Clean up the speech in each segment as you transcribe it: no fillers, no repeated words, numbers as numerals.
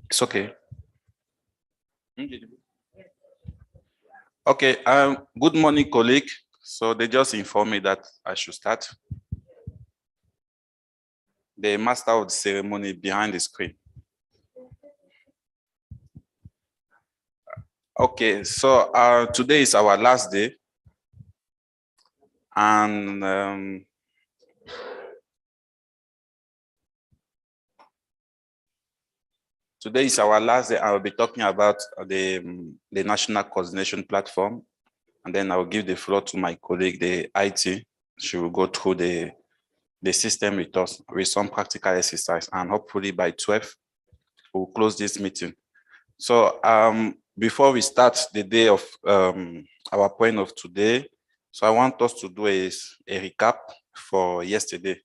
It's okay. Okay, good morning, colleague. So they just informed me that I should start. The master of the ceremony behind the screen. Okay, so today is our last day. And today is our last day. I will be talking about the National Coordination Platform. And then I will give the floor to my colleague, the IT. She will go through the system with us with some practical exercise. And hopefully by 12, we'll close this meeting. So before we start the day of our point of today, so I want us to do a recap for yesterday.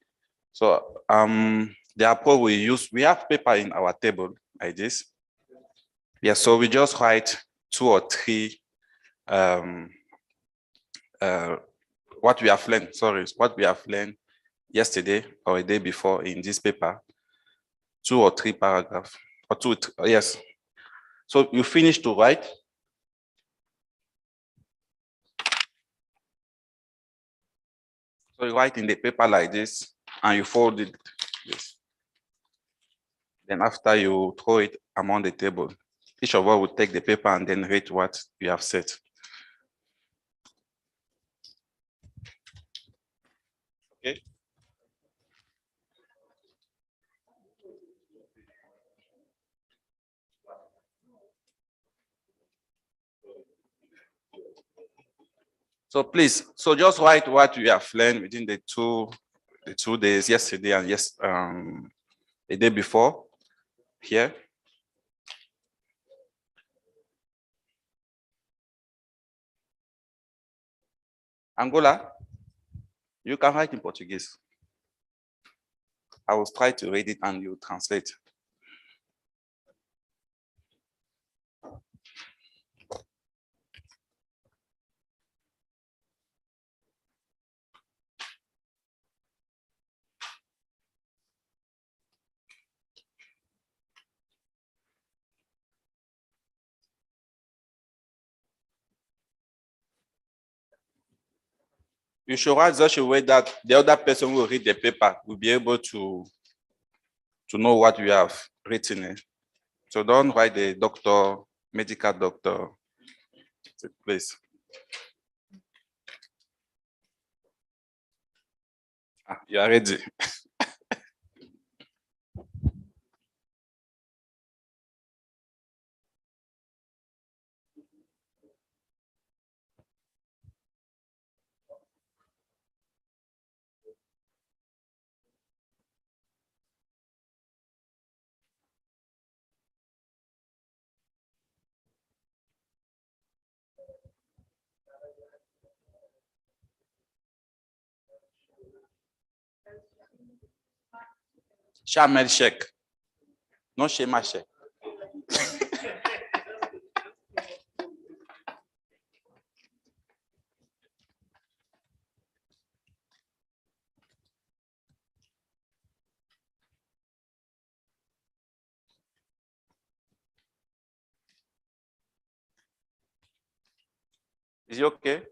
So the approach we use, we have paper in our table like this. Yeah, so we just write 2 or 3 what we have learned yesterday or a day before in this paper, 2 or 3 paragraphs, or 2, yes. So you finish to write. So you write in the paper like this, and you fold it this. Then after you throw it among the table, each of us will take the paper and then read what you have said. Okay. So please, so just write what you have learned within the two days, yesterday and the day before here. Angola, you can write in Portuguese. I will try to read it and you translate. You should write such a way that the other person will read the paper, will be able to know what you have written. So don't write the doctor, medical doctor, please. You are ready. Shamel check. No shema check. Is it okay?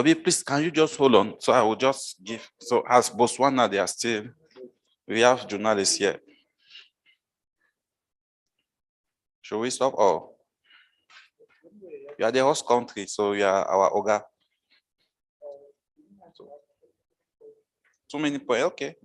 Bobby, please, can you just hold on? So I will just give. So as Botswana, they are still, we have journalists here. Should we stop? Oh, you are the host country, so you are our Oga. So, too many points, okay.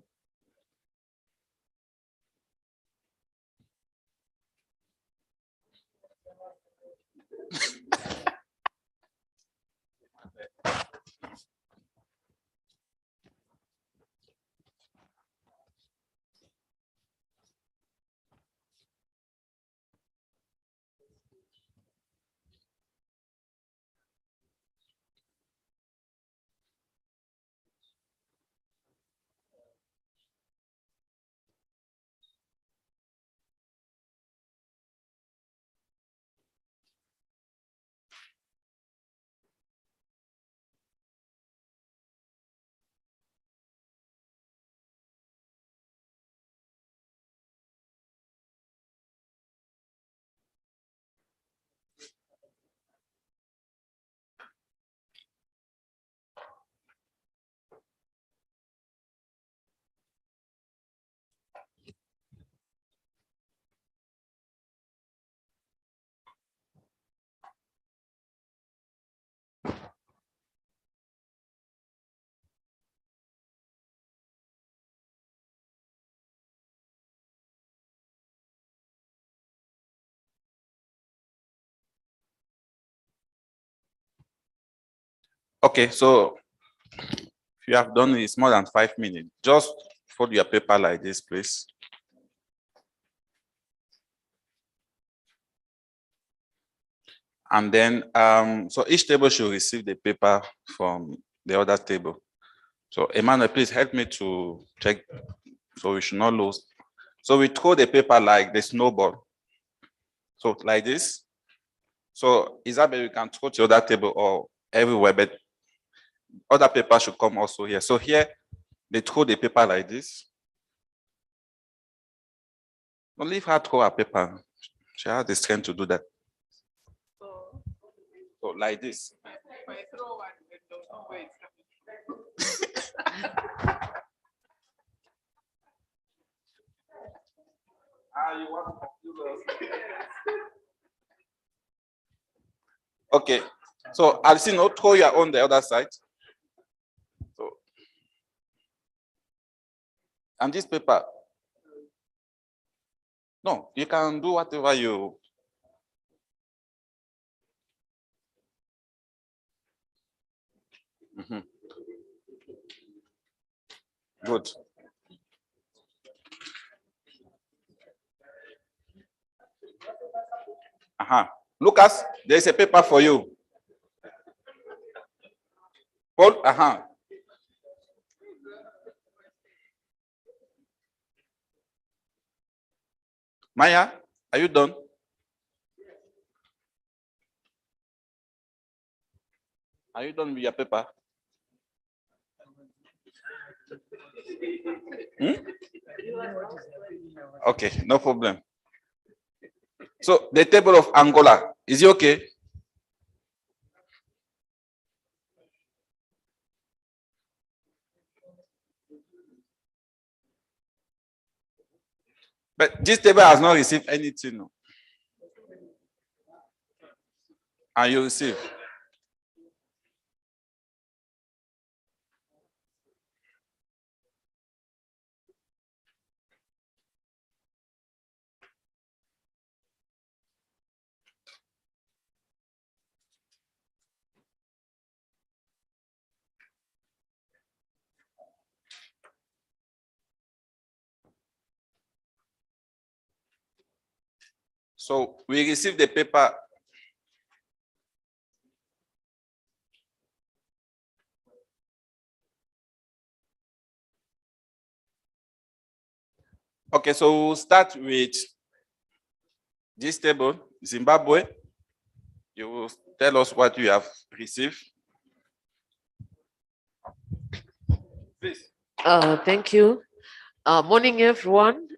Okay, so if you have done it's more than 5 minutes, just fold your paper like this, please. And then, so each table should receive the paper from the other table. So Emmanuel, please help me to check so we should not lose. So we throw the paper like the snowball. So like this. So is that we can throw to the other table or everywhere, but other paper should come also here. So here, they throw the paper like this. Don't leave her throw her paper. She has the strength to do that. So like this. If I throw one, then don't know where it's coming from. You want to confuse us. Okay. So I'll see no throw your on the other side. So and this paper. No, you can do whatever you. Good. Lucas, there's a paper for you. Hold. Maya, are you done? Are you done with your paper? Okay, no problem. So the table of Angola, is it okay? But this table has not received anything. No. And you receive. So we received the paper. Okay, so we'll start with this table, Zimbabwe. You will tell us what you have received. Please. Thank you. Morning, everyone.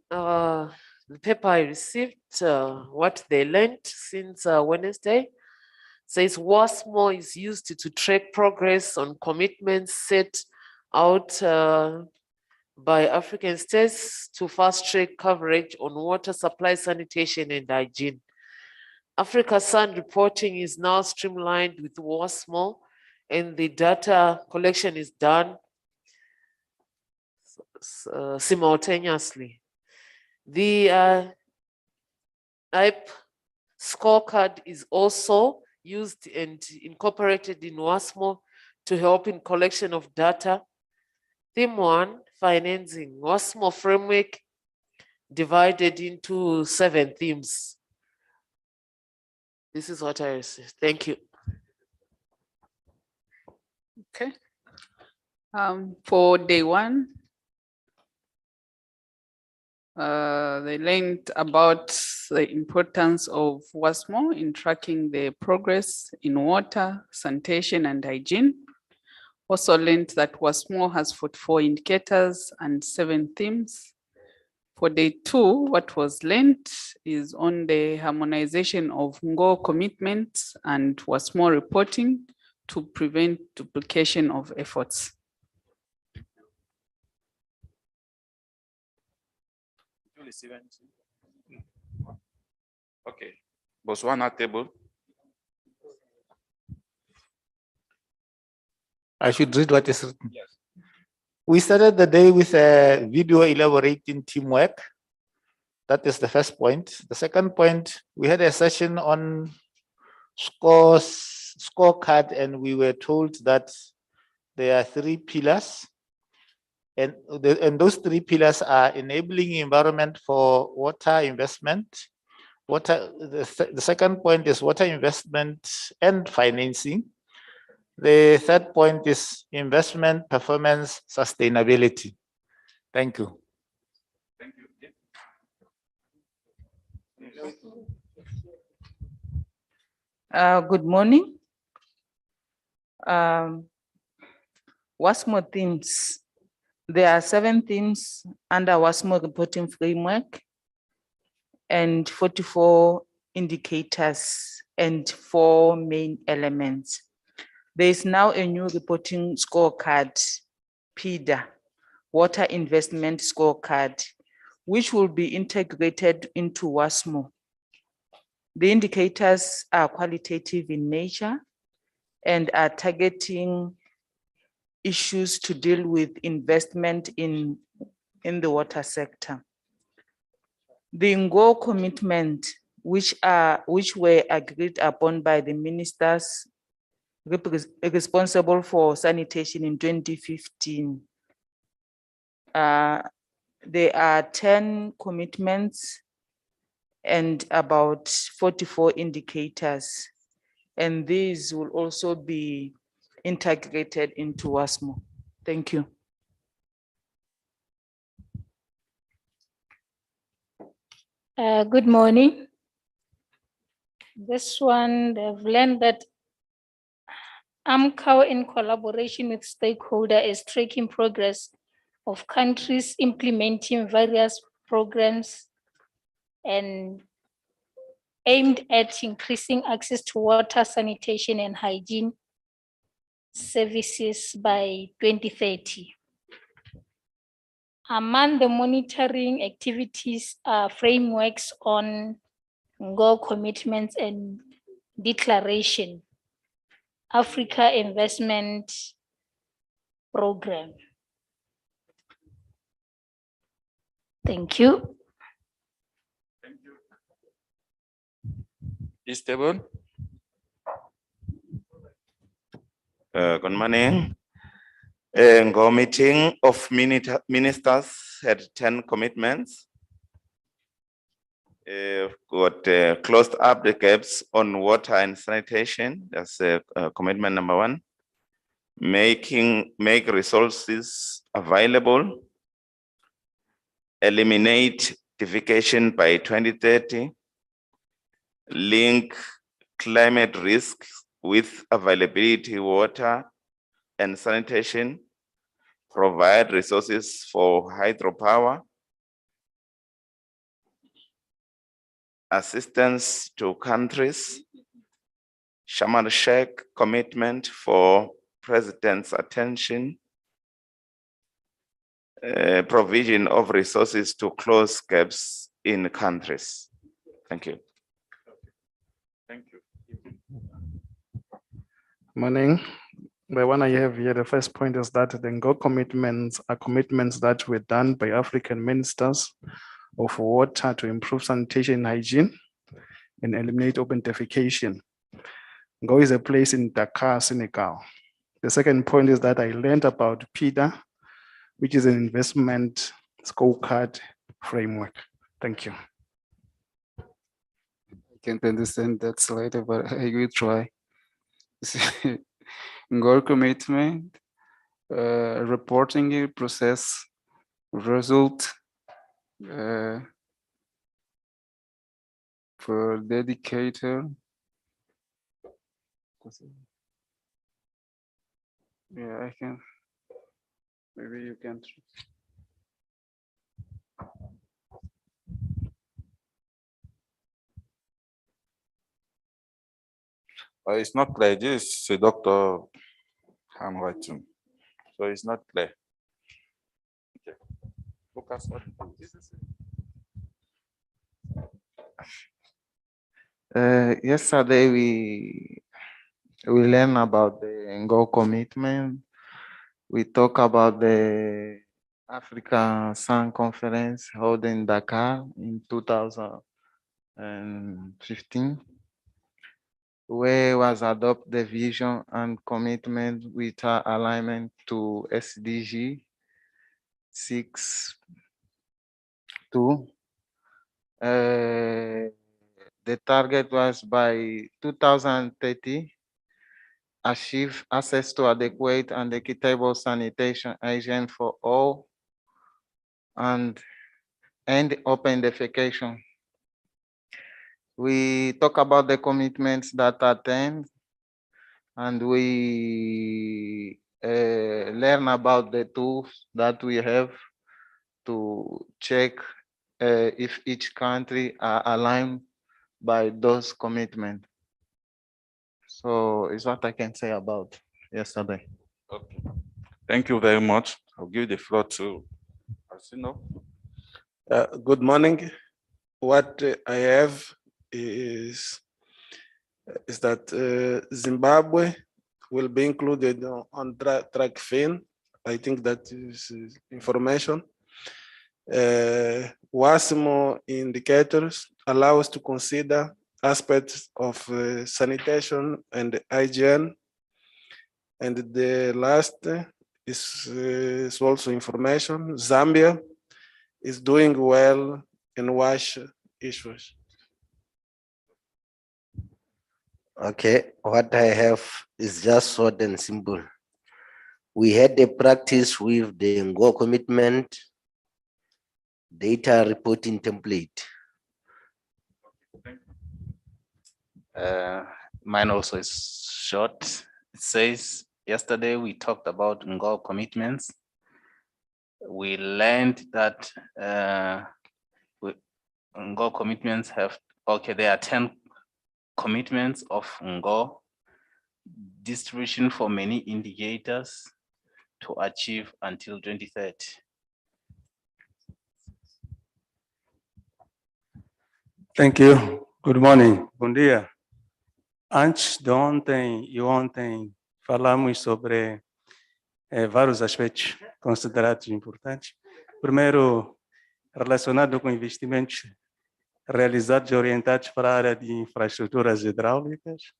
The paper I received, what they learned since Wednesday. Says WASSMO is used to track progress on commitments set out by African states to fast-track coverage on water supply, sanitation, and hygiene. AfricaSan reporting is now streamlined with WASSMO, and the data collection is done simultaneously. The IPE scorecard is also used and incorporated in WASSMO to help in collection of data. Theme 1, financing. WASSMO framework divided into 7 themes. This is what I received. Thank you. Okay. For day 1, they learned about the importance of WASSMO in tracking the progress in water, sanitation, and hygiene. Also learned that WASSMO has 44 indicators and 7 themes. For day 2, what was learned is on the harmonization of NGO commitments and WASSMO reporting to prevent duplication of efforts. Okay, Botswana table. I should read what is written. Yes. We started the day with a video elaborating teamwork. That is the first point. The second point, we had a session on scorecard, and we were told that there are 3 pillars. And those 3 pillars are enabling environment for water investment. The second point is water investment and financing. The third point is investment, performance, sustainability. Thank you. Thank you. Good morning. WASSMO themes. There are 7 themes under WASSMO reporting framework and 44 indicators and 4 main elements. There is now a new reporting scorecard, PIDA, Water Investment Scorecard, which will be integrated into WASSMO. The indicators are qualitative in nature and are targeting issues to deal with investment in the water sector. The NGO commitment, which were agreed upon by the ministers responsible for sanitation in 2015. There are 10 commitments and about 44 indicators, and these will also be integrated into WASSMO. Thank you. Good morning. This one, they've learned that AMCO, in collaboration with stakeholders, is tracking progress of countries implementing various programs and aimed at increasing access to water, sanitation, and hygiene services by 2030. Among the monitoring activities are frameworks on goal commitments and declaration, Africa Investment Program. Thank you. Thank you. This table. Good morning. NGO meeting of ministers had 10 commitments. Got closed up the gaps on water and sanitation. That's commitment number 1. Make resources available. Eliminate deforestation by 2030. Link climate risks with availability water and sanitation. Provide resources for hydropower. Assistance to countries Sharm el-Sheikh commitment for President's attention, provision of resources to close gaps in countries. Thank you. Thank you. Morning. The one I have here, the first point is that the NGO commitments are commitments that were done by African ministers of water to improve sanitation and hygiene and eliminate open defecation. NGO is a place in Dakar, Senegal. The second point is that I learned about PIDA, which is an investment scorecard framework. Thank you. I can't understand that slide, but I will try. Goal commitment, reporting process, result for dedicator. Yeah, I can. Maybe you can. It's not clear. This is a doctor handwriting, so it's not clear. Okay. Focus on this. Yesterday we learned about the NGO commitment. We talk about the AfricaSan conference held in Dakar in 2015, where was adopt the vision and commitment with alignment to SDG 6.2. The target was by 2030, achieve access to adequate and equitable sanitation hygiene for all and end open defecation. We talk about the commitments that attend, and we learn about the tools that we have to check if each country are aligned by those commitments. So it's what I can say about yesterday. Okay. Thank you very much. I'll give the floor to Arsino. Good morning. What I have is that Zimbabwe will be included on track fin. I think that is information. WASSMO indicators allow us to consider aspects of sanitation and hygiene. And the last is also information. Zambia is doing well in wash issues. Okay, what I have is just short and simple. We had a practice with the NGO commitment data reporting template. Mine also is short. It says, yesterday we talked about NGO commitments. We learned that NGO commitments have, there are 10 commitments of NGO, distribution for many indicators to achieve until 2030. Thank you. Good morning. Bom dia. Antes de ontem e ontem falamos sobre vários aspectos considerados importantes. Primeiro, relacionado com investimentos realizados e orientados para a área de infraestruturas hidráulicas.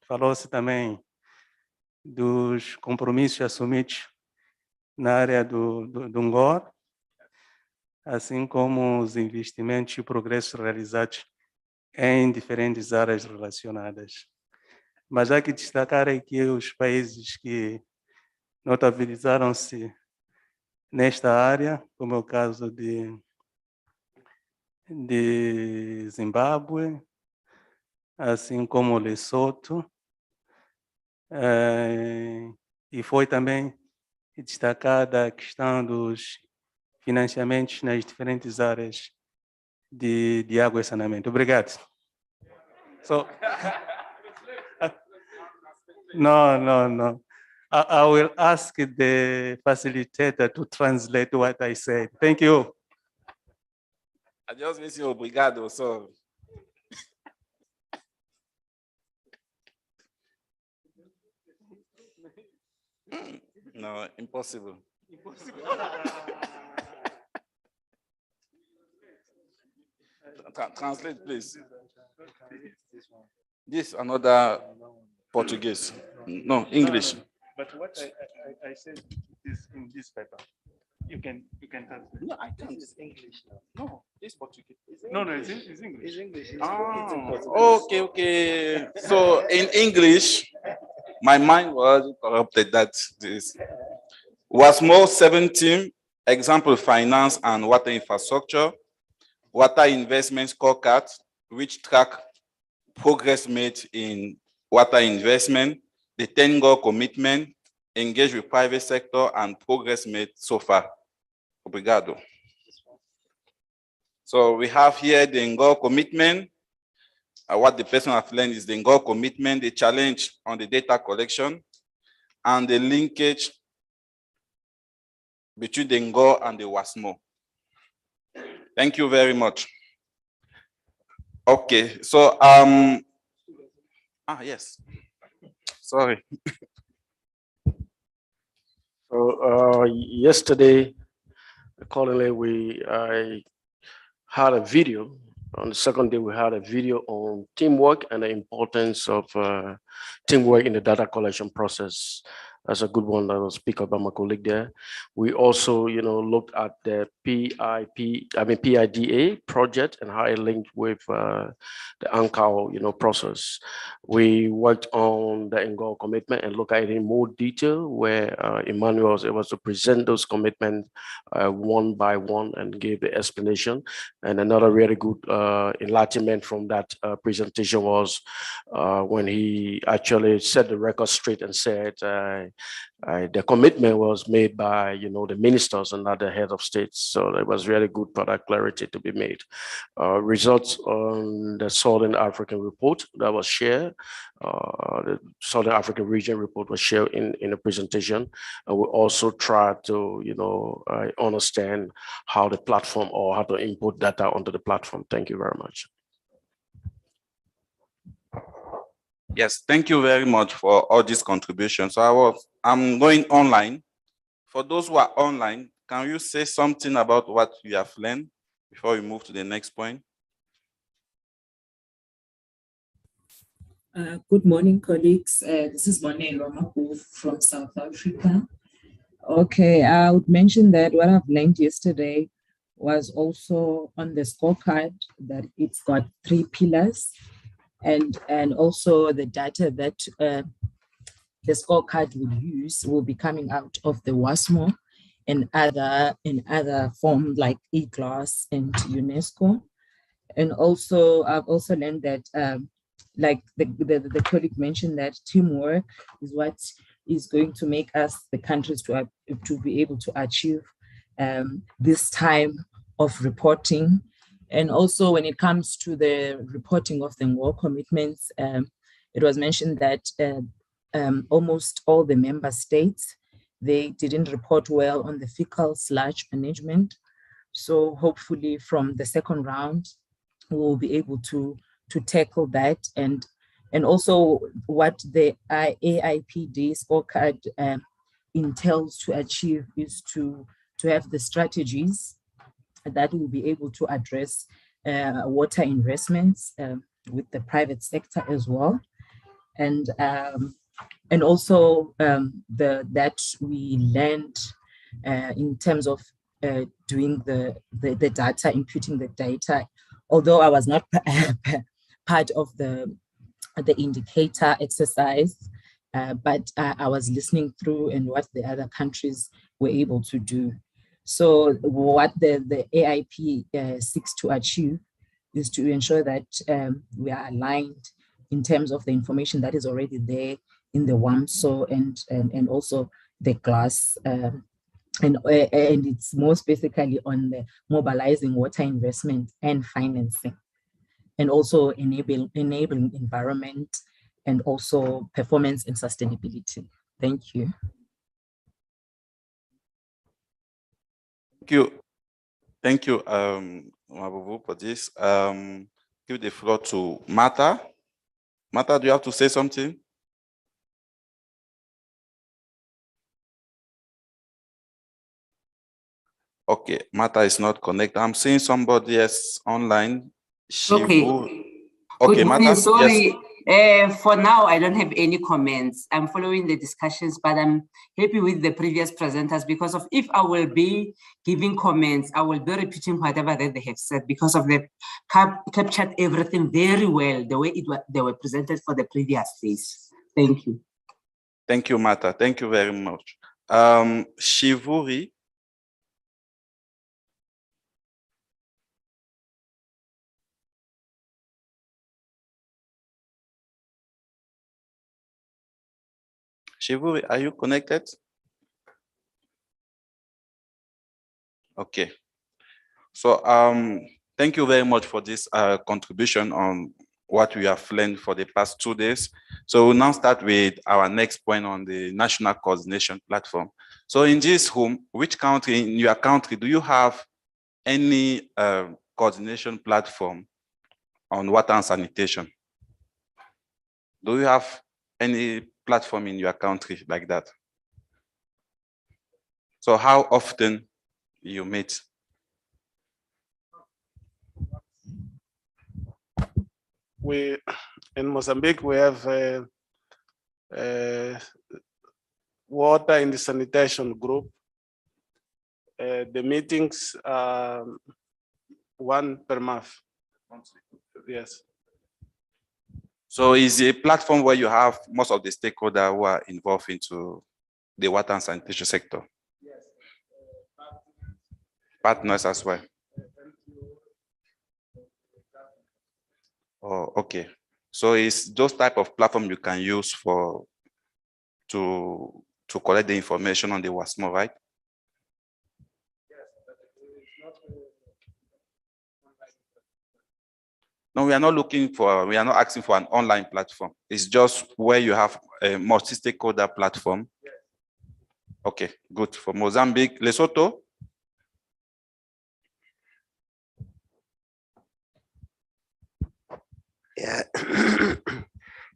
Falou-se também dos compromissos assumidos na área do NGO, assim como os investimentos e progressos realizados em diferentes áreas relacionadas. Mas há que destacar aqui os países que notabilizaram-se nesta área, como é o caso de Zimbábue, assim como Lesoto, e foi também destacada a questão dos financiamentos nas diferentes áreas de água e saneamento. Obrigado. So, no. I will ask the facilitator to translate what I said. Thank you. I just miss you, obrigado. So. No, impossible. Translate, please. This another Portuguese. No, English. But what I said is in this paper. You can translate. No, I can't. It's English now. No, it's Portuguese. No, it's English. It's English. Okay. So in English, my mind was corrupted that this WASSMO 17 example finance and water infrastructure, water investment scorecard, which track progress made in water investment, the 10-goal commitment, engage with private sector, and progress made so far. Obrigado. So we have here the goal commitment. What the person has learned is the goal commitment, the challenge on the data collection, and the linkage between the goal and the WASSMO. Thank you very much. Okay, so yes. Sorry. So yesterday, accordingly, I had a video. On the second day, we had a video on teamwork and the importance of teamwork in the data collection process. That's a good one that will speak about my colleague there. We also, looked at the PIDA project and how it linked with the ANCAO, process. We worked on the goal commitment and look at it in more detail, where Emmanuel was able to present those commitments one by one and give the explanation. And another really good enlightenment from that presentation was when he actually set the record straight and said the commitment was made by the ministers and not the head of states. So it was really good for that clarity to be made. Results on the Southern African report that was shared, the Southern African region report was shared in the presentation. And we also tried to understand how the platform or how to input data onto the platform. Thank you very much. Yes, thank you very much for all these contributions. So I'm going online. For those who are online, can you say something about what you have learned before we move to the next point? Good morning, colleagues. This is Monet Romaku from South Africa. Okay, I would mention that what I've learned yesterday was also on the scorecard, that it's got 3 pillars, and also the data that the scorecard will use will be coming out of the WASSMO and other forms like eGlass and UNESCO. And also, I've also learned that like the colleague mentioned, that teamwork is what is going to make us, the countries, to be able to achieve this time of reporting. And also when it comes to the reporting of the war commitments, it was mentioned that almost all the member states, they didn't report well on the fecal sludge management. So hopefully from the second round, we'll be able to tackle that. And also what the AIPD scorecard entails to achieve is to have the strategies that will be able to address water investments with the private sector as well. And also that we learned in terms of doing the data, imputing the data, although I was not part of the indicator exercise, but I was listening through and what the other countries were able to do. So what the AIP seeks to achieve is to ensure that we are aligned in terms of the information that is already there in the WAMSO and also the glass, and it's most basically on the mobilizing water investment and financing. and also enabling environment and also performance and sustainability. Thank you. Thank you, Mabubu, for this. Give the floor to Martha. Martha, do you have to say something? Okay, Martha is not connected. I'm seeing somebody else online. Okay. Okay, Good Martha. morning. Sorry. Yes. For now, I don't have any comments. I'm following the discussions, but I'm happy with the previous presenters because of if I will be giving comments, I will be repeating whatever that they have said because of the captured everything very well the way they were presented for the previous days. Thank you. Thank you, Martha. Thank you very much. Shivuri. Shivuri, are you connected? Okay. So thank you very much for this contribution on what we have learned for the past 2 days. So we'll now start with our next point on the National Coordination Platform. So in this room, which country, in your country, do you have any coordination platform on water and sanitation? Do you have any platform in your country like that? So how often you meet? In Mozambique, we have water in the sanitation group. The meetings are 1 per month. Yes. So is a platform where you have most of the stakeholders who are involved into the water and sanitation sector? Yes. Partners as well. Oh, okay. So it's those type of platform you can use to collect the information on the WASSMO, right? No, we are not asking for an online platform. It's just where you have a multi-stakeholder platform. Okay, good. For Mozambique, Lesotho? Yeah.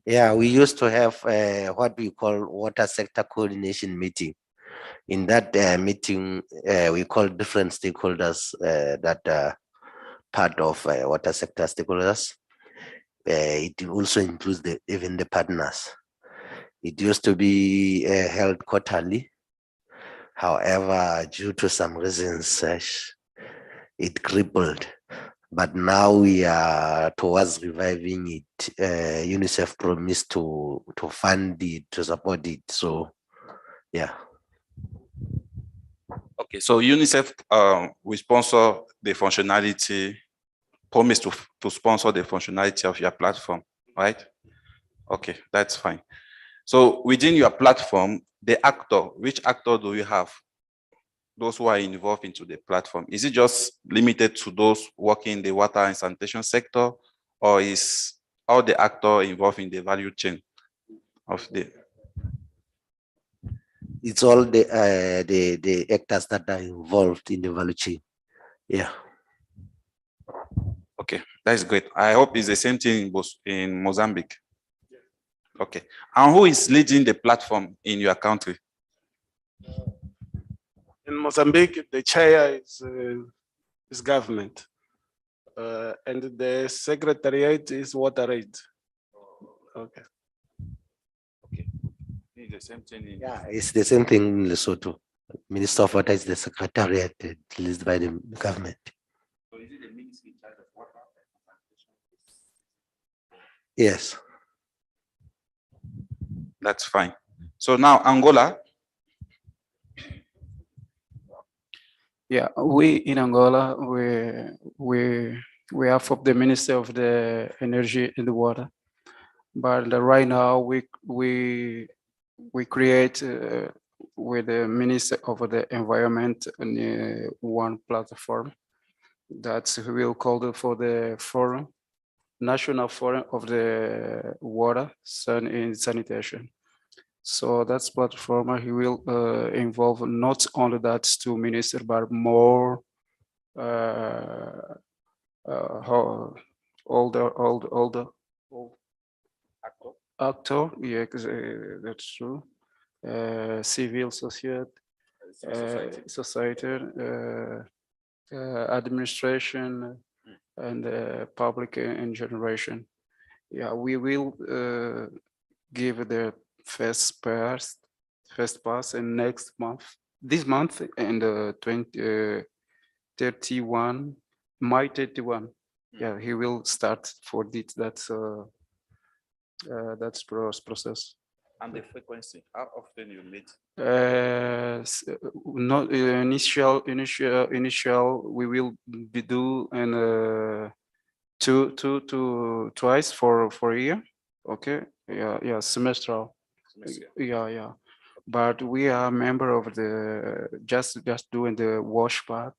Yeah, we used to have what we call water sector coordination meeting. In that meeting, we call different stakeholders that are part of water sector stakeholders. It also includes even the partners. It used to be held quarterly. However, due to some reasons, it crippled. But now we are towards reviving it. UNICEF promised to fund it, to support it. So, yeah. Okay, so UNICEF will sponsor the functionality, promise to sponsor the functionality of your platform, right? Okay, that's fine. So within your platform, which actor do you have? Those who are involved into the platform? Is it just limited to those working in the water and sanitation sector, or is all the actors involved in the value chain of the? It's all the actors that are involved in the value chain. Yeah. Okay, that's great. I hope it's the same thing in Mozambique. Okay, and who is leading the platform in your country? In Mozambique, the chair is government, and the secretariat is water aid. Okay. Okay. It's the same thing. Yeah, it's the same thing in Lesotho. Minister of Water is the secretariat released by the government. So is it the ministry in charge of water and sanitation? Yes. That's fine. So now Angola. Yeah, we in Angola, we have of the Minister of the Energy and the Water, but right now we create with the Minister of the Environment one platform that we will call it for the forum, National Forum of the Water and Sanitation. So that's platform he will involve not only that two ministers, but more all the actor, yeah, that's true. Civil society, administration, and public in generation. Yeah, we will give the first pass in next month, this month, and 31, May 31. Yeah, he will start for this. That's process. And the frequency, how often you meet? Not initial. We will be do and twice for a year. Okay. Yeah. Semestral. Yeah. But we are member of the just doing the wash part.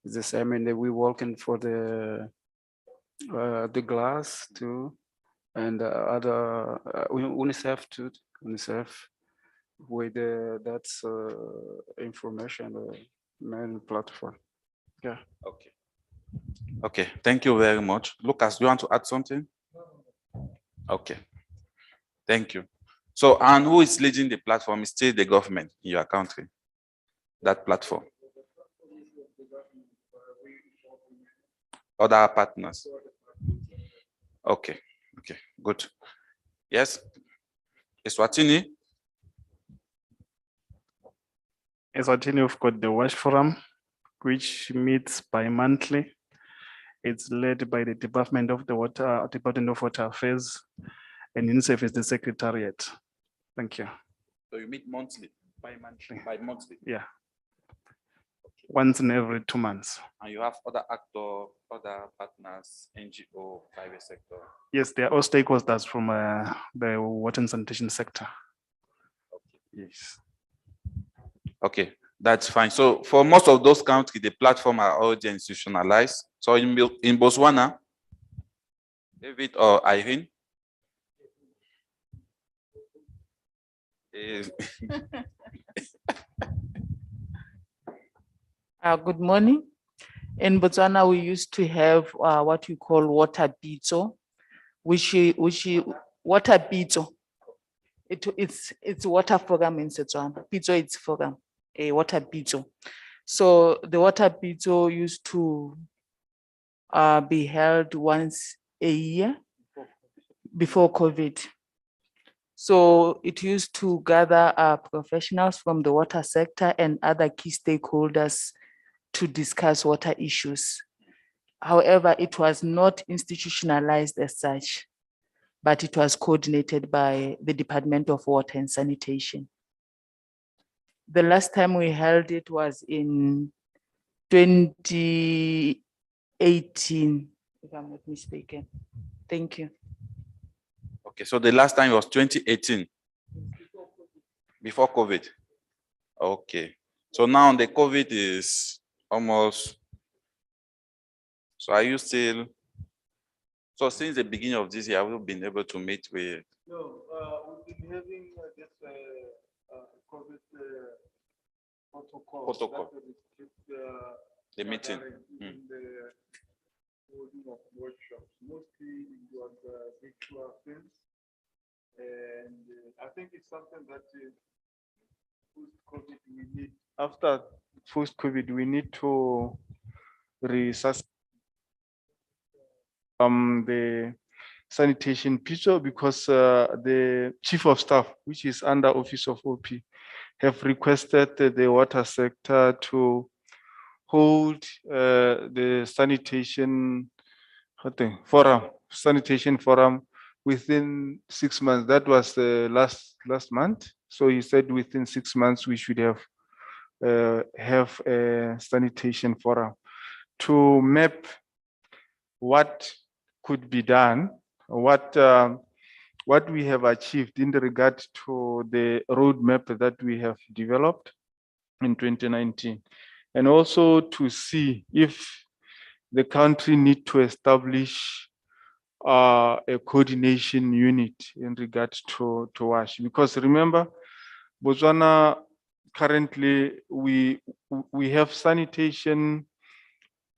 It's the same, and we working for the glass too, and other UNICEF too. UNICEF with that's information main platform. Yeah. Okay. Okay. Thank you very much. Lucas, you want to add something? Okay. Thank you. So, and who is leading the platform? Is still the government in your country? That platform. Other partners. Okay. Okay. Good. Yes. Eswatini. Eswatini, we've got the WASH Forum, which meets bi-monthly. It's led by the Department of Water Affairs, and UNICEF is the secretariat. Thank you. So you meet monthly? Bi-monthly. Bi-monthly. Yeah. Once in every 2 months. And you have other actors, other partners, NGO, private sector. Yes, they are all stakeholders from the water and sanitation sector. Okay. Yes. Okay, that's fine. So for most of those countries, the platform are already institutionalized. So in Botswana, David or Irene? Good morning. In Botswana, we used to have what we call water pitso, which water pitso. It's water program in Setswana. Pitso, it's program, a water pitso. So the water pitso used to be held once a year before COVID. So it used to gather professionals from the water sector and other key stakeholders to discuss water issues. However, it was not institutionalized as such, but it was coordinated by the Department of Water and Sanitation. The last time we held it was in 2018, if I'm not mistaken. Thank you. Okay, so the last time was 2018, before COVID. Okay, so now the COVID is almost, so are you still, so since the beginning of this year, have you been able to meet with? No, we've been having this COVID protocol. The meeting. In the holding of workshops. Mostly it was virtual things. And I think it's something that post-COVID we need. After post-COVID, we need to resuscitate the sanitation picture, because the chief of staff, which is under office of OP, have requested the water sector to hold the sanitation forum within 6 months. That was last month. So he said within 6 months we should have a sanitation forum to map what could be done, what we have achieved in regard to the roadmap that we have developed in 2019, and also to see if the country need to establish a coordination unit in regards to WASH. Because remember, Botswana currently we have sanitation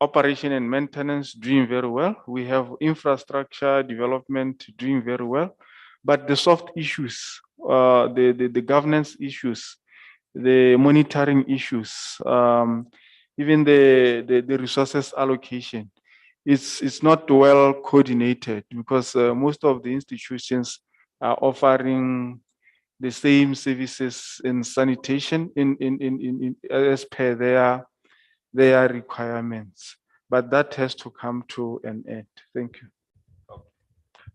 operation and maintenance doing very well. We have infrastructure development doing very well, but the soft issues, the governance issues, the monitoring issues, even the resources allocation, it's not well coordinated because most of the institutions are offering the same services in sanitation in as per their requirements. But that has to come to an end. Thank you.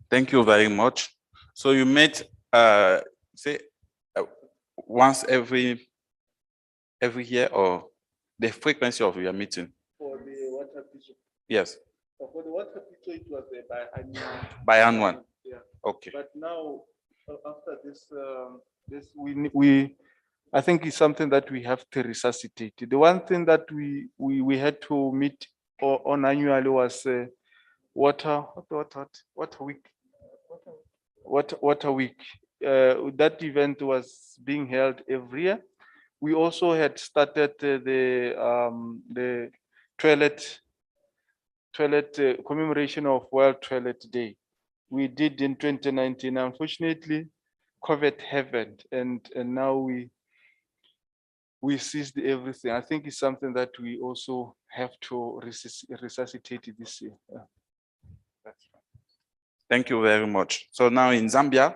Thank you very much. So you met, say, once every year, or the frequency of your meeting? For the water picture. Yes. For the water picture, it was biannual. Biannual. Yeah. Okay. But now, after this, we I think it's something that we have to resuscitate. The one thing that we had to meet on annually was water week. Water week. That event was being held every year. We also had started the toilet commemoration of World Toilet Day. We did in 2019. Unfortunately, COVID happened, and now we seized everything. I think it's something that we also have to resuscitate this year. Yeah. That's right. Thank you very much. So now in Zambia.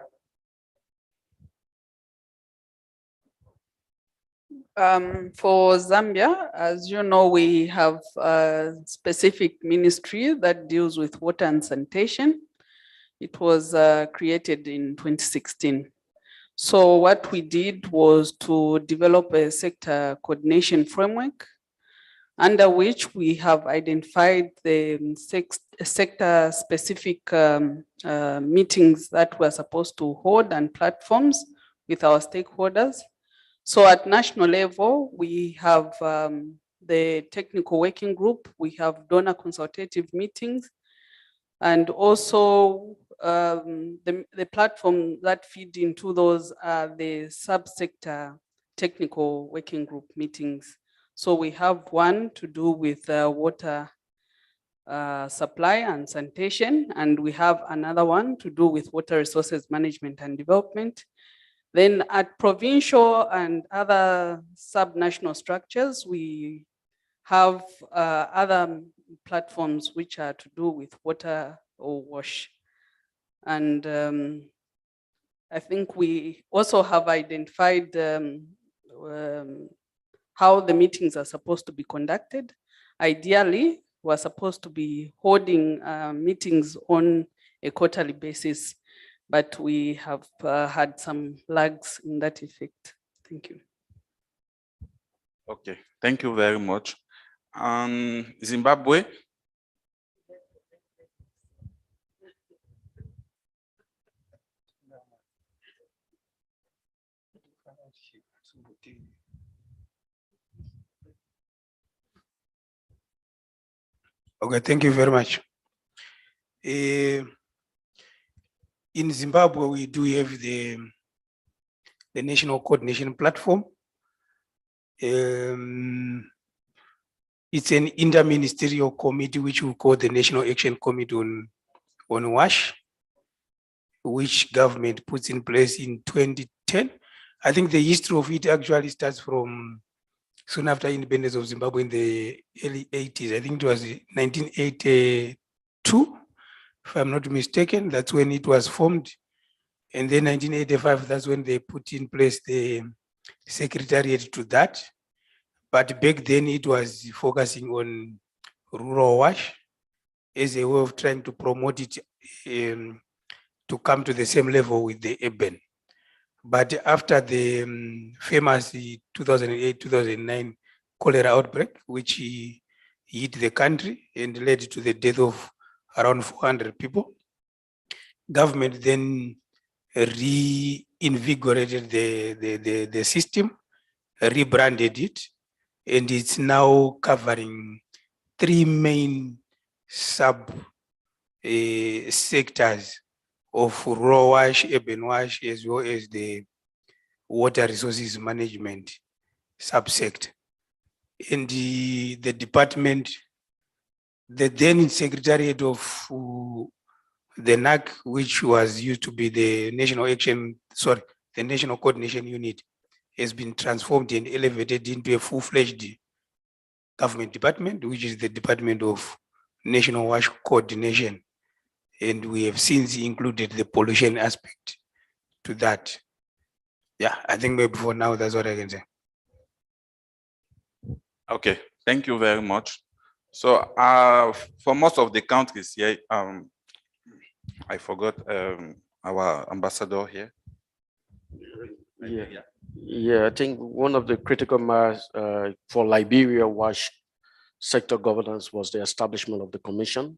For Zambia, as you know, we have a specific ministry that deals with water and sanitation. It was created in 2016. So what we did was to develop a sector coordination framework under which we have identified the sector specific meetings that we're supposed to hold and platforms with our stakeholders. So at national level, we have the technical working group, we have donor consultative meetings, and also the platform that feed into those are the subsector technical working group meetings. So we have one to do with water supply and sanitation, and we have another one to do with water resources management and development. Then at provincial and other subnational structures, we have other platforms which are to do with water or WASH. And I think we also have identified how the meetings are supposed to be conducted. Ideally, we're supposed to be holding meetings on a quarterly basis, but we have had some lags in that effect. Thank you. Okay, thank you very much. Zimbabwe. Okay, thank you very much. In Zimbabwe, we do have the National Coordination Platform. It's an interministerial committee which we call the National Action Committee on WASH, which government puts in place in 2010. I think the history of it actually starts from soon after independence of Zimbabwe in the early 80s. I think it was 1982, if I'm not mistaken. That's when it was formed. And then 1985, that's when they put in place the secretariat to that. But back then it was focusing on rural WASH as a way of trying to promote it to come to the same level with the urban. But after the famous 2008-2009 cholera outbreak, which hit the country and led to the death of around 400 people, government then reinvigorated the system, rebranded it, and it's now covering 3 main sectors of raw wash, urban wash, as well as the water resources management subsector. And the department, the then Secretariat of the NAC, which was used to be the the National Coordination Unit, has been transformed and elevated into a full-fledged government department, which is the Department of National Wash Coordination. And we have since included the pollution aspect to that. Yeah, I think maybe for now, that's what I can say. Okay, thank you very much. So for most of the countries here, I forgot our ambassador here. Yeah, I think one of the critical mass for Liberia wash sector governance was the establishment of the commission,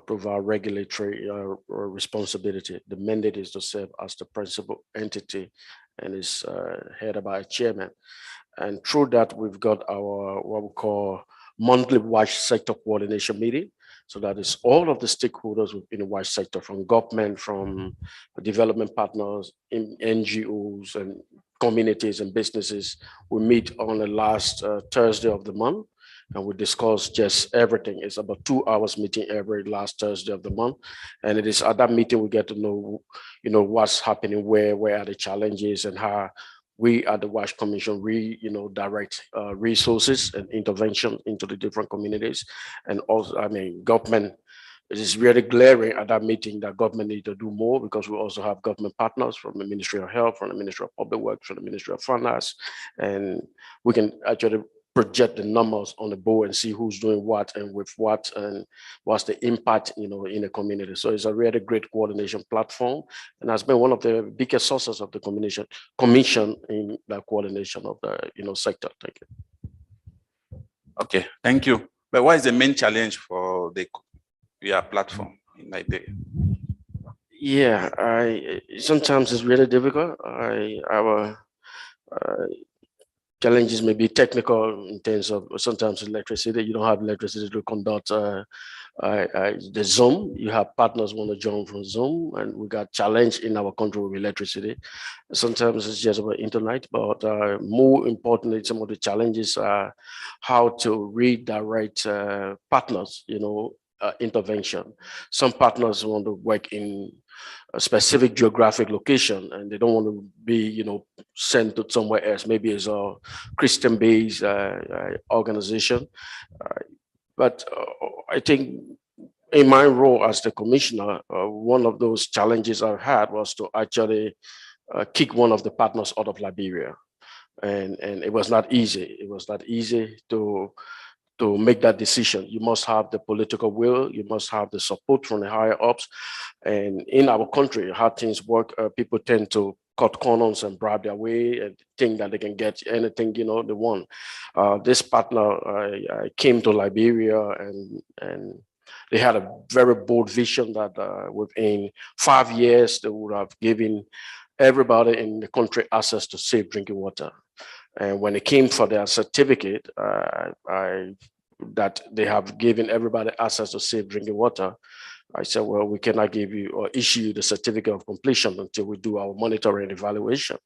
provide regulatory responsibility. The mandate is to serve as the principal entity and is headed by a chairman. And through that, we've got our what we call monthly wash sector coordination meeting. So that is all of the stakeholders within the wash sector, from government, from development partners, NGOs, and communities and businesses. We meet on the last Thursday of the month, and we discuss just everything. It's about 2 hours meeting every last Thursday of the month. And it is at that meeting we get to know, what's happening, where are the challenges, and how we at the WASH Commission, direct resources and intervention into the different communities. And also, government, it is really glaring at that meeting that government need to do more, because we also have government partners from the Ministry of Health, from the Ministry of Public Works, from the Ministry of Finance, and we can actually project the numbers on the board and see who's doing what and with what, and what's the impact, in the community. So it's a really great coordination platform, and has been one of the biggest sources of the commission in the coordination of the sector. Thank you. Okay, thank you. But what is the main challenge for the platform in Liberia? Yeah, sometimes it's really difficult. Our challenges may be technical in terms of sometimes electricity. You don't have electricity to conduct the Zoom. You have partners want to join from Zoom, and we got challenge in our country with electricity. Sometimes it's just about internet, but more importantly, some of the challenges are how to redirect partners, intervention. Some partners want to work in a specific geographic location, and they don't want to be, sent to somewhere else. Maybe it's a Christian-based organization. But I think in my role as the commissioner, one of those challenges I had was to actually kick one of the partners out of Liberia. And it was not easy. It was not easy to make that decision. You must have the political will, you must have the support from the higher ups. And in our country, how things work, people tend to cut corners and bribe their way and think that they can get anything, they want. This partner I came to Liberia, and they had a very bold vision that within 5 years, they would have given everybody in the country access to safe drinking water. And when it came for their certificate, that they have given everybody access to safe drinking water, I said, well, we cannot give you or issue you the certificate of completion until we do our monitoring evaluation.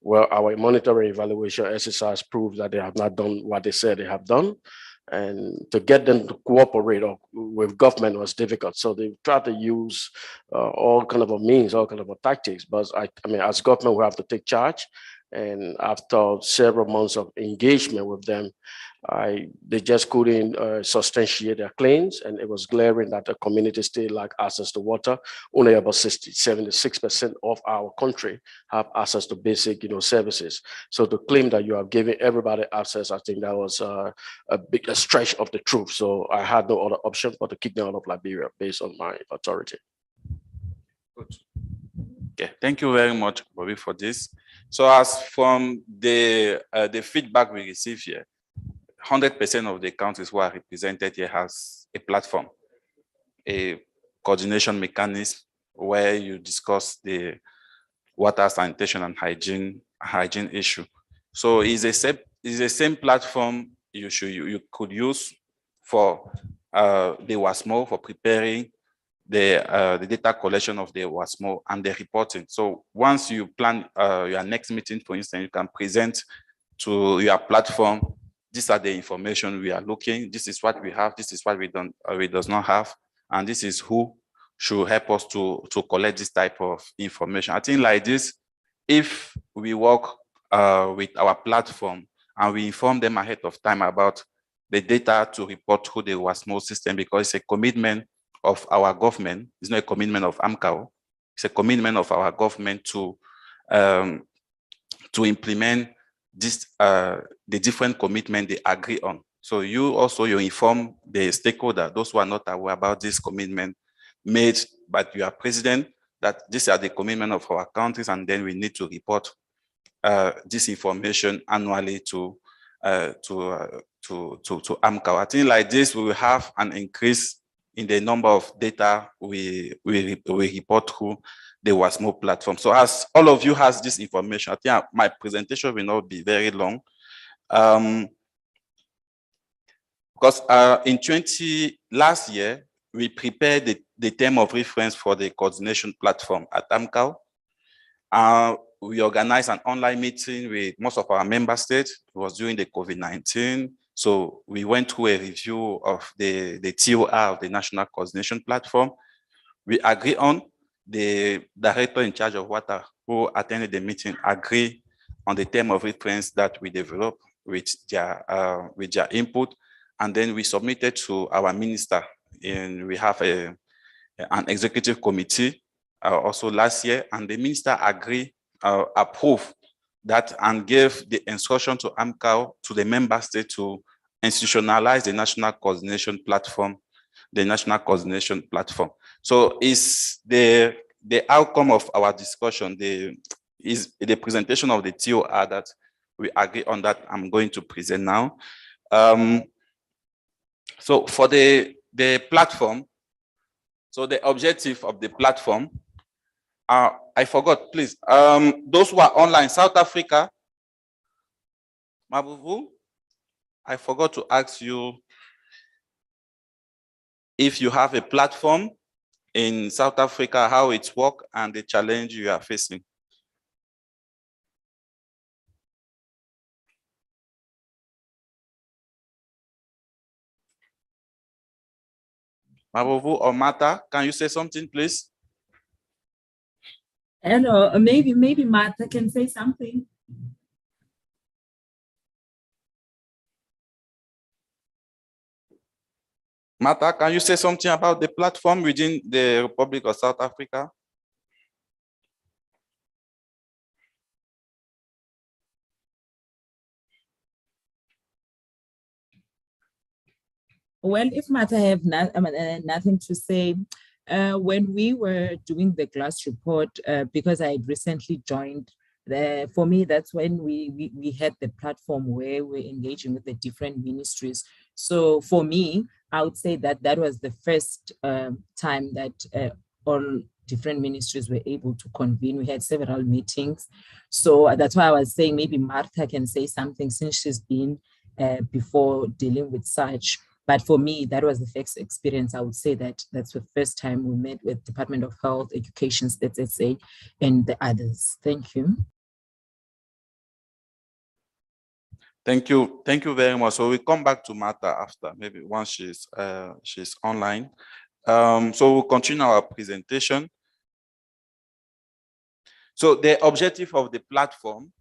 Well, our monitoring evaluation exercise proved that they have not done what they said they have done. And to get them to cooperate with government was difficult. So they tried to use all kind of means, all kind of tactics. But I mean, as government, we have to take charge. And after several months of engagement with them, they just couldn't substantiate their claims, and it was glaring that the community still lack access to water. Only about 76% of our country have access to basic, services. So to claim that you are giving everybody access, I think that was a big stretch of the truth. So I had no other option but to kick them out of Liberia based on my authority. Good. Okay, thank you very much, Bobby, for this. So as from the feedback we receive here, 100% of the countries who are represented here has a platform, a coordination mechanism where you discuss the water, sanitation, and hygiene issue. So it's the same platform you could use for the WASSMO for preparing the data collection of the WASSMO and the reporting. So once you plan your next meeting, for instance, you can present to your platform, these are the information we are looking, this is what we have, this is what we don't, we does not have, and this is who should help us to collect this type of information. I think like this, if we work with our platform and we inform them ahead of time about the data to report through the WASSMO system, because it's a commitment of our government, it's not a commitment of AMCAO, it's a commitment of our government to implement this, the different commitment they agree on. So you inform the stakeholder, those who are not aware about this commitment made by your president, that these are the commitment of our countries, and then we need to report this information annually to AMCAO. I think like this, we will have an increase in the number of data we report through the WASSMO platform. So as all of you has this information, I think my presentation will not be very long. Because last year, we prepared the term of reference for the coordination platform at AMCAO. We organized an online meeting with most of our member states. It was during the COVID-19. So we went through a review of the TOR of the National Coordination Platform. We agree on, the director in charge of water who attended the meeting agree on the term of reference that we developed with their input. And then we submitted to our minister, and we have an executive committee also last year, and the minister approved that and gave the instruction to AMCAO, to the member state, to institutionalize the National Coordination Platform, So is the outcome of our discussion, is the presentation of the TOR that we agree on, that I'm going to present now. So for the platform, so the objective of the platform, I forgot, please. Those who are online, South Africa, Mabuvu, I forgot to ask you if you have a platform in South Africa, how it works and the challenge you are facing. Mabuvu or Martha, can you say something, please? Hello, maybe Martha can say something. Martha, can you say something about the platform within the Republic of South Africa? Well, if Martha have nothing to say, when we were doing the GLASS report, because I had recently joined, for me, that's when we had the platform where we're engaging with the different ministries. So for me, I would say that that was the first time that all different ministries were able to convene. We had several meetings. So that's why I was saying maybe Martha can say something, since she's been before dealing with such. But for me, that was the first experience. I would say that that's the first time we met with Department of Health, Education, State SA, and the others. Thank you. Thank you very much. So we'll come back to Martha after, maybe once she's online. So we'll continue our presentation. So the objective of the platform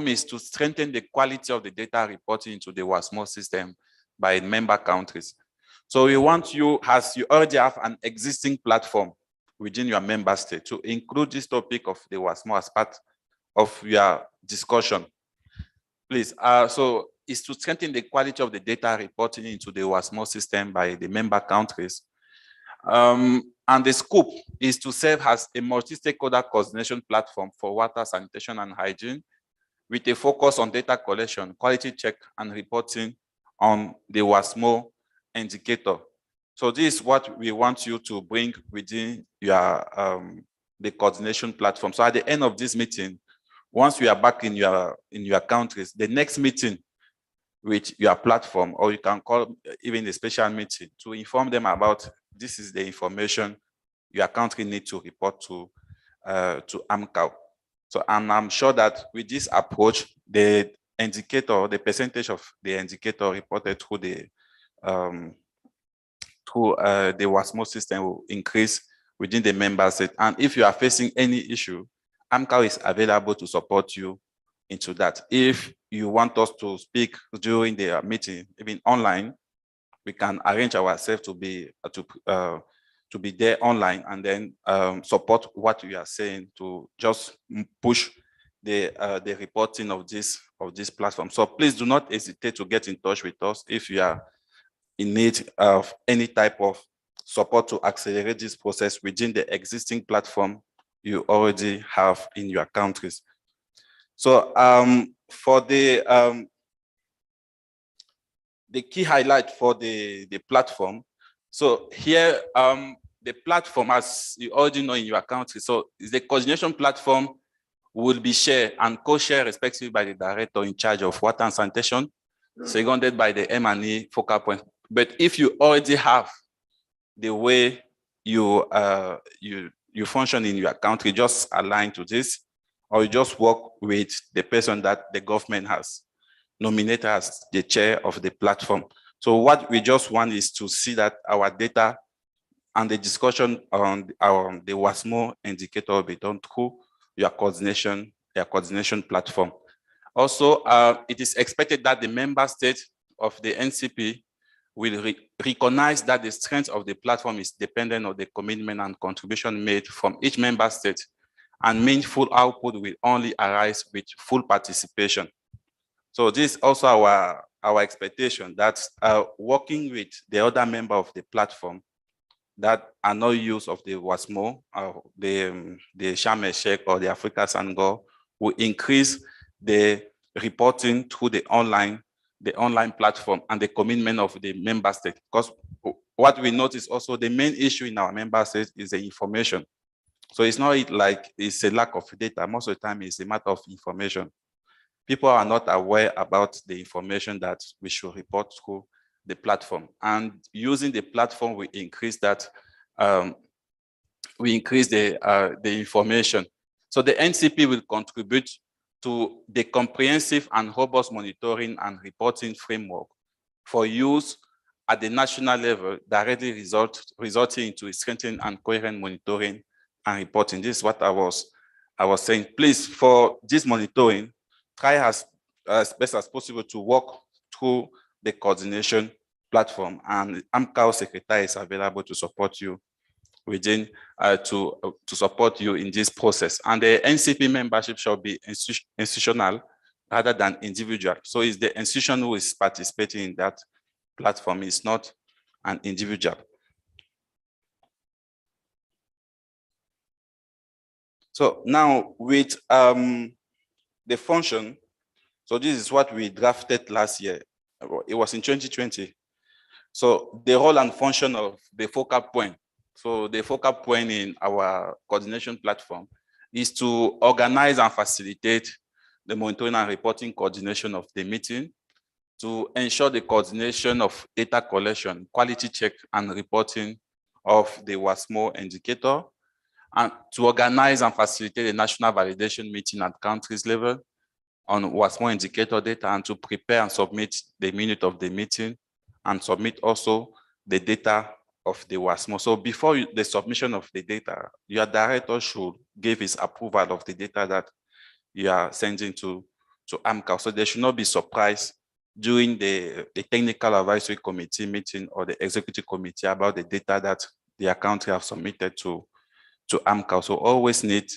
is to strengthen the quality of the data reporting into the WASSMO system by member countries. So we want you, as you already have an existing platform within your member state, to include this topic of the WASSMO as part of your discussion. Please, so it's to strengthen the quality of the data reporting into the WASSMO system by the member countries. And the scope is to serve as a multi-stakeholder coordination platform for water, sanitation, and hygiene, with a focus on data collection, quality check, and reporting on the WASSMO indicator. So this is what we want you to bring within your the coordination platform. So at the end of this meeting, once you are back in your countries, the next meeting with your platform, or you can call even a special meeting to inform them about this is the information your country needs to report to AMCAO. So I'm sure that with this approach, the indicator, the percentage of the indicator reported through the WASSMO system will increase within the member state. And if you are facing any issue, AMCAO is available to support you into that. If you want us to speak during the meeting, even online, we can arrange ourselves to be there online and then support what you are saying to just push the reporting of this platform. So please do not hesitate to get in touch with us if you are in need of any type of support to accelerate this process within the existing platform you already have in your countries. So for the key highlight for the platform. So here, the platform, as you already know in your country, so the coordination platform will be shared and co-shared respectively by the director in charge of water and sanitation, seconded by the M&E focal point. But if you already have the way you function in your country, just align to this, or you just work with the person that the government has nominated as the chair of the platform. So what we just want is to see that our data and the discussion on the WASSMO indicator will be done through your coordination platform. Also, it is expected that the member state of the NCP will recognize that the strength of the platform is dependent on the commitment and contribution made from each member state, and meaningful output will only arise with full participation. So this is also our expectation that working with the other member of the platform that are not use of the WASSMO, the Sharm el-Sheikh or the AfricaSan will increase the reporting through the online platform and the commitment of the member state. Because what we notice also, the main issue in our member states is the information. So it's not like it's a lack of data. Most of the time it's a matter of information. People are not aware about the information that we should report through the platform. And using the platform, we increase that, we increase the information. So the NCP will contribute to the comprehensive and robust monitoring and reporting framework for use at the national level, directly resulting into strengthening and coherent monitoring and reporting. This is what I was saying. Please, for this monitoring, try as best as possible to work through the coordination platform, and AMCAO secretary is available to support you within to support you in this process. And the NCP membership shall be institutional rather than individual. So it's the institution who is participating in that platform, is not an individual. So now with the function, so this is what we drafted last year. It was in 2020. So the role and function of the focal point. So the focal point in our coordination platform is to organize and facilitate the monitoring and reporting coordination of the meeting, to ensure the coordination of data collection, quality check and reporting of the WASSMO indicator, and to organize and facilitate the national validation meeting at countries level on WASSMO indicator data, and to prepare and submit the minute of the meeting and submit also the data of the WASSMO. So before the submission of the data, your director should give his approval of the data that you are sending to AMCAO. So there should not be surprise during the technical advisory committee meeting or the executive committee about the data that the country have submitted to AMCAO. So always need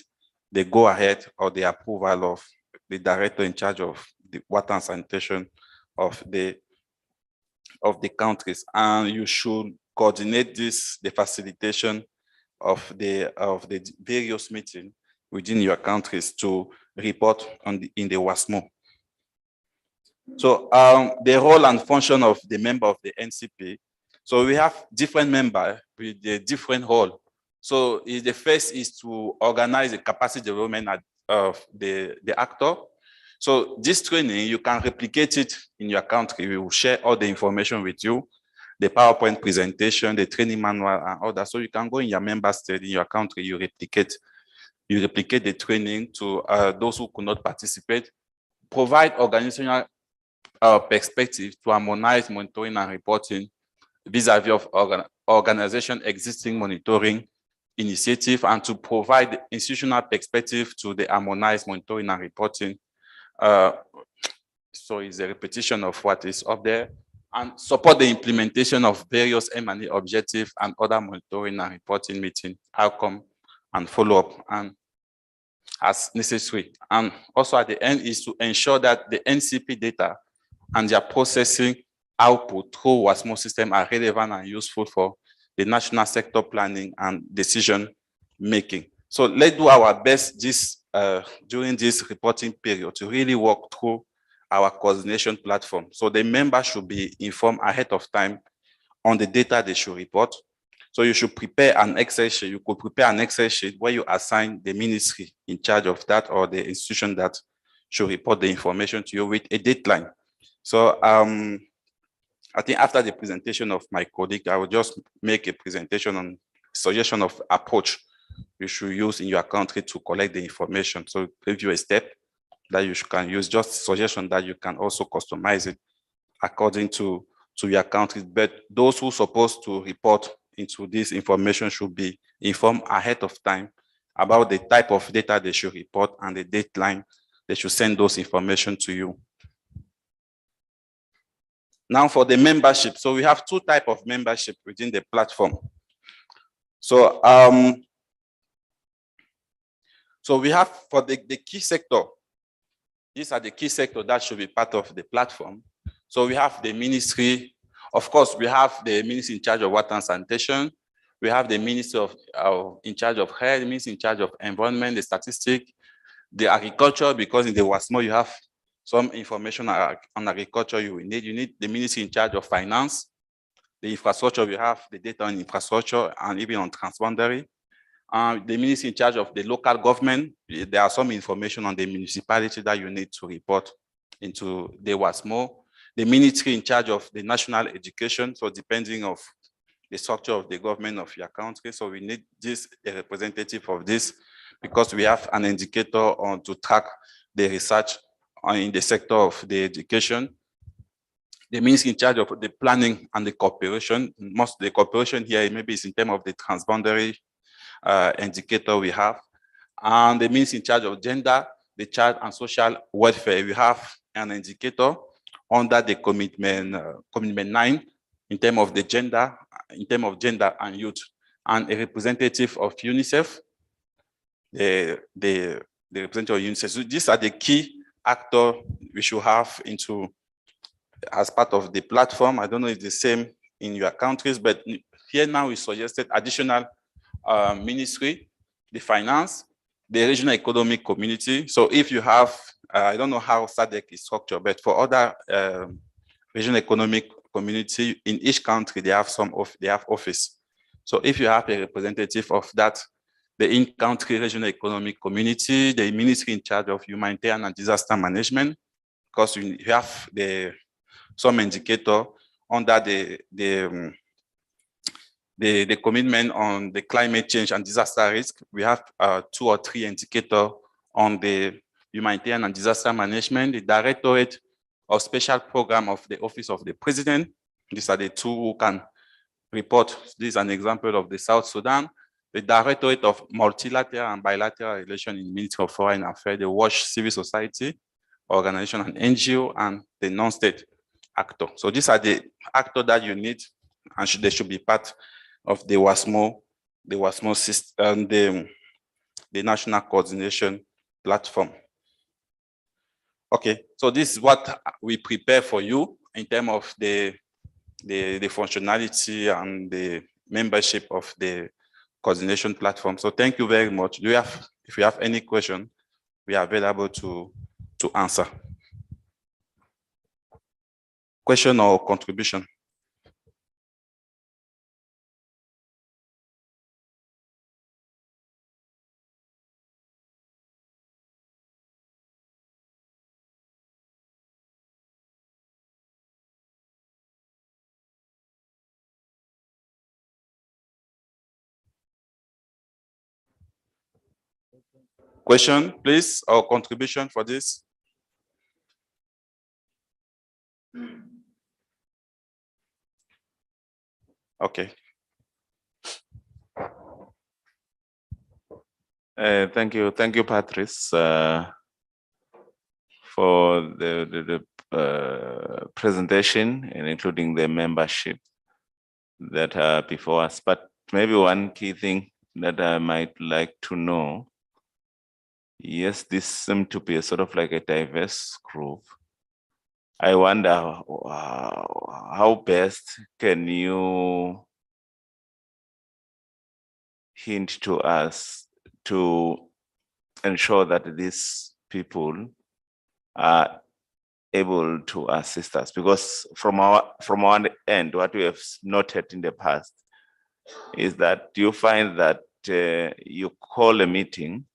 the go ahead or the approval of the director in charge of the water and sanitation of the countries. And you should coordinate the facilitation of the various meetings within your countries to report in the WASSMO. So the role and function of the member of the NCP. So we have different members with the different role. So the first is to organize the capacity development of the actor. So this training, you can replicate it in your country. We will share all the information with you. the PowerPoint presentation, the training manual, and all that. So you can go in your member state, in your country, you replicate the training to those who could not participate, provide organizational perspective to harmonize monitoring and reporting vis-a-vis of organization existing monitoring initiative, and to provide institutional perspective to the harmonized monitoring and reporting. So it's a repetition of what is up there, and support the implementation of various M&E objectives and other monitoring and reporting meeting outcome and follow-up and as necessary. And also at the end is to ensure that the NCP data and their processing output through WASSMO system are relevant and useful for the national sector planning and decision making. So let's do our best during this reporting period to really work through our coordination platform. So the members should be informed ahead of time on the data they should report. So you should prepare an Excel sheet. You could prepare an Excel sheet where you assign the ministry in charge of that or the institution that should report the information to you with a deadline. So I think after the presentation of my colleague, I will just make a presentation on suggestion of approach you should use in your country to collect the information. So give you a step that you can use, just suggestion that you can also customize it according to your country. But those who are supposed to report into this information should be informed ahead of time about the type of data they should report and the deadline they should send those information to you. Now for the membership. So we have two types of membership within the platform. So, so we have for the key sector, these are the key sector that should be part of the platform. So we have the ministry. Of course, we have the ministry in charge of water and sanitation. We have the ministry in charge of health, the ministry in charge of environment, the statistics, the agriculture, because in the WASSMO you have some information on agriculture you will need. You need the ministry in charge of finance, the infrastructure, we have the data on infrastructure and even on transboundary. The ministry in charge of the local government, there are some information on the municipality that you need to report into the WASSMO. The ministry in charge of the national education, so depending of the structure of the government of your country. So we need a representative of this, because we have an indicator on to track the research in the sector of the education. The ministry in charge of the planning and the cooperation. Most of the cooperation here maybe is in terms of the transboundary indicator we have. And the ministry in charge of gender, the child and social welfare. We have an indicator under the commitment 9 in terms of the gender, and youth, and a representative of UNICEF, the representative of UNICEF. So these are the key actors we should have as part of the platform. I don't know if it's the same in your countries, but here now we suggested additional ministry, the finance, the regional economic community. So if you have, I don't know how SADC is structured, but for other regional economic community in each country, they have office. So if you have a representative of that, the in-country regional economic community, the ministry in charge of humanitarian and disaster management, because you have some indicator under the commitment on the climate change and disaster risk. We have 2 or 3 indicators on the humanitarian and disaster management, the Directorate of Special Program of the Office of the President. These are the 2 who can report. This is an example of the South Sudan. The Directorate of Multilateral and Bilateral Relations in the Ministry of Foreign Affairs, the WASH Civil Society Organization and NGO, and the non-state actor. So these are the actors that you need, and they should be part of the WASSMO system, the National Coordination Platform. Okay, so this is what we prepare for you in terms of the functionality and the membership of the coordination platform. So thank you very much. If you have any question, we are available to answer. Question or contribution? Question, please, or contribution for this? Okay. Thank you, Patrice, for the presentation and including the membership that are before us. But maybe one key thing that I might like to know, yes, this seems to be a sort of like a diverse group. I wonder how best can you hint to us to ensure that these people are able to assist us, because from our end, what we have noted in the past is that you find that you call a meeting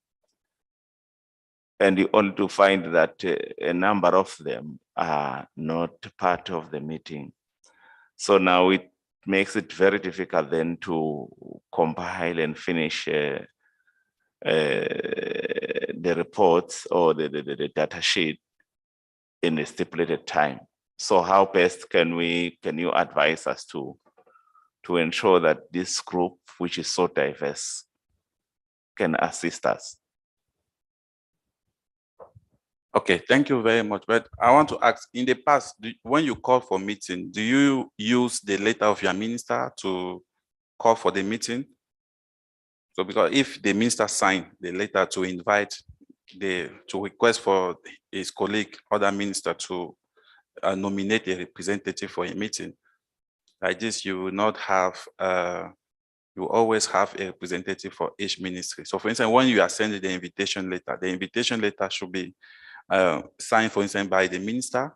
and you only to find that a number of them are not part of the meeting. So now it makes it very difficult then to compile and finish the reports or the data sheet in a stipulated time. So how best can you advise us to ensure that this group, which is so diverse, can assist us? Okay, thank you very much. But I want to ask, in the past, when you call for meeting, do you use the letter of your minister to call for the meeting? So because if the minister signed the letter to invite to request for his colleague, other minister to nominate a representative for a meeting, like this, you will not have, you always have a representative for each ministry. So for instance, when you are sending the invitation letter should be signed, for instance, by the minister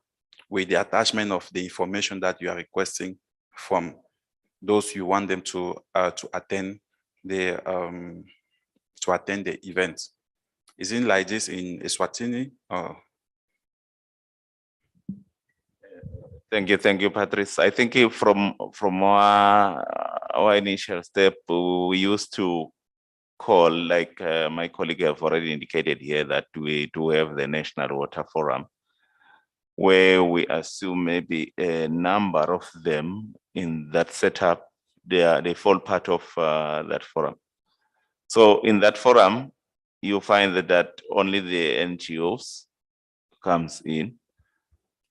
with the attachment of the information that you are requesting from those you want them to attend the event. Is it like this in Eswatini? Thank you, Patrice. I think from our initial step, we used to call, like my colleague have already indicated here, that we do have the National Water Forum, where we assume maybe a number of them in that setup, they fall part of that forum. So in that forum, you find that only the NGOs comes in.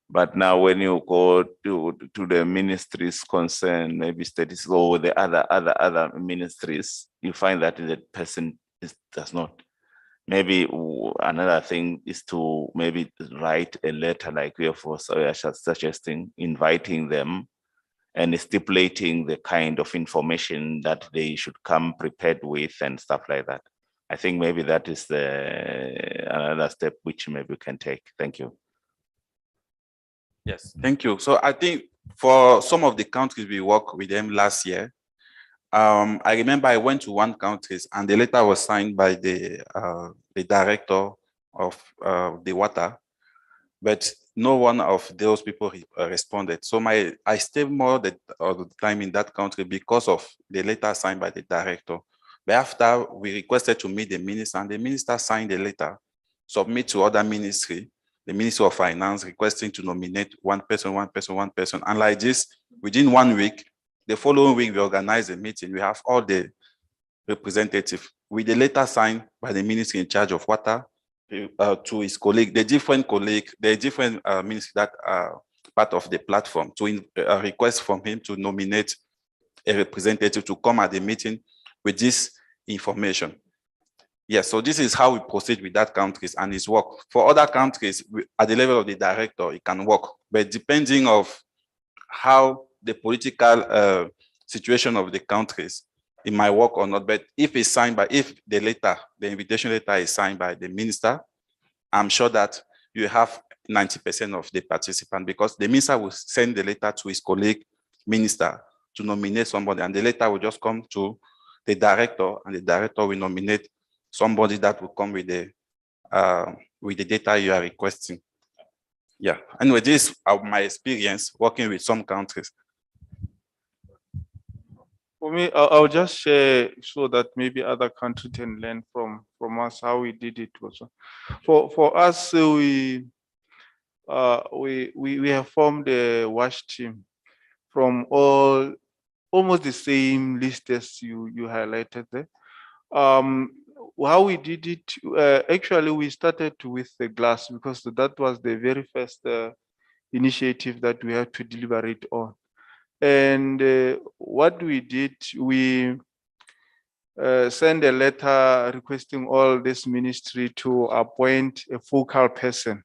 But now when you go to the ministries concerned, maybe statistics or the other ministries, you find that the person does not. Maybe another thing is to maybe write a letter like we are suggesting, inviting them and stipulating the kind of information that they should come prepared with and stuff like that. I think maybe that is another step which maybe we can take. Thank you. Yes, thank you. So I think for some of the countries we worked with them last year, I remember I went to one country and the letter was signed by the director of the water, but no one of those people responded. So I stayed more of the time in that country because of the letter signed by the director. But after we requested to meet the minister, and the minister signed the letter, submit to other ministry, the Ministry of Finance, requesting to nominate one person. And like this, within 1 week, the following week, we organized a meeting. We have all the representatives with the letter signed by the ministry in charge of water to his colleague, the different ministries that are part of the platform, to request from him to nominate a representative to come at the meeting with this information. Yes, so this is how we proceed with that countries and it's work. For other countries, at the level of the director, it can work, but depending of how the political situation of the countries, it might work or not. But if it's signed by, if the invitation letter is signed by the minister, I'm sure that you have 90% of the participants, because the minister will send the letter to his colleague minister to nominate somebody, and the letter will just come to the director, and the director will nominate somebody that will come with the data you are requesting. Yeah, anyway, this is my experience working with some countries. For me, I'll just share so that maybe other countries can learn from Thomas, how we did it also. For us, we have formed a WASH team from almost the same list as you highlighted there. How we did it, actually we started with the glass because that was the very first initiative that we had to deliberate on. And what we did, we send a letter requesting all this ministry to appoint a focal person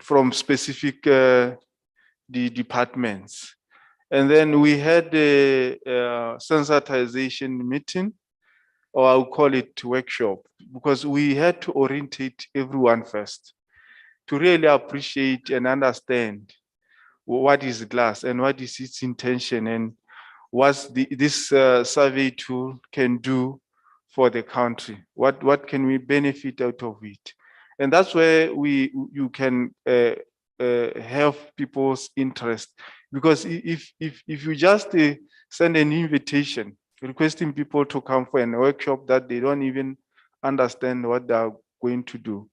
from specific the departments. And then we had a sensitization meeting, or I'll call it workshop, because we had to orientate everyone first to really appreciate and understand what is glass and what is its intention and what this survey tool can do for the country. What can we benefit out of it? And that's where you can have people's interest, because if you just send an invitation requesting people to come for a workshop that they don't even understand what they're going to do,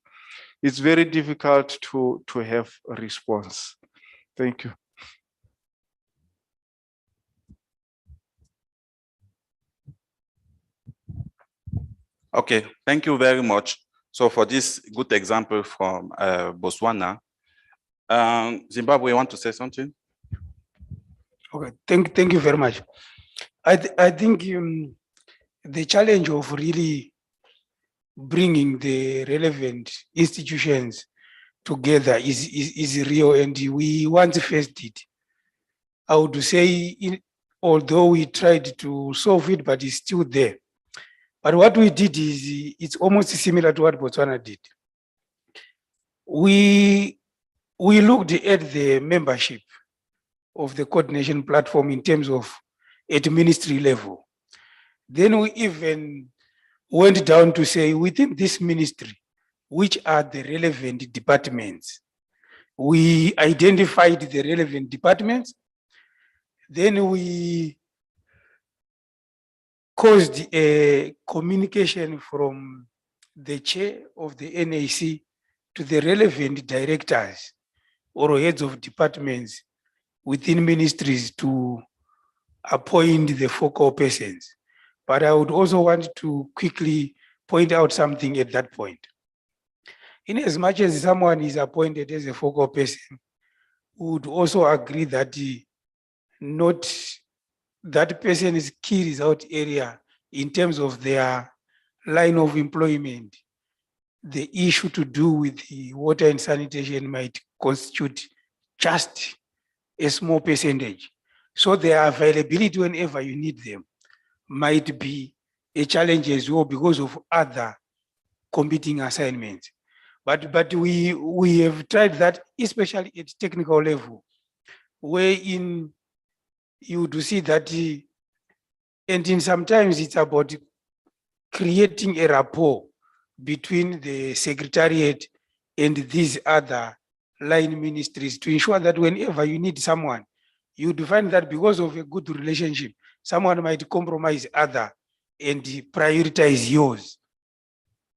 it's very difficult to have a response. Thank you. Okay, thank you very much. So for this good example from Botswana, Zimbabwe, you want to say something? Okay, thank you very much. I think the challenge of really bringing the relevant institutions together is real, and we once faced it. I would say, although we tried to solve it, but it's still there. But what we did is it's almost similar to what Botswana did. We looked at the membership of the coordination platform in terms of at ministry level. Then we even went down to say within this ministry, which are the relevant departments. We identified the relevant departments. Then we caused a communication from the chair of the NAC to the relevant directors or heads of departments within ministries to appoint the focal persons. But I would also want to quickly point out something at that point. In as much as someone is appointed as a focal person, we would also agree that not that person's key result area in terms of their line of employment, the issue to do with the water and sanitation might constitute just a small percentage. So their availability whenever you need them might be a challenge as well because of other competing assignments. But we have tried that, especially at technical level, wherein you do see that, and in sometimes it's about creating a rapport between the secretariat and these other line ministries to ensure that whenever you need someone, you would find that because of a good relationship, someone might compromise other and prioritize yours,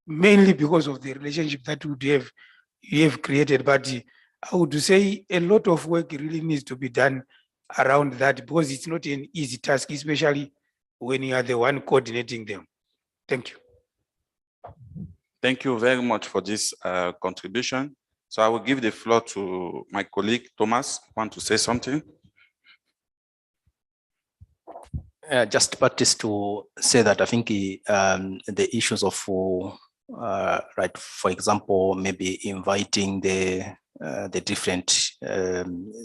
mainly because of the relationship that you have created. But I would say a lot of work really needs to be done around that, because it's not an easy task, especially when you are the one coordinating them. Thank you. Thank you very much for this contribution. So I will give the floor to my colleague, Thomas. Want to say something? Just practice to say that I think the issues of, right, for example, maybe inviting the different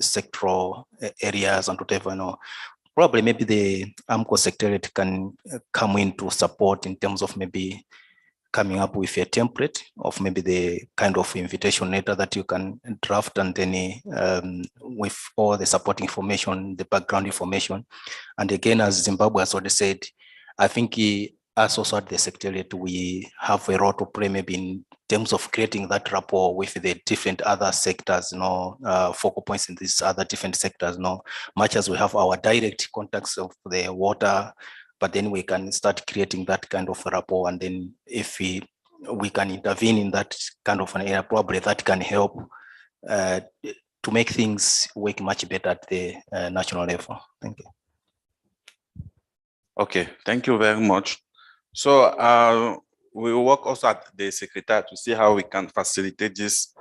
sectoral areas and whatever, you know, probably maybe the AMCO secretariat can come in to support in terms of maybe coming up with a template of maybe the kind of invitation letter that you can draft, and then with all the supporting information, the background information. And again, as Zimbabwe has already said, I think us also at the secretariat, we have a role to play maybe in terms of creating that rapport with the different other sectors, you know, focal points in these other different sectors, you know, much as we have our direct contacts of the water but then we can start creating that kind of rapport, and then if we can intervene in that kind of an area, probably that can help to make things work much better at the national level. Thank you. Okay, thank you very much. So we will work also at the secretariat to see how we can facilitate this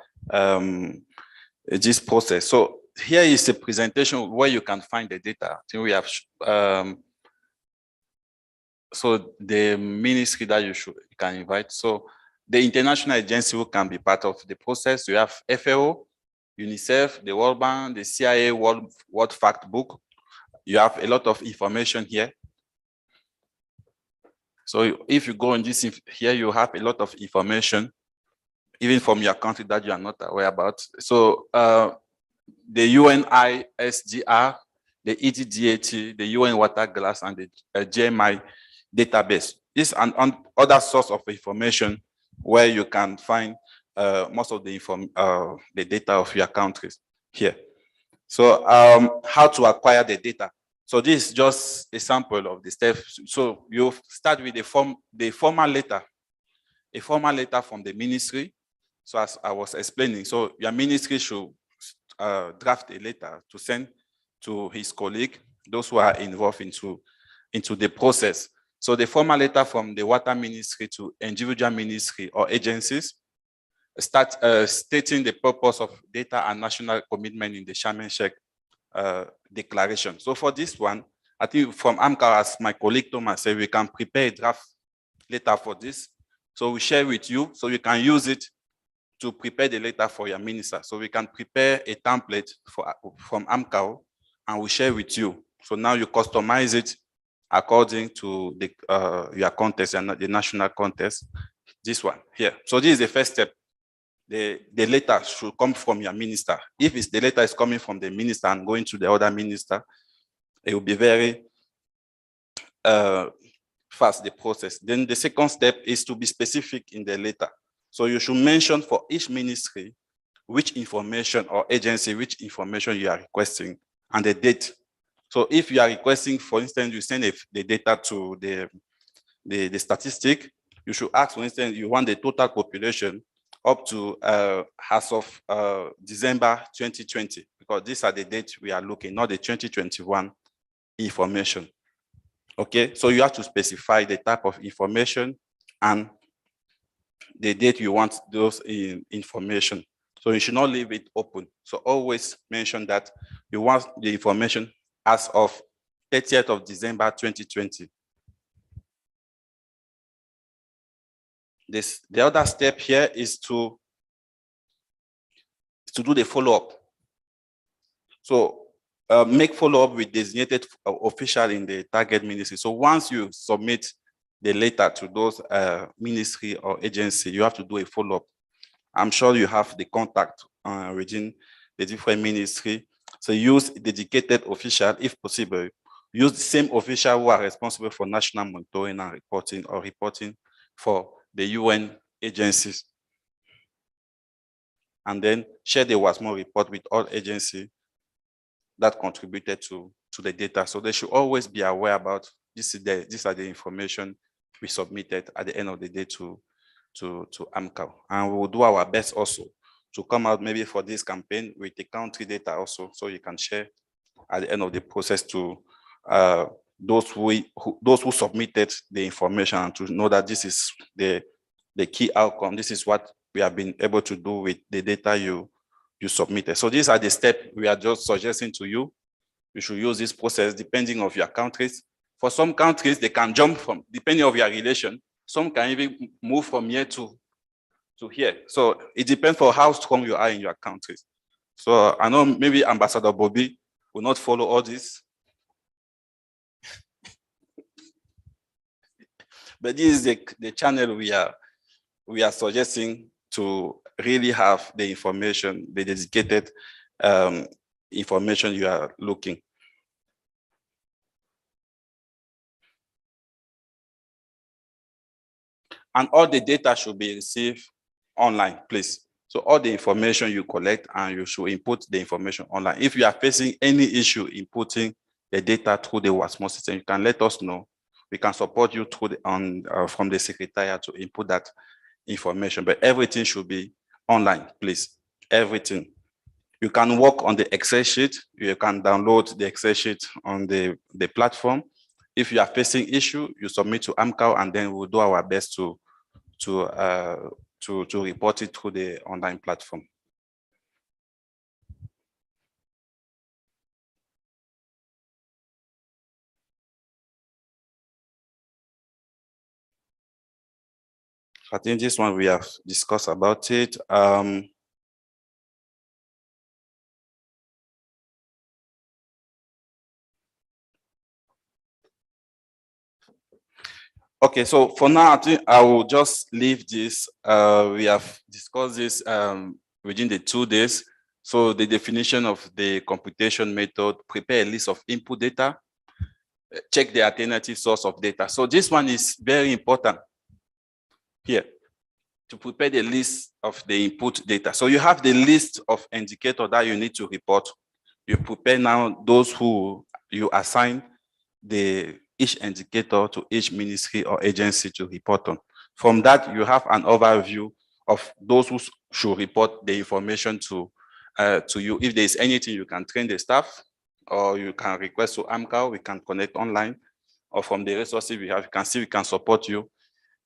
this process. So here is a presentation where you can find the data. I think we have so the ministry that you can invite. So the international agency who can be part of the process. You have FAO, UNICEF, the World Bank, the CIA World Fact Book. You have a lot of information here. So if you go on this here, you have a lot of information, even from your country that you are not aware about. So the UNISDR, the ETDAT, the UN Water Glass, and the GMI database. This and other source of information where you can find most of the data of your countries here. So how to acquire the data. So this is just a sample of the steps. So you start with the formal letter from the ministry. So as I was explaining, so your ministry should draft a letter to send to his colleague, those who are involved into the process. So the formal letter from the water ministry to individual ministry or agencies start stating the purpose of data and national commitment in the Sharm el-Sheikh declaration. So for this one, I think from AMCAR, as my colleague Thomas said, we can prepare a draft letter for this. So we share with you, so you can use it to prepare the letter for your minister. So we can prepare a template from AMCAR and we share with you. So now you customize it according to the your context and the national context. This one here. So this is the first step. The letter should come from your minister. If the letter is coming from the minister and going to the other minister, it will be very fast, the process. Then the second step is to be specific in the letter. So you should mention for each ministry which information or agency, which information you are requesting and the date. So if you are requesting, for instance, you send the data to the statistic, you should ask, for instance, you want the total population up to as of December 2020, because these are the dates we are looking, not the 2021 information. Okay, so you have to specify the type of information and the date you want those information. So you should not leave it open. So always mention that you want the information as of 30th of December 2020. The other step here is to do the follow-up. So make follow-up with designated official in the target ministry. So once you submit the letter to those ministry or agency, you have to do a follow-up. I'm sure you have the contact within the different ministry. So use dedicated official if possible. Use the same official who are responsible for national monitoring and reporting or reporting for the UN agencies. And then share the WASSMO report with all agencies that contributed to the data. So they should always be aware about these are the information we submitted at the end of the day to AMCAR. And we will do our best also to come out maybe for this campaign with the country data also, so you can share at the end of the process to those who submitted the information, and to know that this is the key outcome. This is what we have been able to do with the data you submitted. So these are the steps we are just suggesting to you. You should use this process depending on your countries. For some countries, they can jump from, depending on your relation, some can even move from here to here. So it depends on how strong you are in your countries. So I know maybe Ambassador Bobby will not follow all this. But this is the channel we are suggesting to really have the information, the dedicated information you are looking. And all the data should be received online, please. So all the information you collect, and you should input the information online. If you are facing any issue inputting the data through the WASSMO system, you can let us know. we can support you through from the secretariat to input that information, but everything should be online, please, everything. You can work on the Excel sheet. You can download the Excel sheet on the platform. If you are facing issue, you submit to AMCAL, and then we'll do our best to report it through the online platform. I think this one we have discussed about it. Okay, so for now, I think I will just leave this. We have discussed this within the 2 days. So the definition of the computation method, prepare a list of input data, check the alternative source of data. So this one is very important here, to prepare the list of the input data. So you have the list of indicators that you need to report. You prepare now those who you assign each indicator to each ministry or agency to report on. From that, you have an overview of those who should report the information to you. If there is anything, you can train the staff, or you can request to AMCAL, we can connect online, or from the resources we have, you can see we can support you.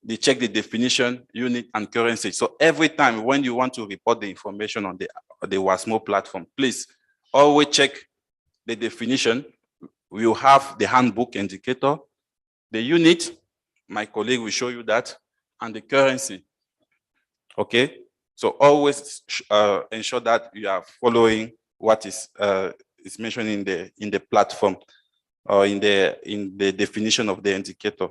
They check the definition, unit, and currency. So every time when you want to report the information on the WASSMO platform, please always check the definition. We will have the handbook indicator, the unit, my colleague will show you that, and the currency. Okay, so always ensure that you are following what is mentioned in the platform, or in the definition of the indicator.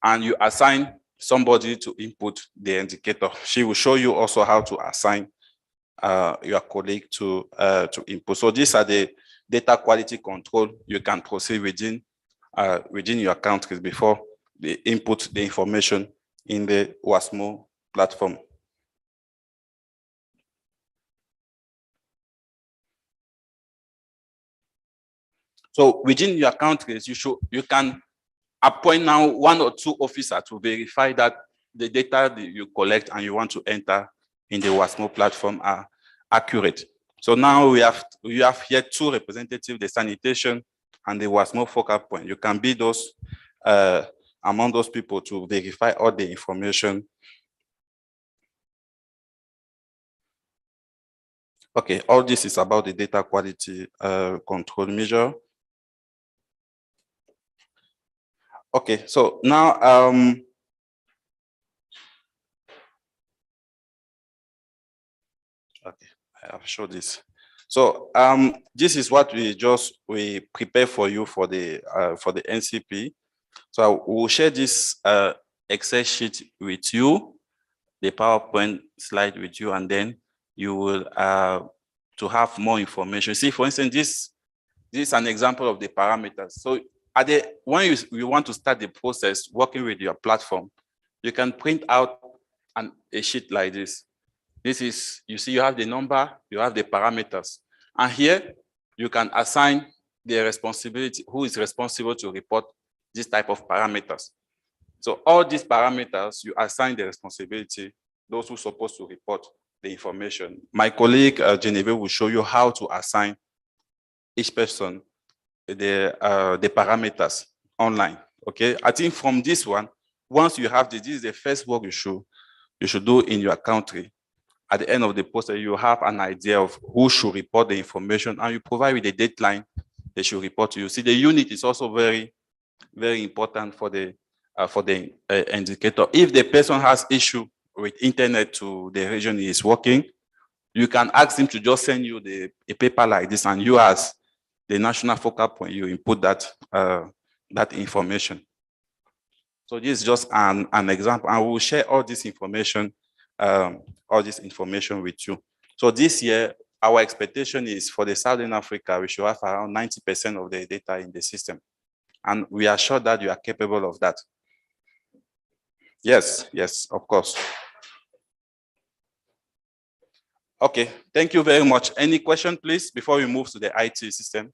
And you assign somebody to input the indicator. She will show you also how to assign your colleague to input. So these are the data quality control you can proceed within your countries before they input the information in the WASSMO platform. So within your countries, you can appoint now 1 or 2 officers to verify that the data that you collect and you want to enter in the WASSMO platform are accurate. So now we have here 2 representatives, the sanitation and the WASSMO focal point. You can be those among those people to verify all the information. Okay, all this is about the data quality control measure. Okay, so now okay, I have showed this. So this is what we prepare for you for the NCP. So we'll share this Excel sheet with you, the PowerPoint slide with you, and then you will to have more information. See, for instance, this is an example of the parameters. So when you want to start the process working with your platform, you can print out a sheet like this. This is, you see, you have the number, you have the parameters. And here, you can assign the responsibility, who is responsible to report this type of parameters. So all these parameters, you assign the responsibility, those who are supposed to report the information. My colleague, Genevieve, will show you how to assign each person the parameters online, okay? I think from this one, once you have this is the first work you should do in your country. At the end of the process, you have an idea of who should report the information, and you provide with a deadline they should report to you. See, the unit is also very, very important for the indicator. If the person has issue with internet to the region he is working, you can ask him to just send you a paper like this, and you as the national focal point, you input that information. So this is just an example, and we'll share all this information with you. So this year, our expectation is for the Southern Africa, we should have around 90% of the data in the system. And we are sure that you are capable of that. Yes, yes, of course. Okay, thank you very much. Any question, please, before we move to the IT system?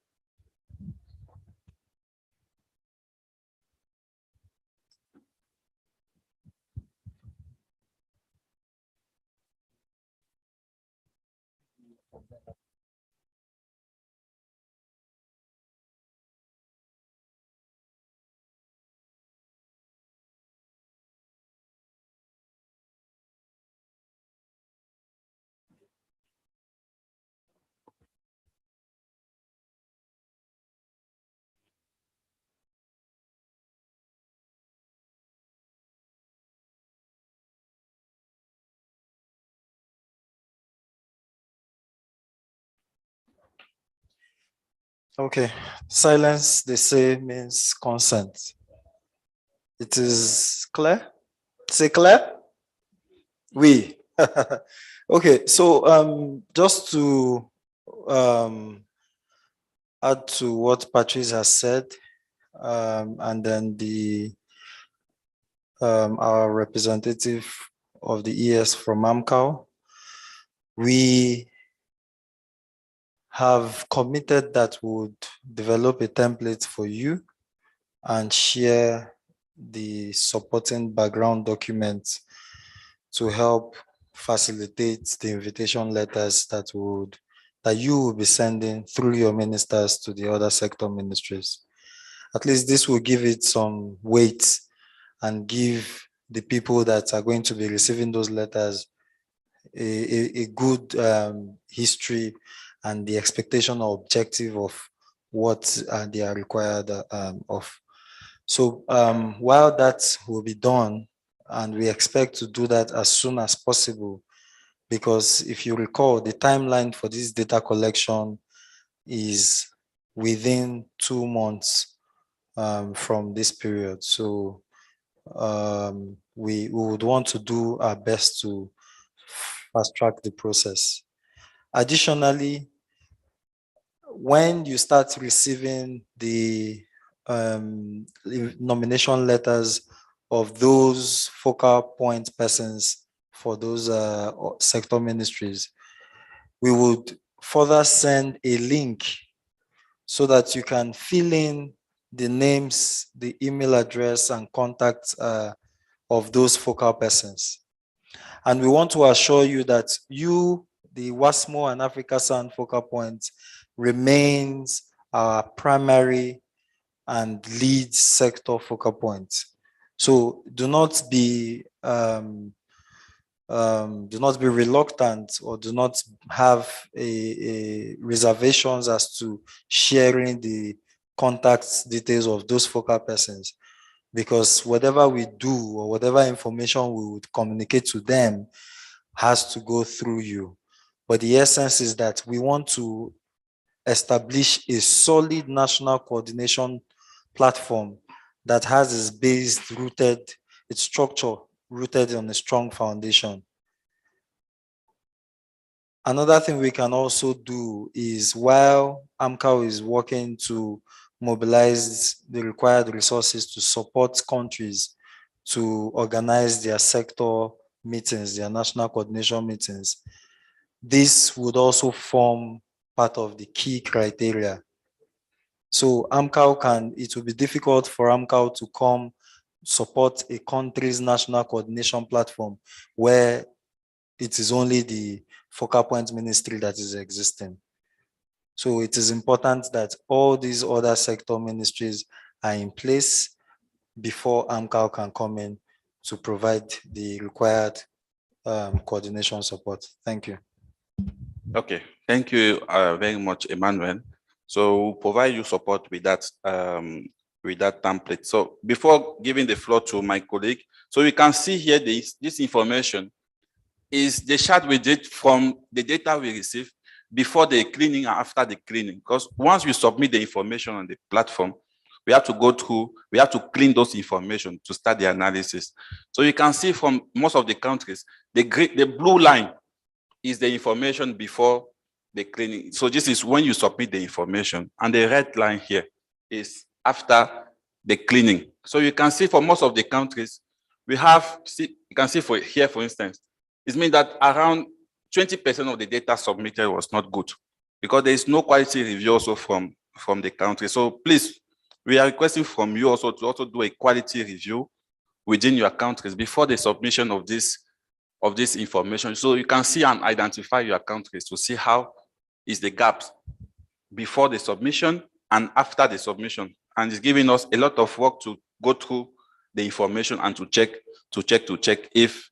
Okay, silence, they say, means consent. It is clear? Say clear? We. Okay, so just to add to what Patrice has said, and then our representative of the ES from AMCAO, we have committed that we would develop a template for you and share the supporting background documents to help facilitate the invitation letters that you will be sending through your ministers to the other sector ministries. At least this will give it some weight and give the people that are going to be receiving those letters a good history and the expectation or objective of what they are required of. So while that will be done, and we expect to do that as soon as possible, because if you recall, the timeline for this data collection is within 2 months from this period. So we would want to do our best to fast track the process. Additionally, when you start receiving the nomination letters of those focal point persons for those sector ministries, we would further send a link so that you can fill in the names, the email address, and contact of those focal persons. And we want to assure you that you, the WASSMO and AfricaSan focal point, remains our primary and lead sector focal point. So do not be reluctant or do not have a reservations as to sharing the contact details of those focal persons, because whatever we do or whatever information we would communicate to them has to go through you. But the essence is that we want to establish a solid national coordination platform that has its structure rooted on a strong foundation. Another thing we can also do is, while AMCAO is working to mobilize the required resources to support countries to organize their sector meetings, their national coordination meetings, this would also form part of the key criteria. So it will be difficult for AMCAO to come support a country's national coordination platform where it is only the focal point ministry that is existing. So it is important that all these other sector ministries are in place before AMCAO can come in to provide the required coordination support. Thank you. Okay, thank you very much, Emmanuel. So we'll provide you support with that template. So before giving the floor to my colleague, so you can see here this information is the chart we did from the data we received before the cleaning and after the cleaning. Because once we submit the information on the platform, we have to clean those information to start the analysis. So you can see from most of the countries, the blue line is the information before the cleaning. So this is when you submit the information, and the red line here is after the cleaning. So you can see for most of the countries, you can see for here, for instance, it means that around 20% of the data submitted was not good, because there is no quality review also from the country. So please, we are requesting from you also to also do a quality review within your countries before the submission of this information, so you can see and identify your countries to see how is the gaps before the submission and after the submission. And it's giving us a lot of work to go through the information and to check if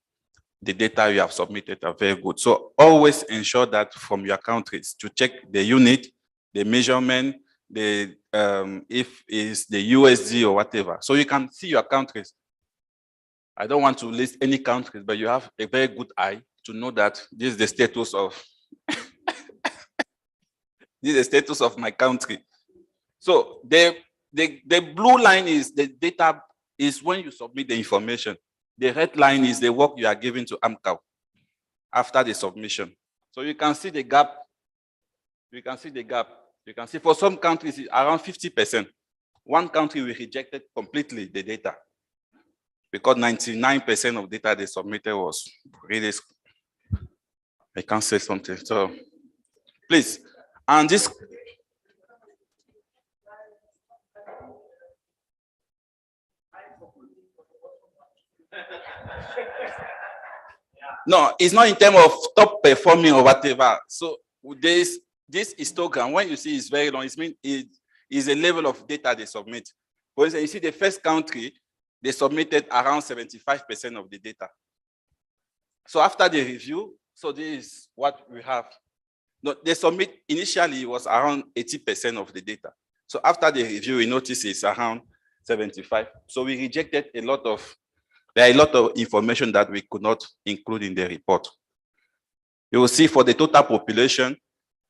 the data you have submitted are very good. So always ensure that from your countries to check the unit, the measurement, the if it's the USD or whatever. So you can see your countries. I don't want to list any countries, but you have a very good eye to know that this is the status of this is the status of my country. So the blue line is the data is when you submit the information. The red line is the work you are giving to AMCAO after the submission. So you can see the gap. You can see the gap. You can see for some countries it's around 50%. One country we rejected completely the data because 99% of data they submitted was really. I can't say something. So please, and this. No, it's not in terms of top performing or whatever. So this histogram, when you see it's very long, it means it is a level of data they submit. For instance, you see the first country, they submitted around 75% of the data. So after the review, so this is what we have. No, they submit initially it was around 80% of the data. So after the review, we notice it's around 75. So we rejected a lot of. There are a lot of information that we could not include in the report. You will see for the total population,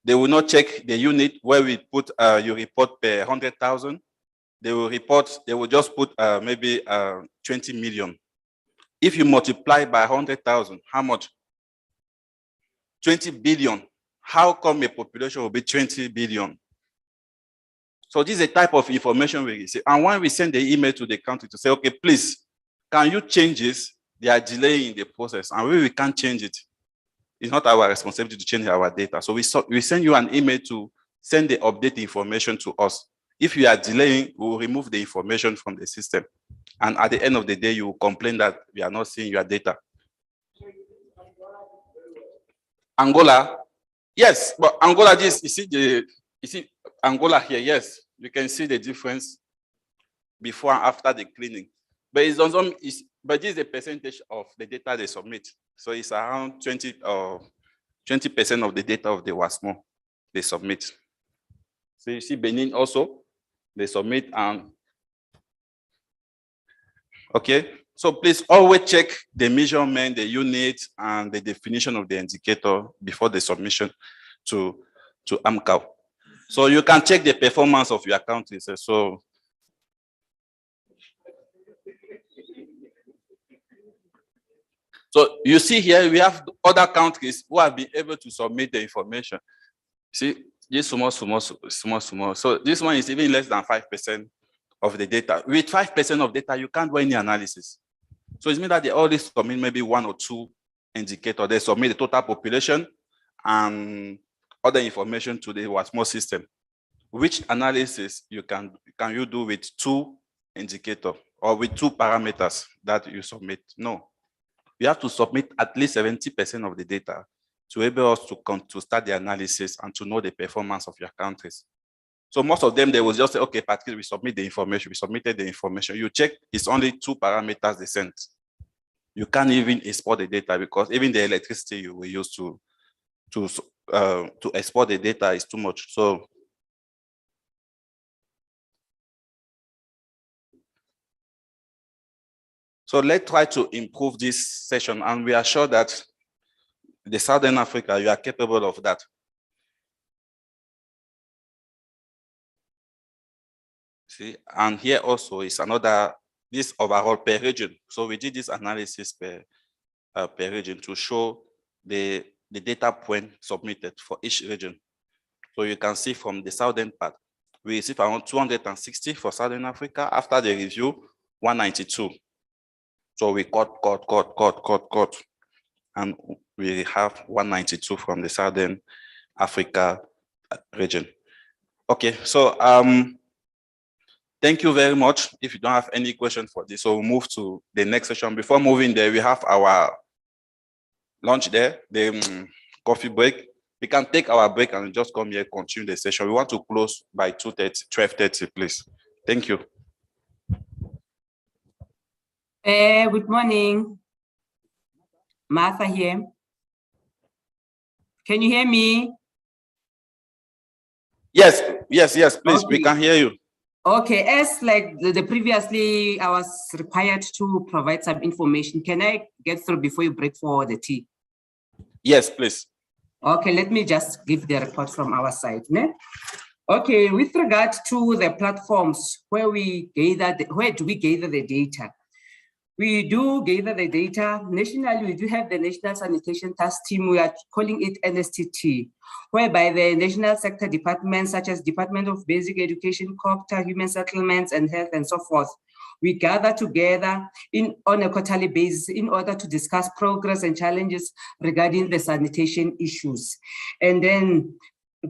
they will not check the unit where we put your report per 100,000. They will just put maybe 20 million. If you multiply by 100,000, how much? 20 billion. How come a population will be 20 billion? So this is a type of information we receive. And when we send the email to the country to say, okay, please, can you change this? They are delaying the process, and we can't change it. It's not our responsibility to change our data. So we send you an email to send the update information to us. If you are delaying, we will remove the information from the system. And at the end of the day, you will complain that we are not seeing your data. Angola, yes, but Angola, you see Angola here, yes, you can see the difference before and after the cleaning. But but this is the percentage of the data they submit. So it's around 20% of the data of the WASSMO they submit. So you see Benin also, they submit and okay. So please always check the measurement, the unit, and the definition of the indicator before the submission to AMCAO. So you can check the performance of your countries. So you see here, we have other countries who have been able to submit the information. See, this small. So this one is even less than 5% of the data. With 5% of data, you can't do any analysis. So it means that they already submit maybe one or two indicators. They submit the total population and other information to the WASSMO system. Which analysis can you do with two indicators or with two parameters that you submit? No. You have to submit at least 70% of the data to enable us to start the analysis and to know the performance of your countries. So most of them, they will just say, okay, Patrick, we submit the information, we submitted the information. You check, it's only two parameters they sent. You can't even export the data because even the electricity you will use to export the data is too much. So let's try to improve this session, and we are sure that the Southern Africa, you are capable of that. See, and here also is another, this overall per region. So we did this analysis per region to show the data point submitted for each region. So you can see from the southern part, we received around 260 for Southern Africa. After the review, 192. So we cut, and we have 192 from the Southern Africa region. Okay, so thank you very much. If you don't have any question for this, so we'll move to the next session. Before moving there, we have our lunch there, the coffee break. We can take our break and just come here, continue the session. We want to close by 12:30, please. Thank you. Good morning. Martha here. Can you hear me? Yes, please. Okay. We can hear you. Okay, as like the previously, I was required to provide some information. Can I get through before you break for the tea? Yes, please. Okay, let me just give the report from our side. Ne? Okay, with regard to the platforms where we gather, where do we gather the data? We do gather the data. Nationally, we do have the National Sanitation Task Team. We are calling it NSTT, whereby the national sector departments, such as Department of Basic Education, COPTA, Human Settlements, and Health, and so forth, we gather together on a quarterly basis in order to discuss progress and challenges regarding the sanitation issues. And then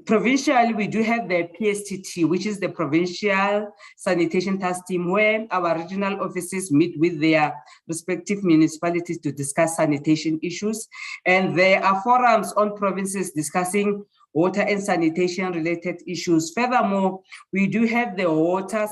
provincially, we do have the PSTT, which is the Provincial Sanitation Task Team, where our regional offices meet with their respective municipalities to discuss sanitation issues. And there are forums on provinces discussing water and sanitation related issues. Furthermore, we do have the water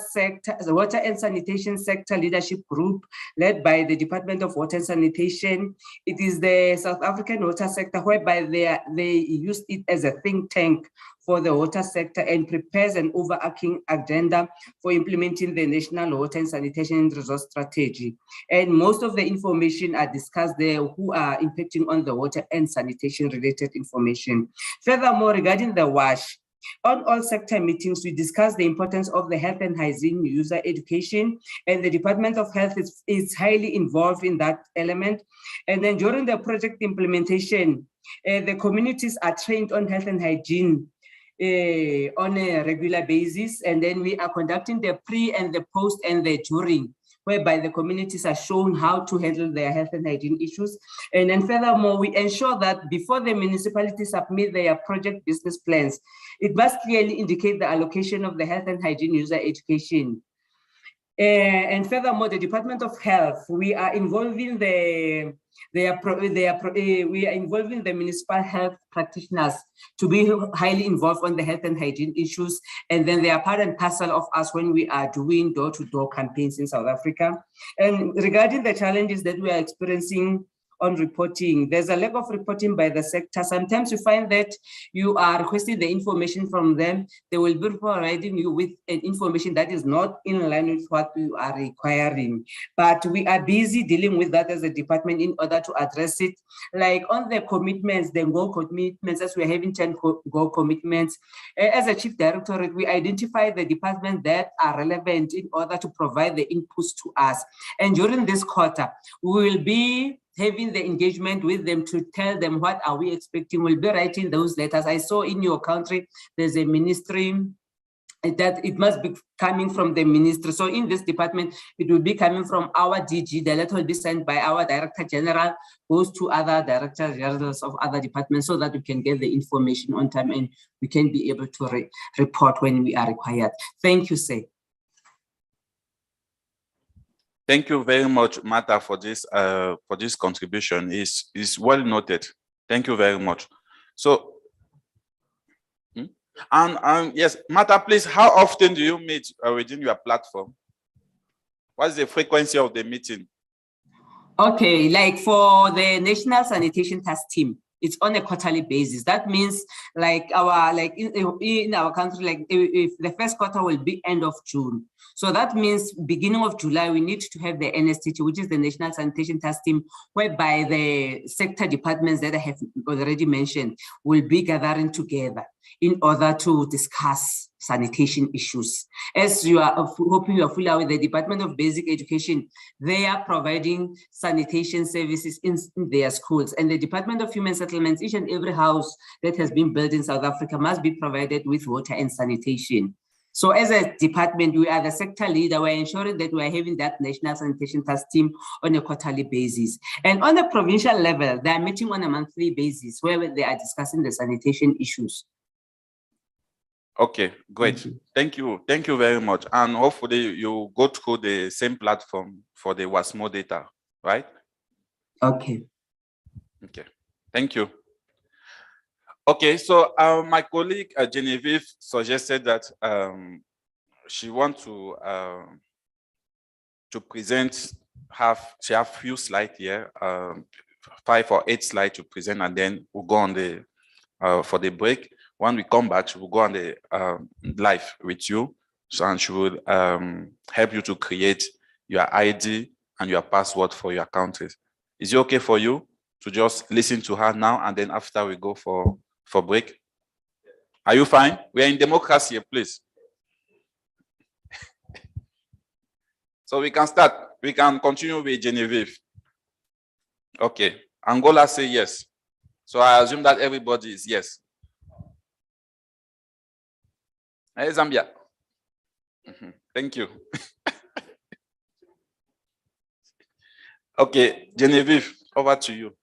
and sanitation sector leadership group led by the Department of Water and Sanitation. It is the South African water sector, whereby they use it as a think tank for the water sector and prepares an overarching agenda for implementing the National Water and Sanitation Resource Strategy. And most of the information are discussed there who are impacting on the water and sanitation related information. Furthermore, regarding the WASH, on all sector meetings, we discuss the importance of the health and hygiene user education, and the Department of Health is highly involved in that element. And then during the project implementation, the communities are trained on health and hygiene on a regular basis. And then we are conducting the pre and the post and the during, whereby the communities are shown how to handle their health and hygiene issues. And then furthermore, we ensure that before the municipalities submit their project business plans, it must clearly indicate the allocation of the health and hygiene user education. And furthermore, the Department of Health, we are involving the municipal health practitioners to be highly involved on the health and hygiene issues. And then they are part and parcel of us when we are doing door-to-door campaigns in South Africa. And regarding the challenges that we are experiencing on reporting, there's a lack of reporting by the sector. Sometimes you find that you are requesting the information from them. They will be providing you with an information that is not in line with what you are requiring. But we are busy dealing with that as a department in order to address it. Like on the commitments, the GO commitments, as we're having 10 GO commitments, as a chief directorate, we identify the departments that are relevant in order to provide the inputs to us. And during this quarter, we will be having the engagement with them to tell them what are we expecting. We'll be writing those letters. I saw in your country, there's a ministry that it must be coming from the ministry. So in this department, it will be coming from our DG. The letter will be sent by our director general, goes to other directors generals of other departments so that we can get the information on time and we can be able to report when we are required. Thank you, sir. Thank you very much, Martha, for this contribution. Is well noted. Thank you very much. So, and yes, Martha, please, how often do you meet within your platform? What's the frequency of the meeting? Okay, like for the National Sanitation Task Team, it's on a quarterly basis. That means like in our country, like if the first quarter will be end of June. So that means beginning of July, we need to have the NSTT, which is the National Sanitation Task Team, whereby the sector departments that I have already mentioned will be gathering together in order to discuss sanitation issues. As you are hoping you are fully aware, the Department of Basic Education, they are providing sanitation services in their schools, and the Department of Human Settlements, each and every house that has been built in South Africa must be provided with water and sanitation. So as a department, we are the sector leader. We're ensuring that we're having that National Sanitation Task Team on a quarterly basis. And on the provincial level, they are meeting on a monthly basis where they are discussing the sanitation issues. Okay, great. Thank you. Thank you very much. And hopefully you go through the same platform for the WASSMO data, right? Okay. Okay, thank you. Okay, so my colleague Genevieve suggested that she wants to present, she have few slides here, 5 or 8 slides to present, and then we'll go on the for the break. When we come back, she will go on the live with you, so and she will help you to create your ID and your password for your countries. Is it okay for you to just listen to her now, and then after we go for break? Are you fine? We are in democracy, please. So we can start. We can continue with Genevieve. Okay. Angola say yes. So I assume that everybody is yes. Hey, Zambia. Thank you. Okay, Genevieve, over to you.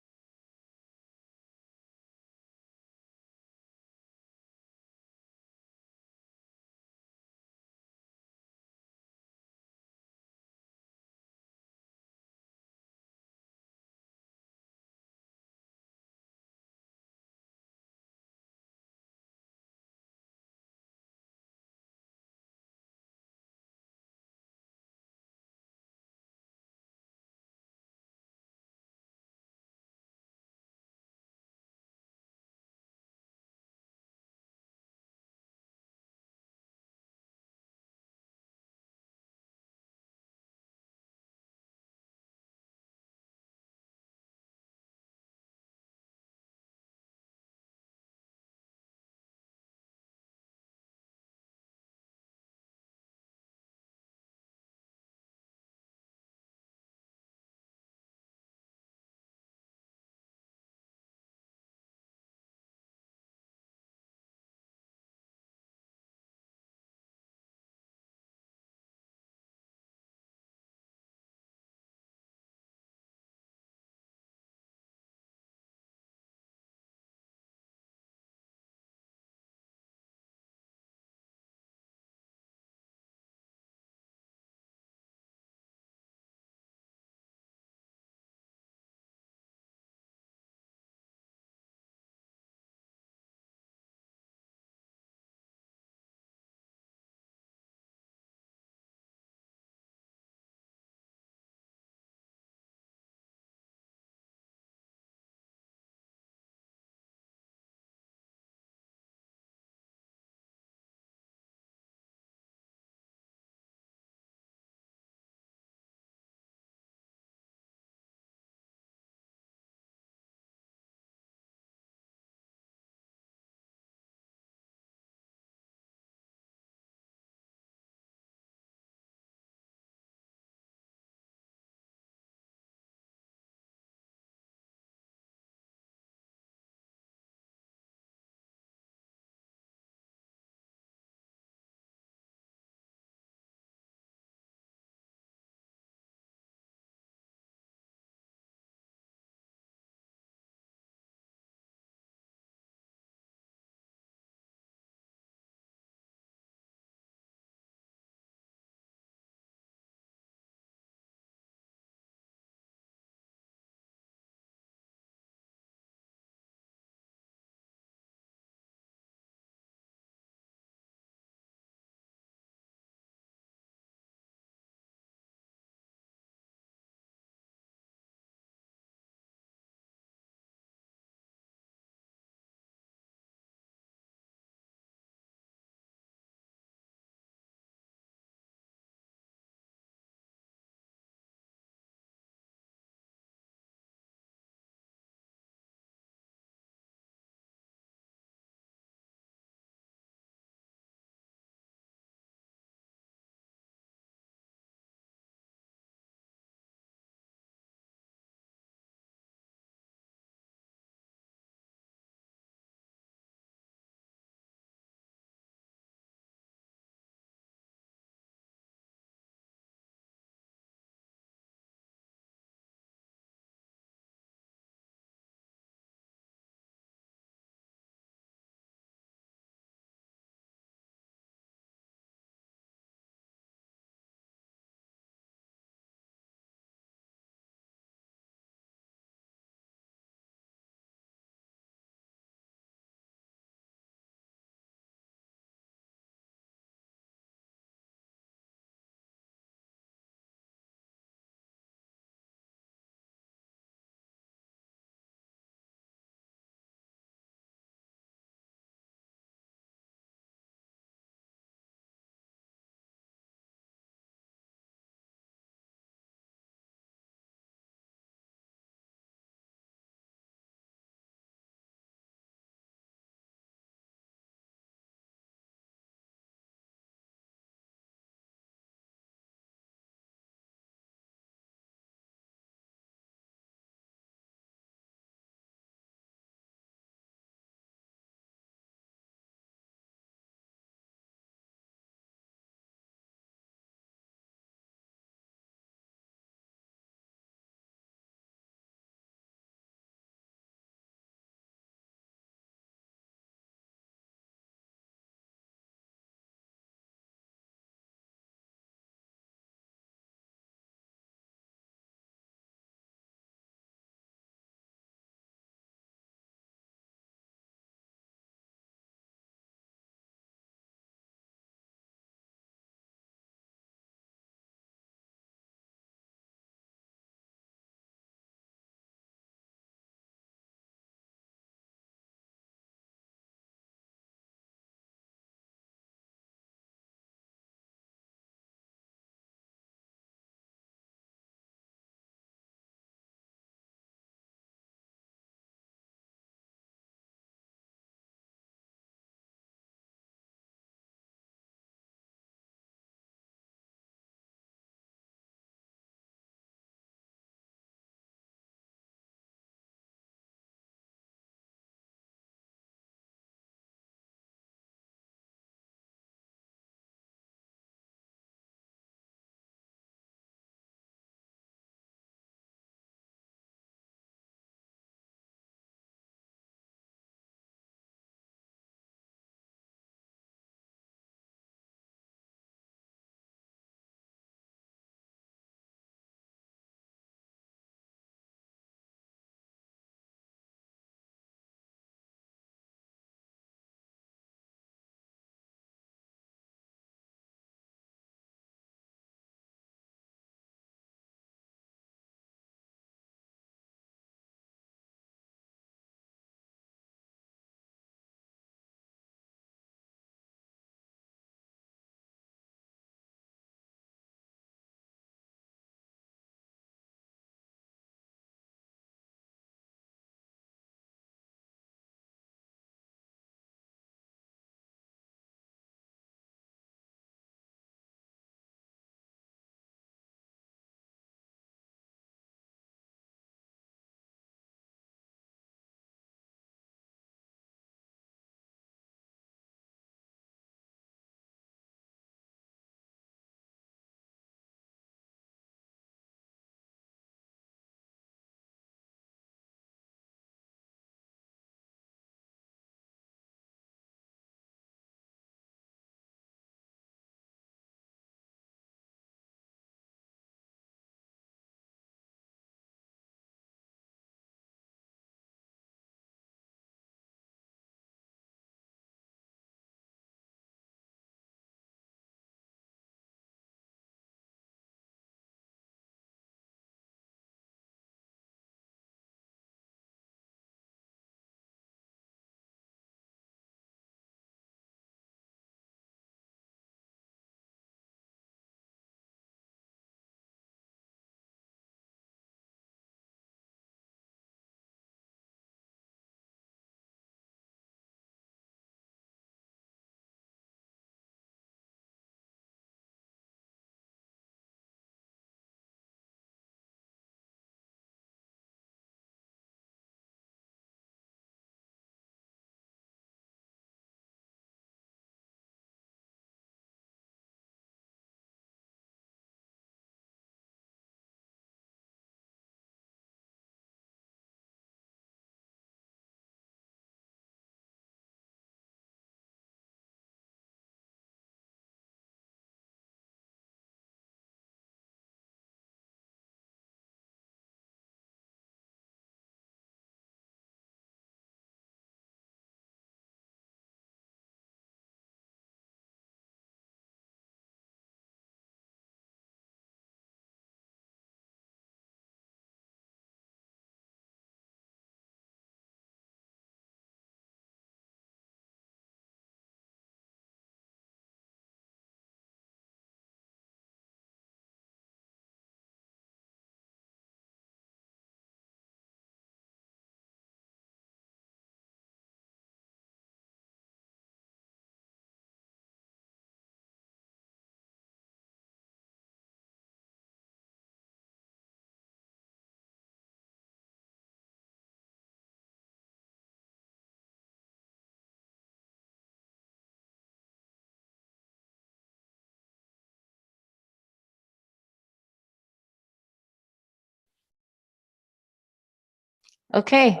Okay.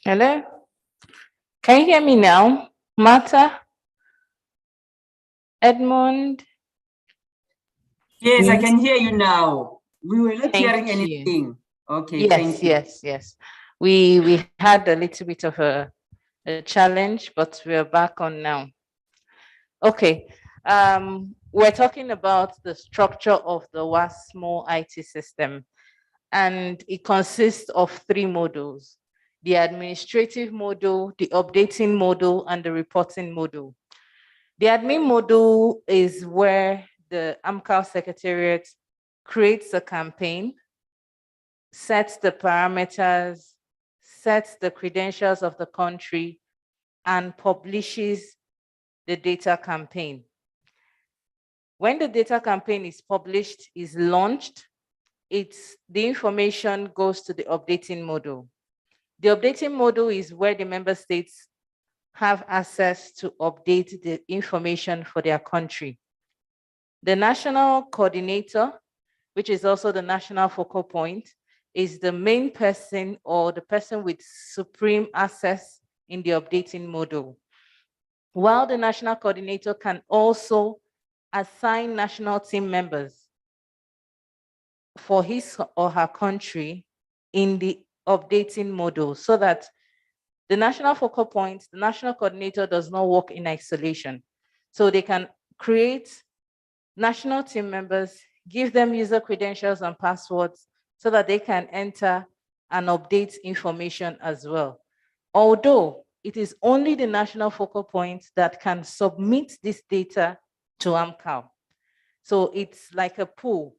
Hello? Can you hear me now? Martha? Edmund? Yes, I can hear you now. We were not Thank hearing you. anything. Okay, Yes, thank you. yes. We had a little bit of a challenge, but we're back on now. Okay. We're talking about the structure of the WASSMO IT system, and it consists of 3 modules: the administrative module, the updating module, and the reporting module. The admin module is where the AMCAL Secretariat creates a campaign, sets the parameters, sets the credentials of the country, and publishes the data campaign. When the data campaign is published, is launched, the information goes to the updating module. The updating module is where the member states have access to update the information for their country. The national coordinator, which is also the national focal point, is the main person or the person with supreme access in the updating module. While the national coordinator can also assign national team members for his or her country in the updating module, so that the national focal point, the national coordinator, does not work in isolation. So they can create national team members, give them user credentials and passwords so that they can enter and update information as well. Although it is only the national focal point that can submit this data to AMCAL. So it's like a pool.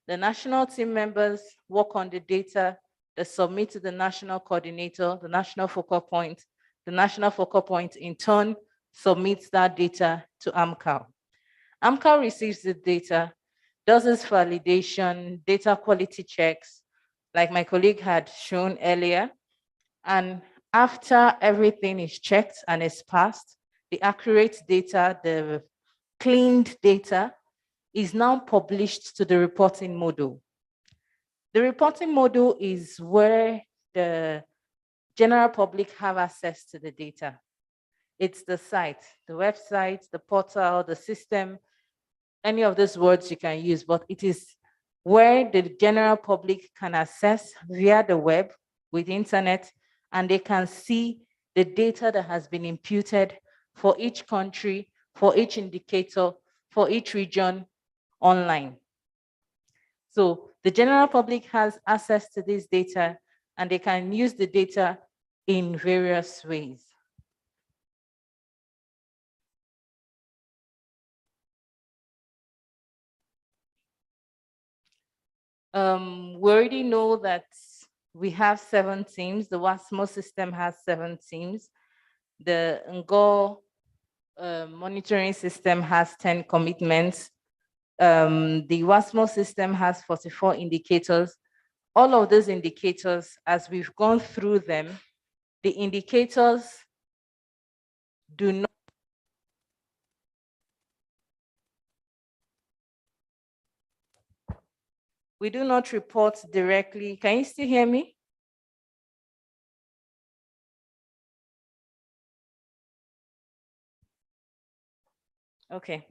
The national team members work on the data, they submit to the national coordinator, the national focal point. The national focal point in turn submits that data to AMCAL. AMCAL receives the data, does its validation, data quality checks, like my colleague had shown earlier. And after everything is checked and is passed, the accurate data, the cleaned data, is now published to the reporting module. The reporting module is where the general public have access to the data. It's the site, the website, the portal, the system, any of those words you can use, but it is where the general public can access via the web with internet, and they can see the data that has been imputed for each country, for each indicator, for each region online. So the general public has access to this data, and they can use the data in various ways. We already know that we have 7 teams. The WASSMO system has 7 teams. The NGO monitoring system has 10 commitments. The WASSMO system has 44 indicators. All of those indicators, as we've gone through them, the indicators do not we do not report directly. Can you still hear me? Okay.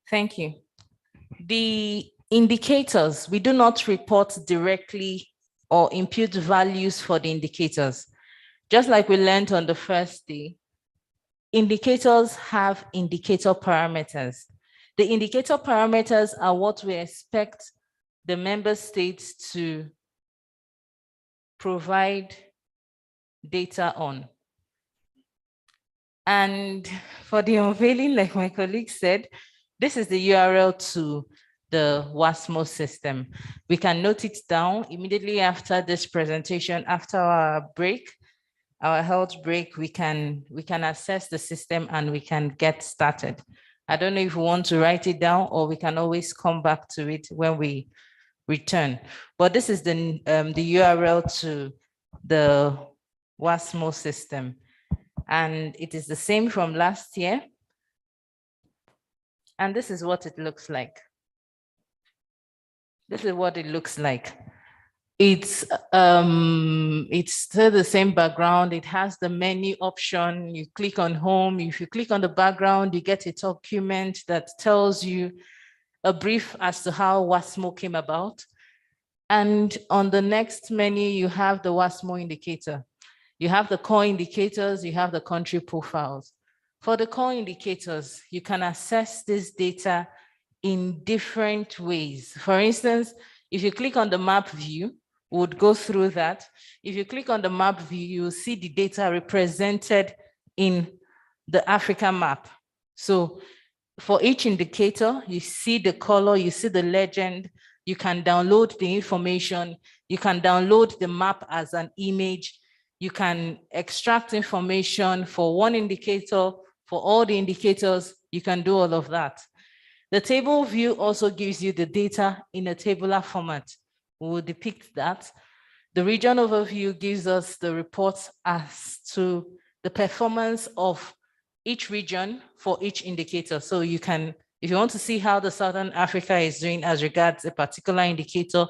Thank you. The indicators, we do not report directly or impute values for the indicators. Just like we learned on the first day, indicators have indicator parameters. The indicator parameters are what we expect the member states to provide data on. And for the unveiling, like my colleague said, this is the URL to the WASSMO system. We can note it down immediately after this presentation, after our break, our health break, we can assess the system and we can get started. I don't know if we want to write it down or we can always come back to it when we return. But this is the URL to the WASSMO system. And it is the same from last year. And this is what it looks like. This is what it looks like. It's still the same background. It has the menu option. You click on home. If you click on the background, you get a document that tells you a brief as to how WASSMO came about. And on the next menu, you have the WASSMO indicator. You have the core indicators, you have the country profiles. For the core indicators, you can assess this data in different ways. For instance, if you click on the map view, we would go through that. If you click on the map view, you will see the data represented in the Africa map. So for each indicator, you see the color, you see the legend, you can download the information, you can download the map as an image, you can extract information for one indicator, for all the indicators, you can do all of that. The table view also gives you the data in a tabular format. We will depict that. The region overview gives us the reports as to the performance of each region for each indicator. So you can, if you want to see how the Southern Africa is doing as regards a particular indicator,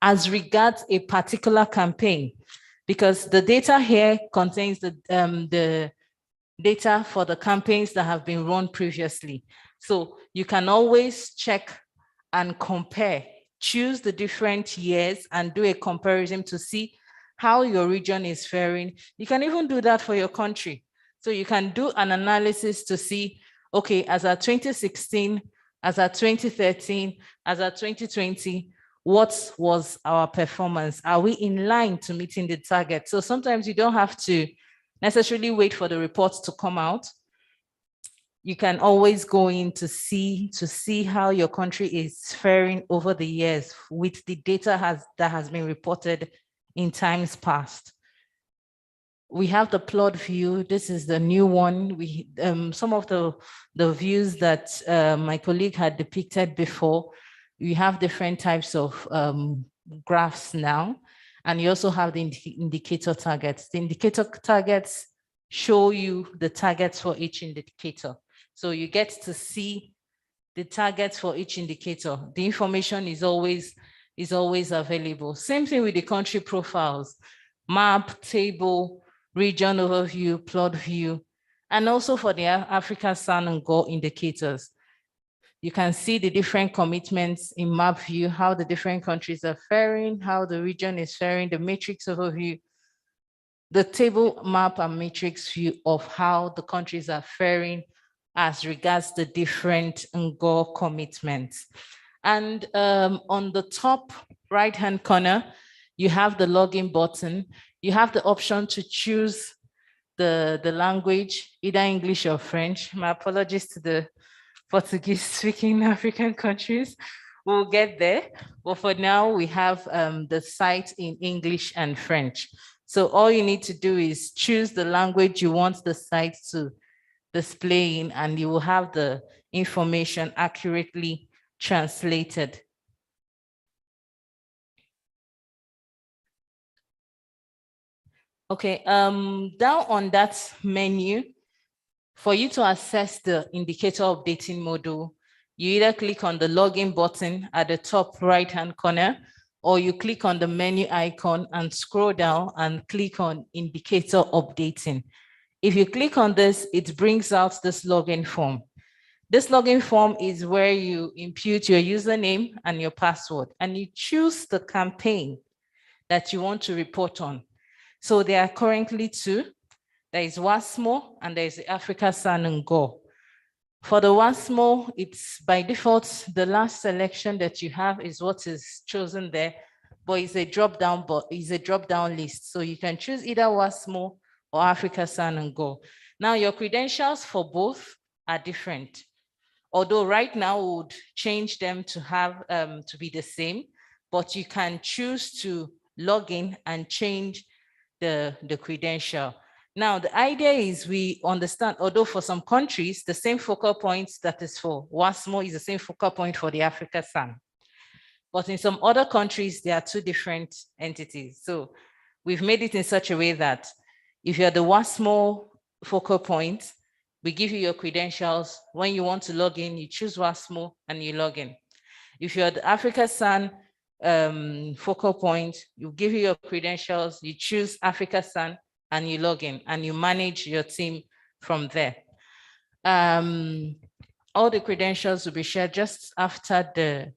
as regards a particular campaign, because the data here contains the data for the campaigns that have been run previously. So you can always check and compare, choose the different years and do a comparison to see how your region is faring. You can even do that for your country. So you can do an analysis to see, okay, as at 2016, as at 2013, as at 2020, what was our performance? Are we in line to meeting the target? So sometimes you don't have to necessarily wait for the reports to come out. You can always go in to see how your country is faring over the years with the data that has been reported in times past. We have the plot view. This is the new one. We some of the views that my colleague had depicted before. We have different types of graphs now, and you also have the indicator targets. The indicator targets show you the targets for each indicator. So you get to see the targets for each indicator. The information is always available. Same thing with the country profiles, map, table, region overview, plot view, and also for the AfricaSan and GO indicators. You can see the different commitments in map view, how the different countries are faring, how the region is faring, the matrix overview, the table map and matrix view of how the countries are faring as regards the different GO commitments. And on the top right-hand corner, you have the login button. You have the option to choose the language, either English or French. My apologies to the Portuguese-speaking African countries. We'll get there. But for now, we have the site in English and French. So all you need to do is choose the language you want the site to display in, and you will have the information accurately translated. Okay, down on that menu, for you to access the indicator updating module, you either click on the login button at the top right-hand corner, or you click on the menu icon and scroll down and click on indicator updating. If you click on this, it brings out this login form. This login form is where you input your username and your password, and you choose the campaign that you want to report on. So there are currently two. There is WASSMO and there is the AfricaSan and GO. For the WASSMO, it's by default, the last selection that you have is what is chosen there, but it's a drop-down list. So you can choose either WASSMO or AfricaSan and GO. Now your credentials for both are different. Although right now we would change them to have to be the same, but you can choose to log in and change the credential. Now, the idea is we understand, although for some countries, the same focal point that is for WASSMO is the same focal point for the AfricaSan. But in some other countries, there are two different entities. So we've made it in such a way that if you're the WASSMO focal point, we give you your credentials. When you want to log in, you choose WASSMO and you log in. If you're the AfricaSan focal point, you give you your credentials, you choose AfricaSan and you log in and you manage your team from there. All the credentials will be shared just after the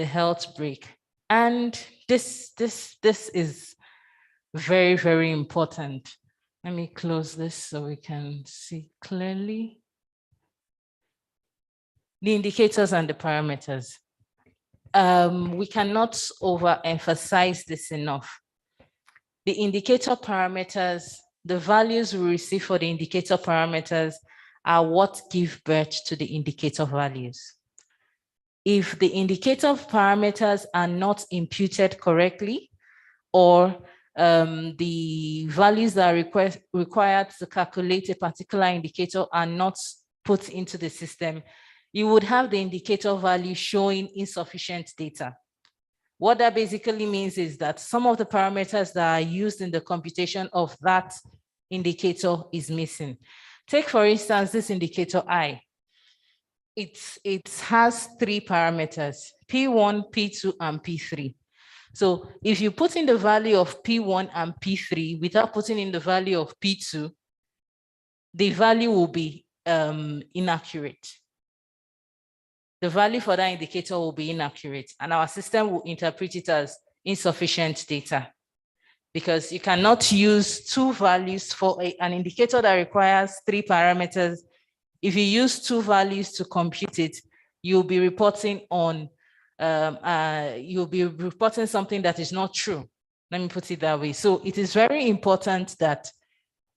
health break. And this is very, very important. Let me close this so we can see clearly. The indicators and the parameters. We cannot overemphasize this enough. The indicator parameters, the values we receive for the indicator parameters are what give birth to the indicator values. If the indicator parameters are not imputed correctly, or the values that are required to calculate a particular indicator are not put into the system, you would have the indicator value showing insufficient data. What that basically means is that some of the parameters that are used in the computation of that indicator is missing. Take, for instance, this indicator I. It has three parameters, P1, P2, and P3. So if you put in the value of P1 and P3 without putting in the value of P2, the value will be inaccurate. The value for that indicator will be inaccurate, and our system will interpret it as insufficient data, because you cannot use two values for an indicator that requires three parameters. If you use two values to compute it, you'll be reporting on something that is not true. Let me put it that way. So it is very important that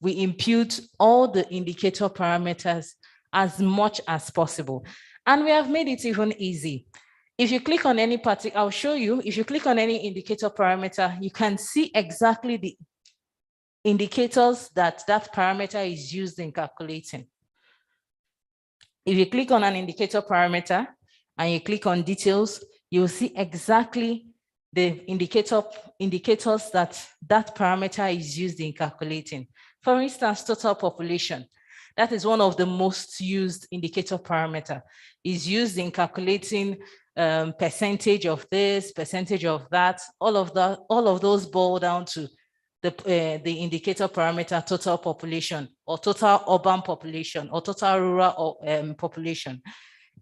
we impute all the indicator parameters as much as possible. And we have made it even easy. If you click on any particular, I'll show you, if you click on any indicator parameter, you can see exactly the indicators that that parameter is used in calculating. If you click on an indicator parameter and you click on details, you'll see exactly the indicators that that parameter is used in calculating. For instance, total population. That is one of the most used indicator parameter. Is used in calculating percentage of this, percentage of that. All of those boil down to the indicator parameter total population, or total urban population, or total rural population.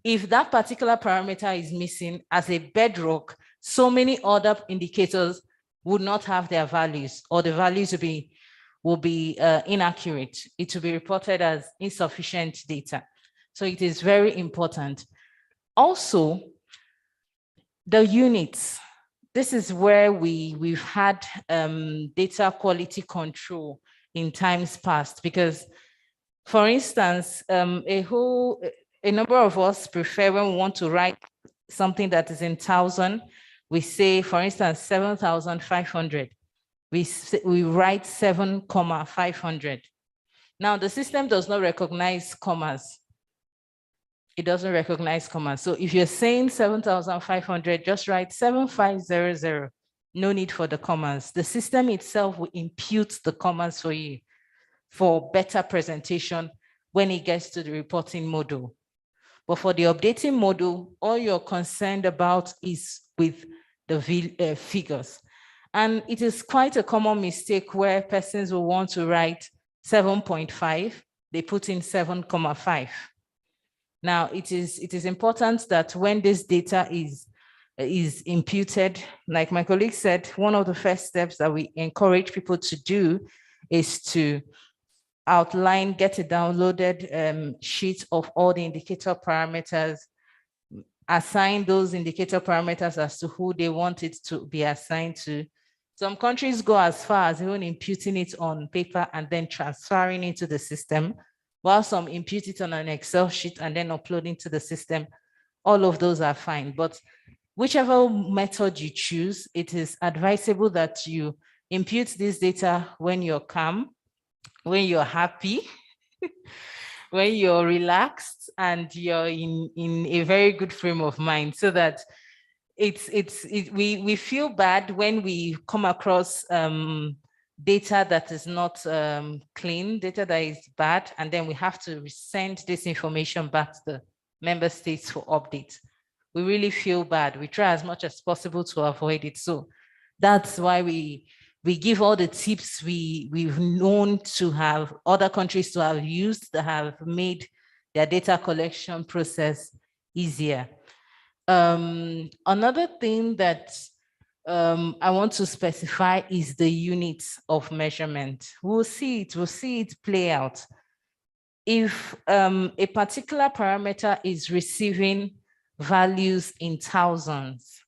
If that particular parameter is missing as a bedrock, so many other indicators would not have their values, or the values will be inaccurate. It will be reported as insufficient data. So it is very important. Also, the units. This is where we've had data quality control in times past, because, for instance, a number of us prefer, when we want to write something that is in 1,000, we say, for instance, 7,500. We write 7,500. Now, the system does not recognize commas. It doesn't recognize commas. So if you're saying 7,500, just write 7,500. No need for the commas. The system itself will impute the commas for you for better presentation when it gets to the reporting module. But for the updating module, all you're concerned about is with the figures. And it is quite a common mistake where persons will want to write 7.5, they put in 7,5. Now, it is important that when this data is imputed, like my colleague said, one of the first steps that we encourage people to do is to outline, get a downloaded sheet of all the indicator parameters, assign those indicator parameters as to who they want it to be assigned to. Some countries go as far as even imputing it on paper and then transferring it to the system. while some impute it on an Excel sheet and then uploading to the system. All of those are fine, but whichever method you choose, it is advisable that you impute this data when you're calm, when you're happy, when you're relaxed, and you're in a very good frame of mind, so that we feel bad when we come across data that is not clean, data that is bad, and then we have to send this information back to the member states for update. We really feel bad. We try as much as possible to avoid it. So that's why we give all the tips we've known to have other countries to have used that have made their data collection process easier. Another thing that I want to specify is the units of measurement. We'll see it play out. If a particular parameter is receiving values in thousands,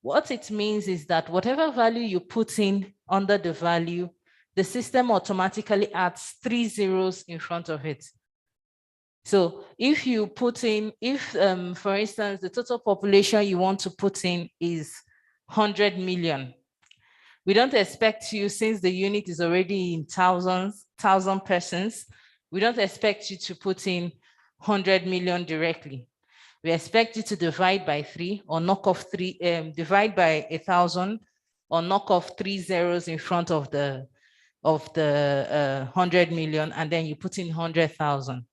what it means is that whatever value you put in under the value, the system automatically adds 3 zeros in front of it. So if you put in, for instance, the total population you want to put in is 100 million, we don't expect you, since the unit is already in thousand persons, we don't expect you to put in 100 million directly. We expect you to divide by 3 or knock off 3, divide by 1,000 or knock off 3 zeros in front of the 100 million, and then you put in 100,000.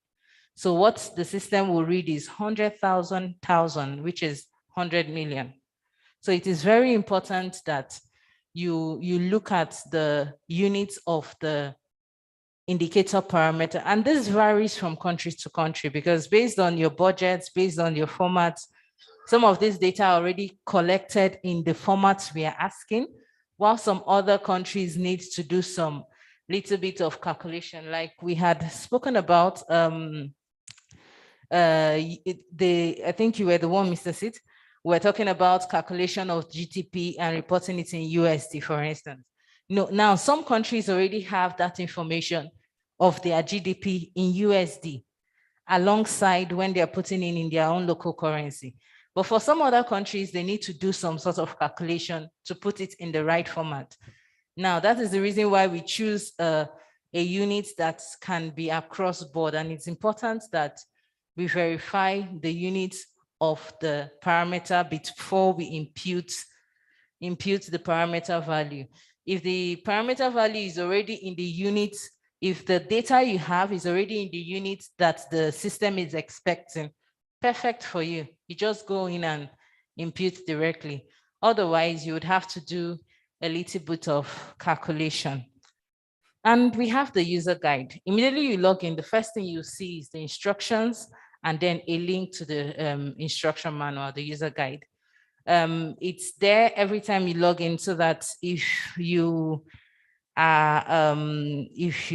So what the system will read is 100,000, which is 100 million. So it is very important that you look at the units of the indicator parameter. And this varies from country to country, because based on your budgets, based on your formats, some of this data are already collected in the formats we are asking, while some other countries need to do some little bit of calculation. Like we had spoken about, I think you were the one, Mr. Sid, we're talking about calculation of GDP and reporting it in USD, for instance. No, now some countries already have that information of their GDP in USD alongside when they're putting in their own local currency. But for some other countries, they need to do some sort of calculation to put it in the right format. Now, that is the reason why we choose a unit that can be across board. And it's important that we verify the units of the parameter before we impute the parameter value. If the parameter value is already in the unit, if the data you have is already in the unit that the system is expecting, perfect for you. You just go in and impute directly. Otherwise, you would have to do a little bit of calculation. And we have the user guide. Immediately you log in, the first thing you see is the instructions and then a link to the instruction manual, the user guide. It's there every time you log in, so that if you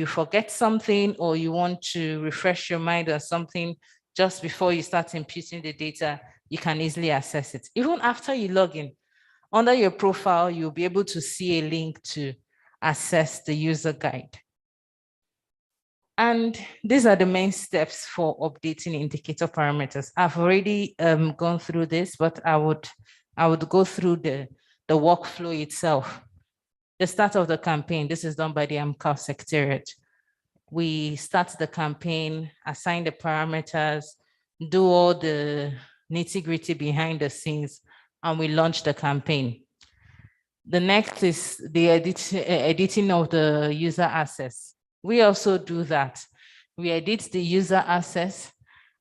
forget something or you want to refresh your mind or something just before you start imputing the data, you can easily access it. Even after you log in, under your profile, you'll be able to see a link to access the user guide. And these are the main steps for updating indicator parameters. I've already gone through this, but I would go through the workflow itself. The start of the campaign, this is done by the AMCAL Secretariat. We start the campaign, assign the parameters, do all the nitty-gritty behind the scenes, and we launch the campaign. The next is the editing of the user access. We also do that. We edit the user access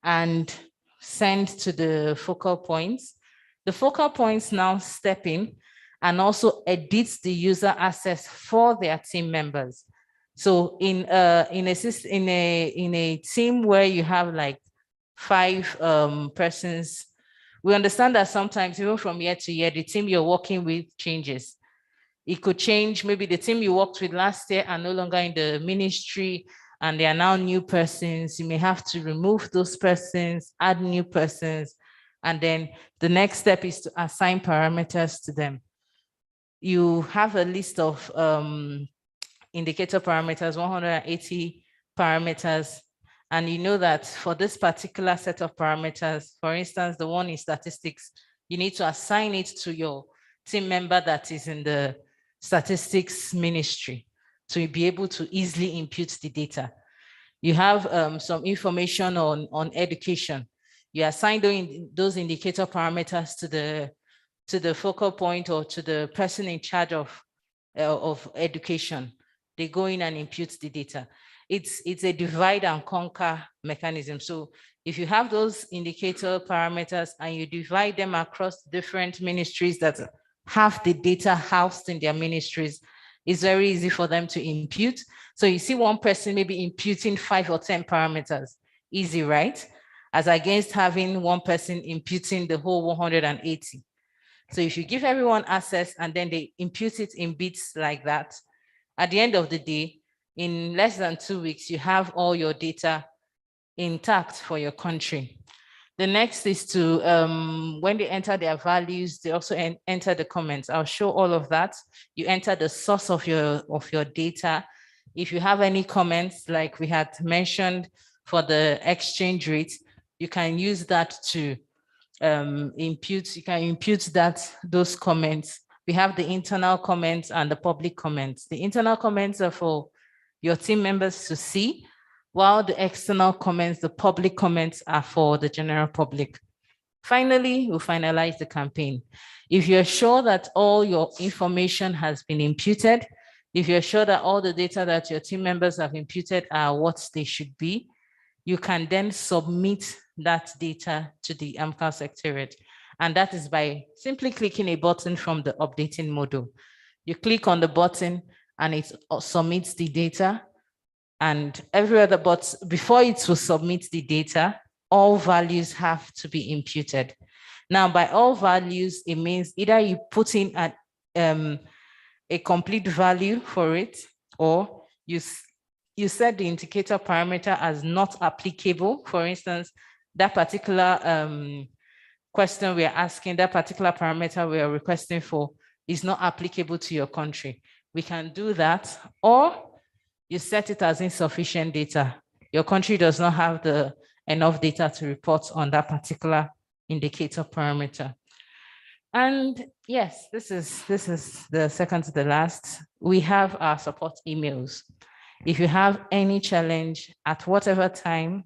and send to the focal points. The focal points now step in and also edit the user access for their team members. So in a team where you have like 5 persons, we understand that sometimes even from year to year, the team you're working with changes. It could change. Maybe the team you worked with last year are no longer in the ministry and they are now new persons. You may have to remove those persons, add new persons, and then the next step is to assign parameters to them. You have a list of indicator parameters, 180 parameters, And you know that for this particular set of parameters, for instance, the one in statistics, you need to assign it to your team member that is in the statistics ministry to be able to easily impute the data. You have some information on education. You assign those indicator parameters to the focal point or to the person in charge of education. They go in and impute the data. It's a divide and conquer mechanism. So if you have those indicator parameters and you divide them across different ministries that have the data housed in their ministries, it's very easy for them to impute. So you see one person maybe imputing 5 or 10 parameters. Easy, right? As against having one person imputing the whole 180. So if you give everyone access and then they impute it in bits like that, at the end of the day, in less than 2 weeks, you have all your data intact for your country. The next is to, when they enter their values, they also enter the comments. I'll show all of that. You enter the source of your data. If you have any comments, like we had mentioned for the exchange rate, you can use that to impute. You can impute those comments. We have the internal comments and the public comments. The internal comments are for your team members to see, while the external comments, the public comments, are for the general public. Finally, we'll finalize the campaign. If you're sure that all your information has been imputed, if you're sure that all the data that your team members have imputed are what they should be, you can then submit that data to the AMCAL Secretariat. And that is by simply clicking a button from the updating module. You click on the button and it submits the data, and every other but before it will submit the data, all values have to be imputed. Now, by all values, it means either you put in a complete value for it, or you set the indicator parameter as not applicable. For instance, that particular question we are asking, that particular parameter we are requesting for is not applicable to your country. We can do that, or you set it as insufficient data. Your country does not have enough data to report on that particular indicator parameter. And yes, this is the second to the last. We have our support emails. If you have any challenge at whatever time,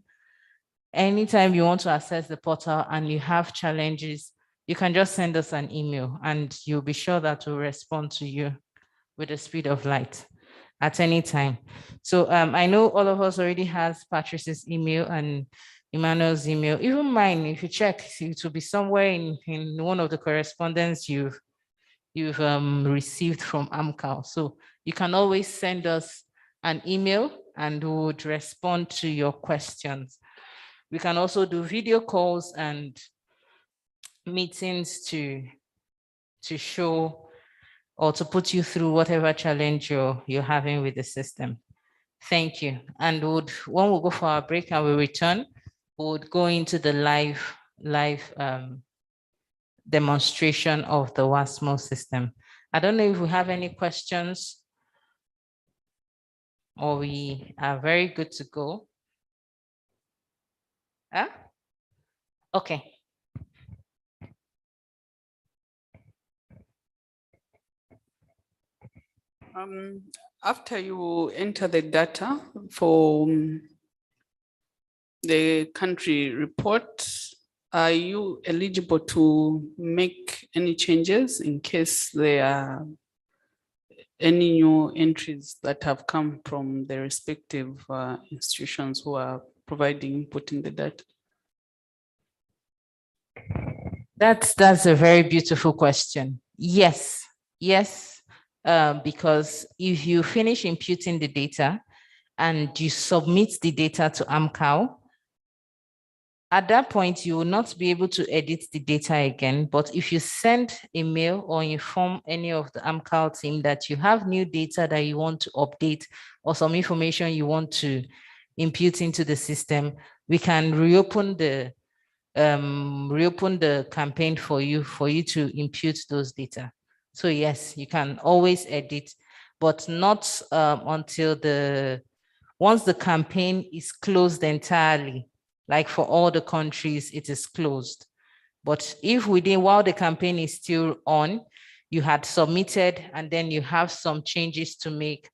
anytime you want to access the portal and you have challenges, you can just send us an email and you'll be sure that we'll respond to you with the speed of light at any time. So I know all of us already has Patrice's email and Emmanuel's email. Even mine, if you check, it will be somewhere in one of the correspondence you've received from AMCAL. So you can always send us an email and we would respond to your questions. We can also do video calls and meetings to show or to put you through whatever challenge you're having with the system. Thank you. And when we go for our break and we return, we would go into the live demonstration of the WASSMO system. I don't know if we have any questions or we are very good to go. Huh? Okay. After you enter the data for the country report, are you eligible to make any changes in case there are any new entries that have come from the respective institutions who are providing input in the data? That's a very beautiful question. Yes, because if you finish imputing the data and you submit the data to AMCAL, at that point, you will not be able to edit the data again. But if you send a mail or inform any of the AMCAL team that you have new data that you want to update or some information you want to impute into the system, we can reopen the campaign for you to impute those data. So yes, you can always edit, but not until the Once the campaign is closed entirely, like for all the countries, it is closed. But if while the campaign is still on, you had submitted and then you have some changes to make,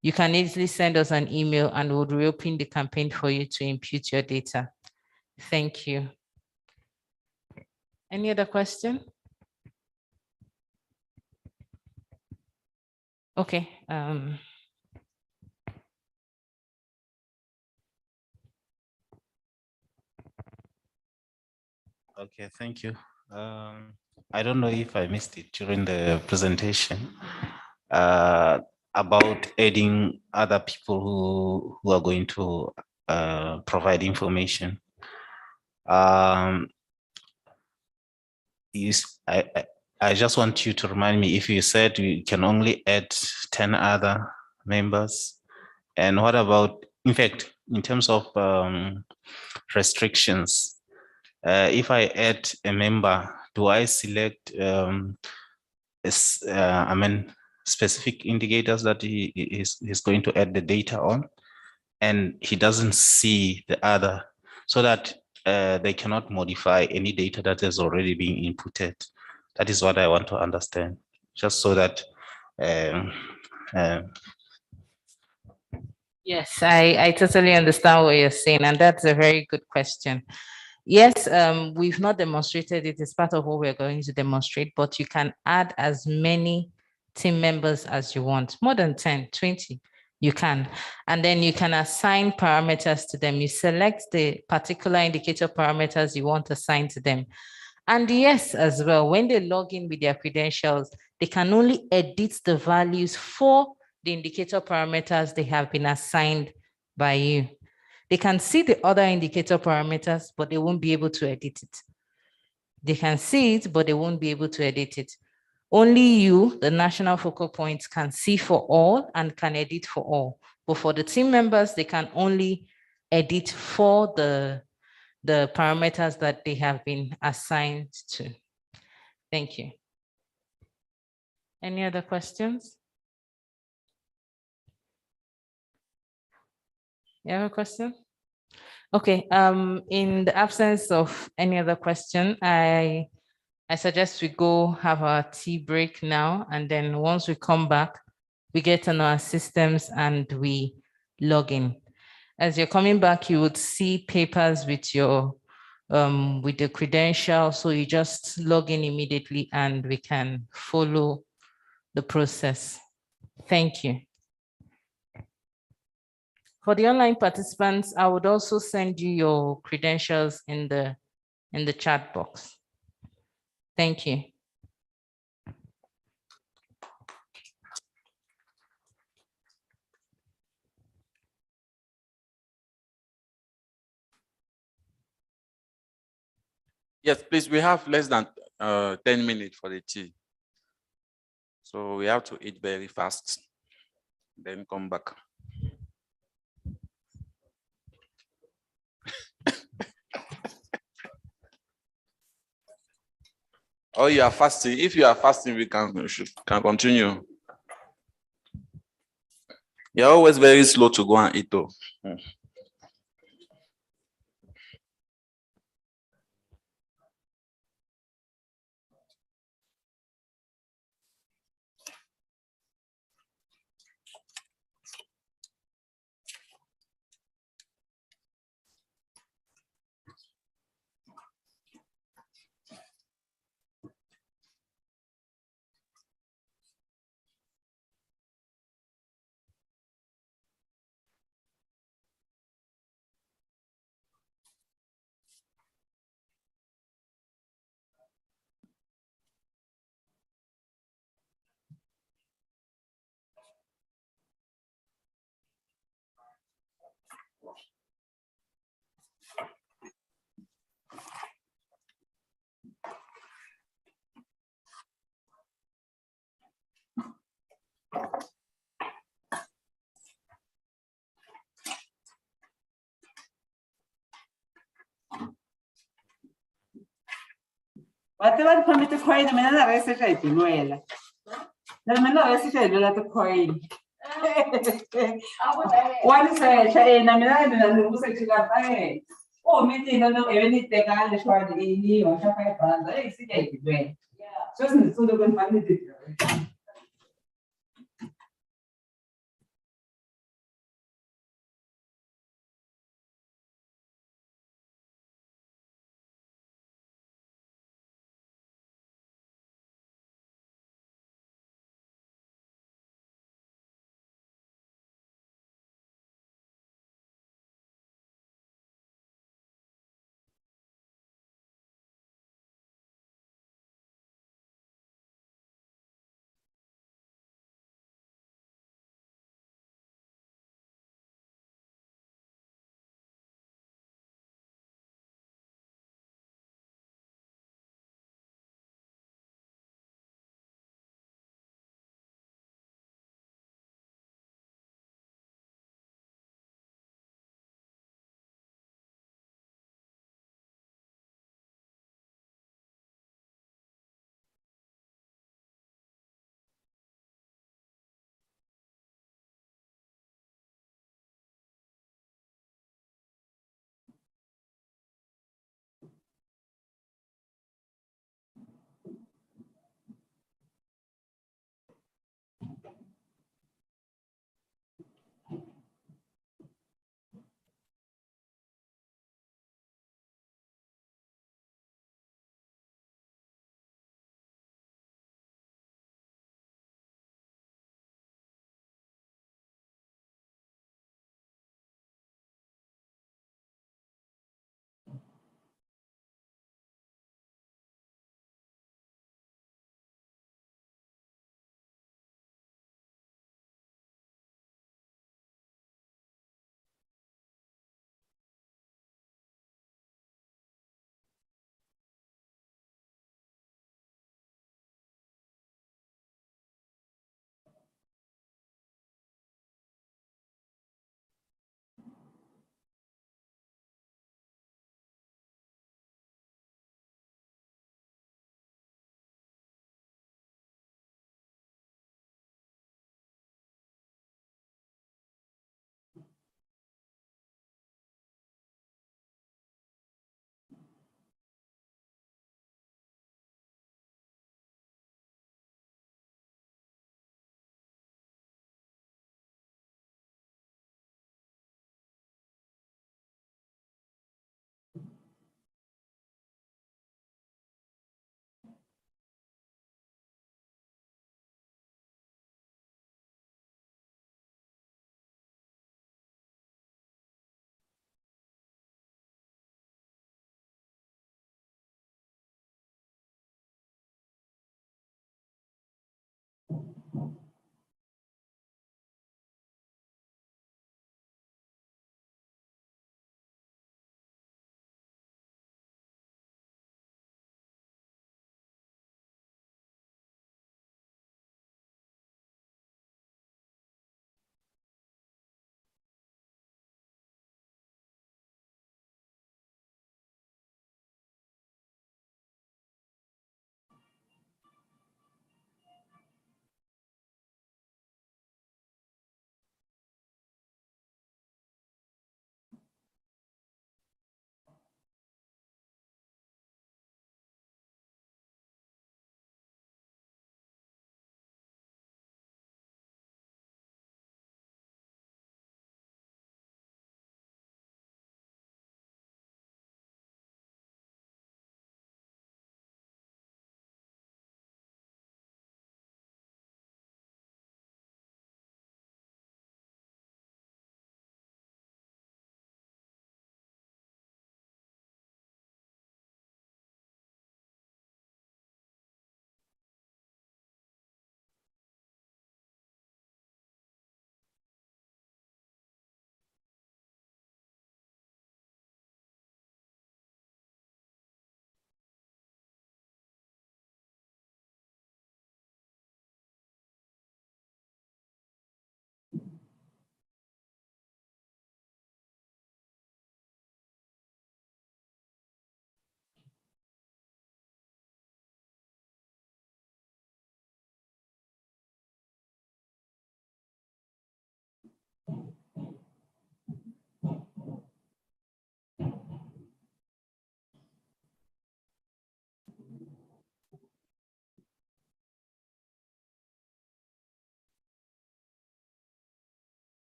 you can easily send us an email and we'll reopen the campaign for you to impute your data. Thank you. Any other question? Okay. Okay, thank you. I don't know if I missed it during the presentation about adding other people who are going to provide information. I just want you to remind me if you said we can only add 10 other members, and what about, in fact, in terms of restrictions, if I add a member, do I select specific indicators that he is going to add the data on, and he doesn't see the other, so that they cannot modify any data that has already been inputted? That is what I want to understand, just so that Yes, I totally understand what you're saying, and that's a very good question. Yes, we've not demonstrated it as part of what we're going to demonstrate, but you can add as many team members as you want, more than 10, 20, you can. And then you can assign parameters to them. You select the particular indicator parameters you want assigned to them. And yes, as well, when they log in with their credentials, they can only edit the values for the indicator parameters they have been assigned by you. They can see the other indicator parameters, but they won't be able to edit it. They can see it, but they won't be able to edit it. Only you, the national focal points, can see for all and can edit for all. But for the team members, they can only edit for the parameters that they have been assigned to. Thank you. Any other questions? You have a question? Okay, in the absence of any other question, I suggest we go have our tea break now, and then once we come back, we get on our systems and we log in. As you're coming back, you would see papers with your with the credentials, so you just log in immediately and we can follow the process. Thank you. For the online participants, I would also send you your credentials in the chat box. Thank you. Yes, please, we have less than 10 minutes for the tea. So we have to eat very fast, then come back. Oh, you are fasting. If you are fasting, we can continue. You're always very slow to go and eat though. What about permit coin? I mean, I raise it right in Noella. The man raise it, I will let the coin. Wanisesha mina nandimusetika pale. Oh, mimi no eveni tekale shwari ini washapa ya brother sija ikwe. Just nisudo kwa family.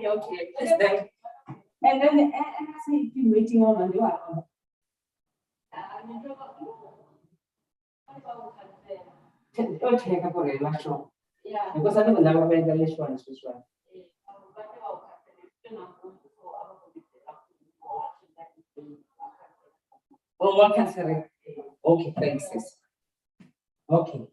Okay. Just that. And then, and I say, keep waiting on and you are. Okay, yeah. Because I don't know where the one is this one. Oh, what can say? Okay, thanks, sis. Okay.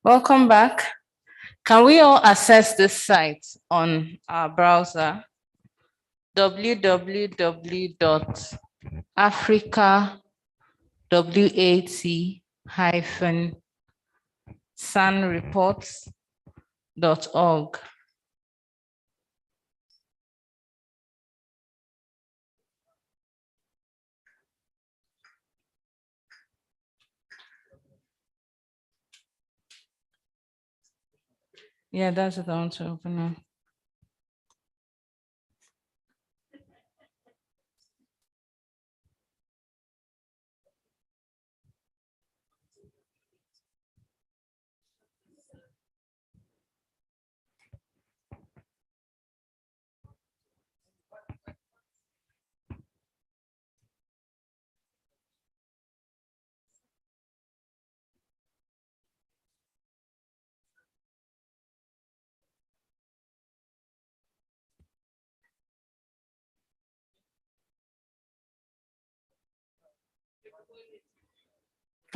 Welcome back. Can we all access this site on our browser? www.africa-sanreports.org. Yeah, that's what I want to open now.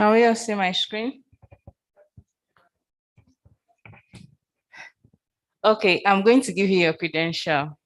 Can we all see my screen? Okay, I'm going to give you your credential.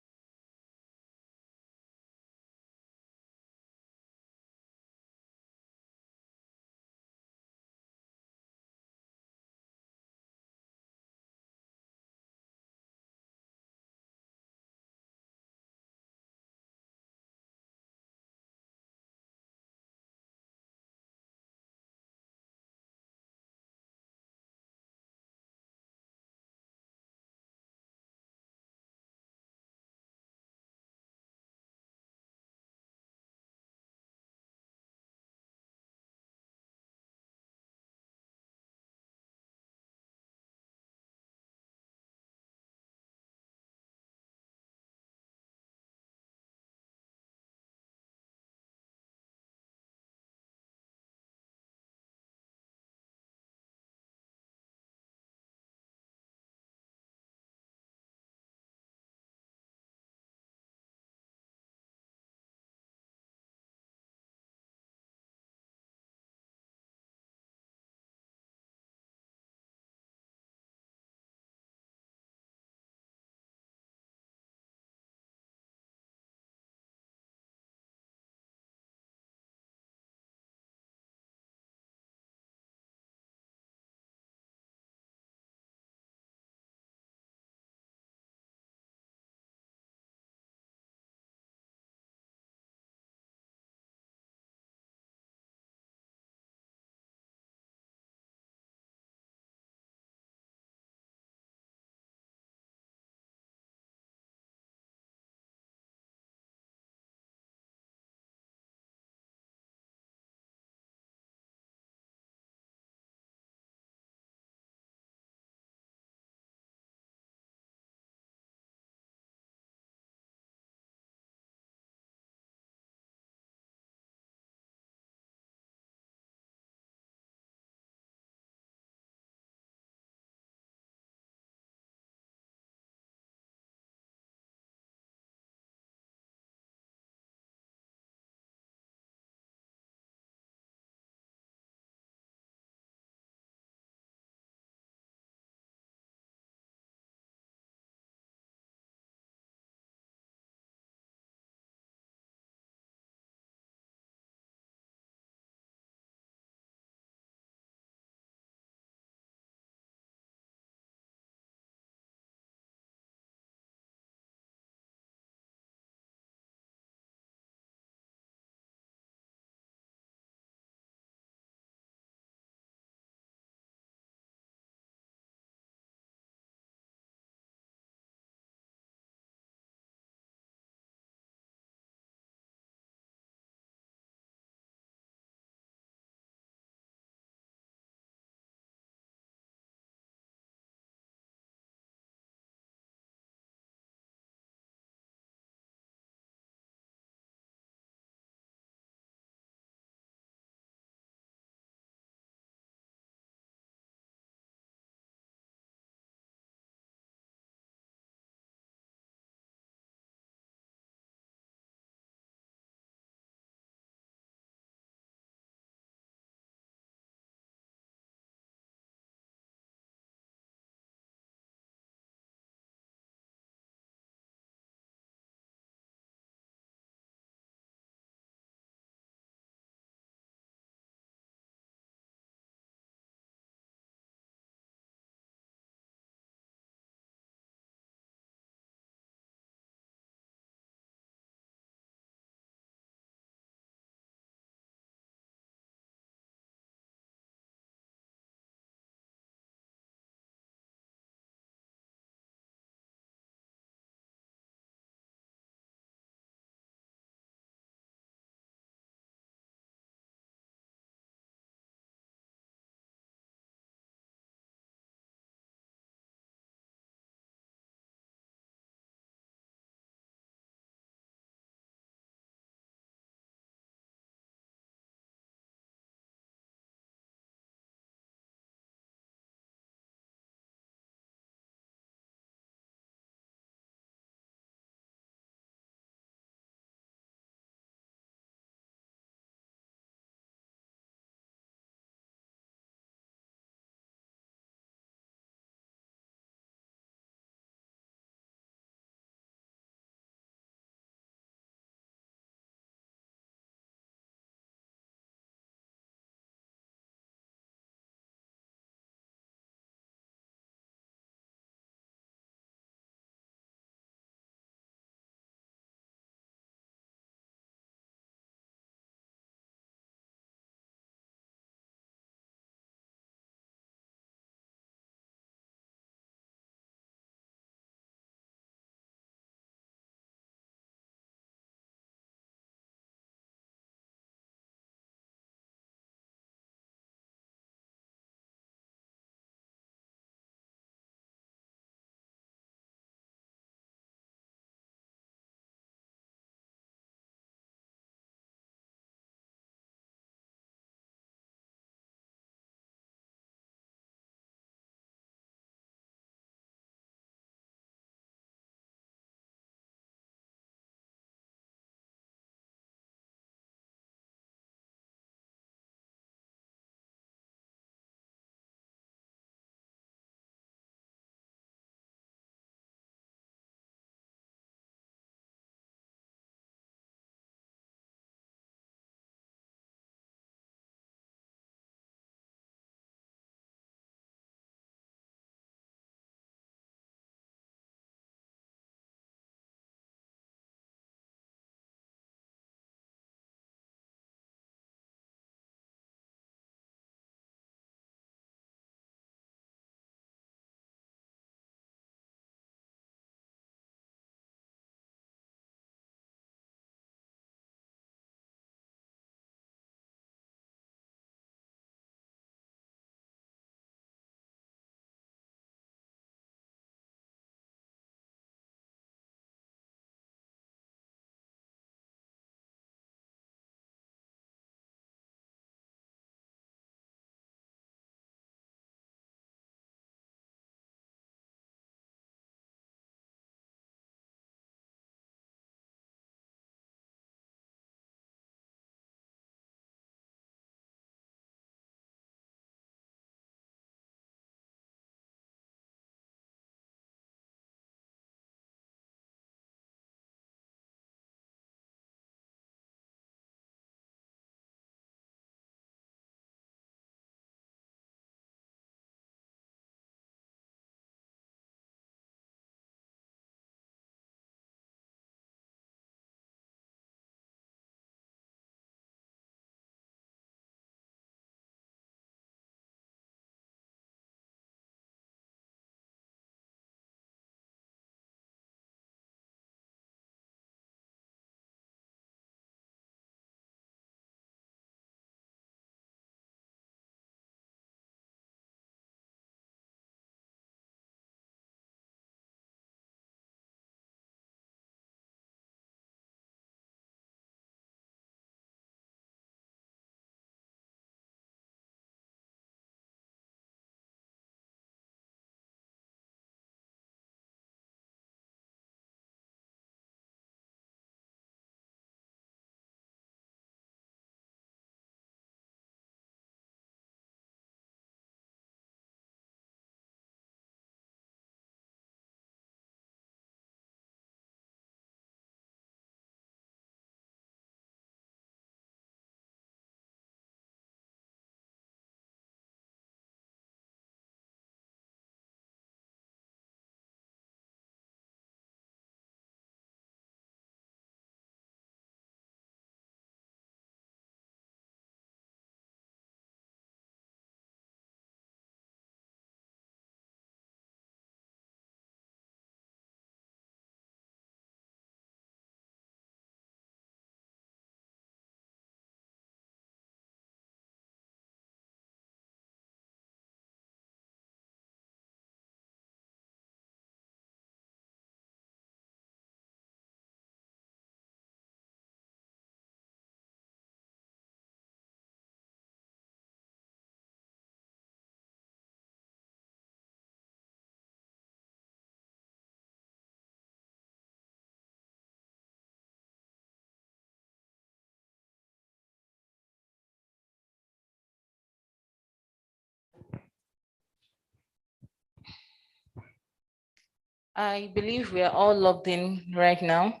I believe we are all logged in right now.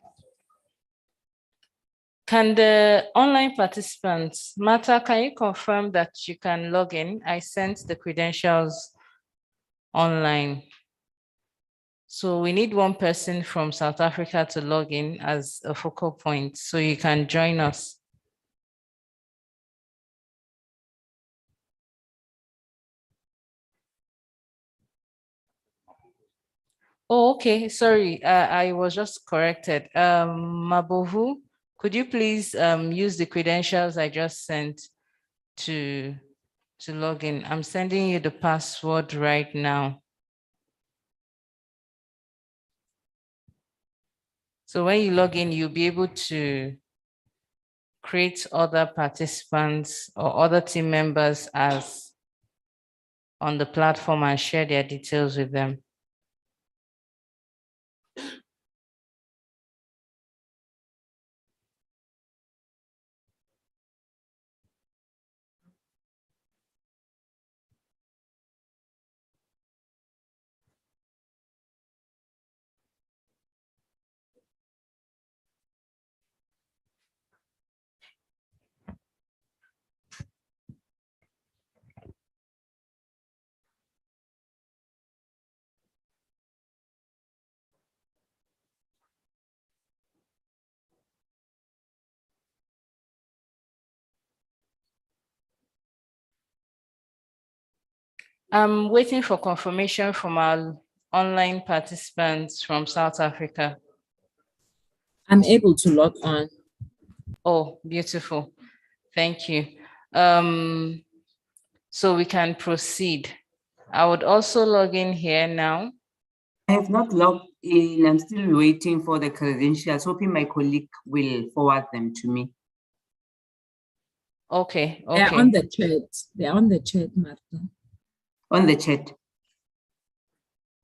Can the online participants, Martha, can you confirm that you can log in? I sent the credentials online. So we need one person from South Africa to log in as a focal point, so you can join us. Oh, okay, sorry, I was just corrected. Mabovu, could you please use the credentials I just sent to log in? I'm sending you the password right now. So when you log in, you'll be able to create other participants or other team members as on the platform and share their details with them. I'm waiting for confirmation from our online participants from South Africa. I'm able to log on. Oh, beautiful. Thank you. So we can proceed. I would also log in here now. I have not logged in. I'm still waiting for the credentials, hoping my colleague will forward them to me. Okay, okay. They're on the chat. They're on the chat, Martha. On the chat.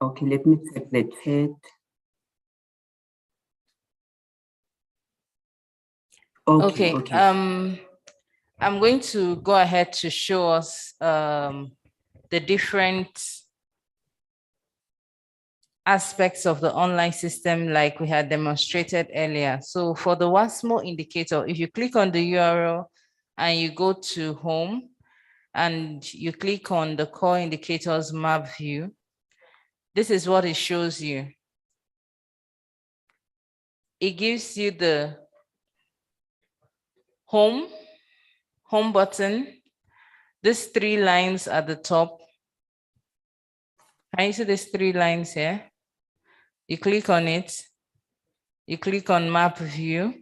Okay, let me check the chat. Okay, I'm going to go ahead to show us the different aspects of the online system like we had demonstrated earlier. So for the WASSMO indicator, if you click on the URL and you go to home and you click on the core indicators map view, this is what it shows you. It gives you the home button, these 3 lines at the top. Can you see these 3 lines here? You click on it, you click on map view.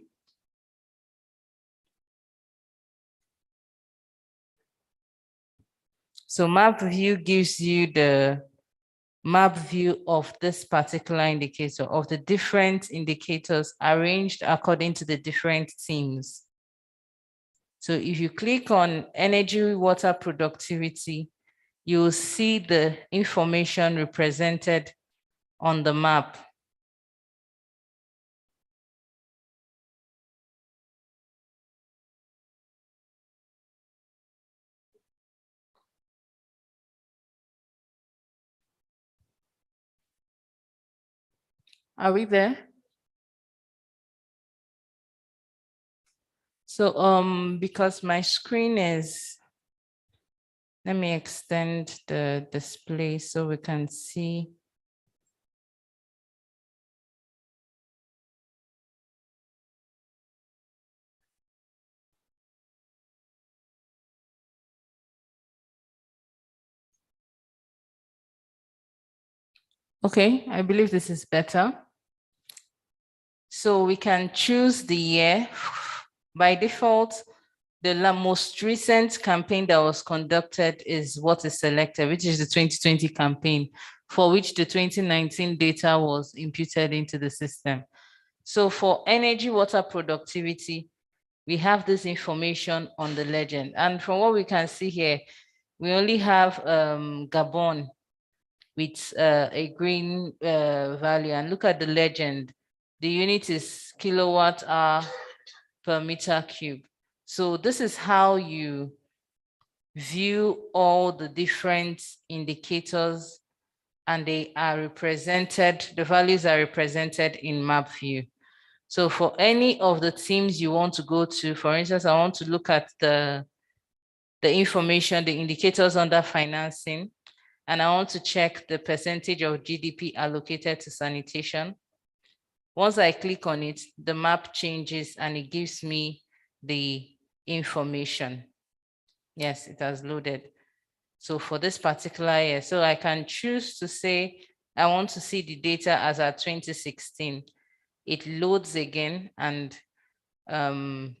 So map view gives you the map view of this particular indicator, of the different indicators arranged according to the different themes. So if you click on energy water productivity, you will see the information represented on the map. Are we there? So because my screen is, let me extend the display so we can see. Okay, I believe this is better. So we can choose the year. By default, the most recent campaign that was conducted is what is selected, which is the 2020 campaign, for which the 2019 data was imputed into the system. So for energy water productivity, we have this information on the legend. And from what we can see here, we only have Gabon with a green value. And look at the legend. The unit is kilowatt hour per meter cube. So this is how you view all the different indicators and they are represented, the values are represented in map view. So for any of the teams you want to go to, for instance, I want to look at the information, the indicators under financing, and I want to check the percentage of GDP allocated to sanitation. Once I click on it, the map changes and it gives me the information. Yes, it has loaded. So for this particular year, so I can choose to say, I want to see the data as at 2016. It loads again and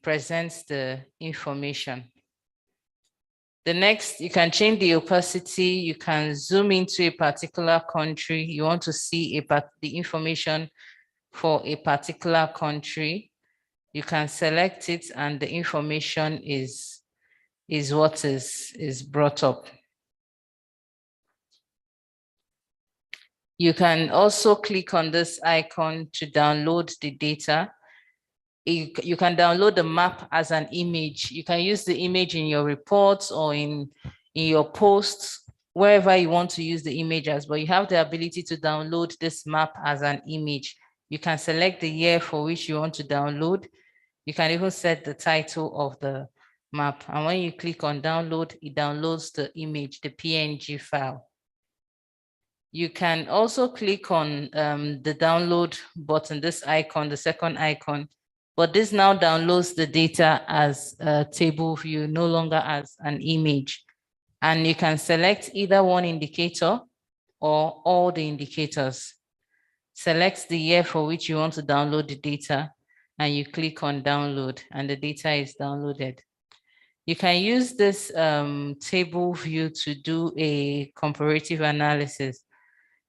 presents the information. The next, you can change the opacity. You can zoom into a particular country. You want to see the information for a particular country. You can select it and the information is what is brought up. You can also click on this icon to download the data. You can download the map as an image. You can use the image in your reports or in your posts, wherever you want to use the image as, but you have the ability to download this map as an image. You can select the year for which you want to download. You can even set the title of the map. And when you click on download, it downloads the image, the PNG file. You can also click on the download button, this icon, the second icon, but this now downloads the data as a table view, no longer as an image. And you can select either one indicator or all the indicators. Select the year for which you want to download the data, and you click on download, and the data is downloaded. You can use this table view to do a comparative analysis.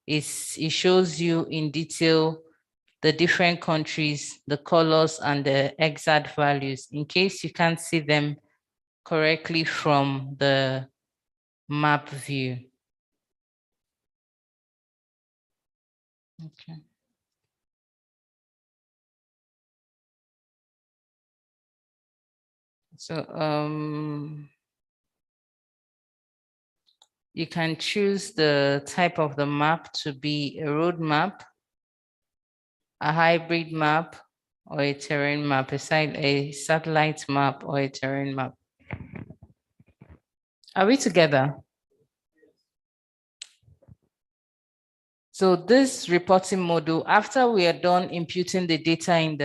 It shows you in detail the different countries, the colors, and the exact values, in case you can't see them correctly from the map view. Okay. So you can choose the type of the map to be a road map, a hybrid map, or a terrain map, a satellite map, or a terrain map. Are we together? So this reporting module, after we are done imputing the data in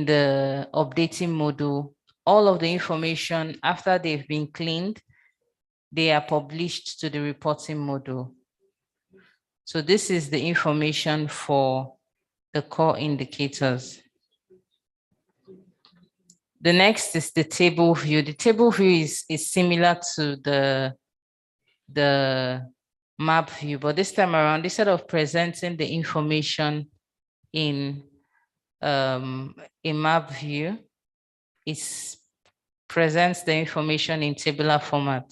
the updating module, all of the information, after they've been cleaned, they are published to the reporting module. So this is the information for the core indicators. The next is the table view. The table view is similar to the map view, but this time around, instead of presenting the information in a map view, it presents the information in tabular format.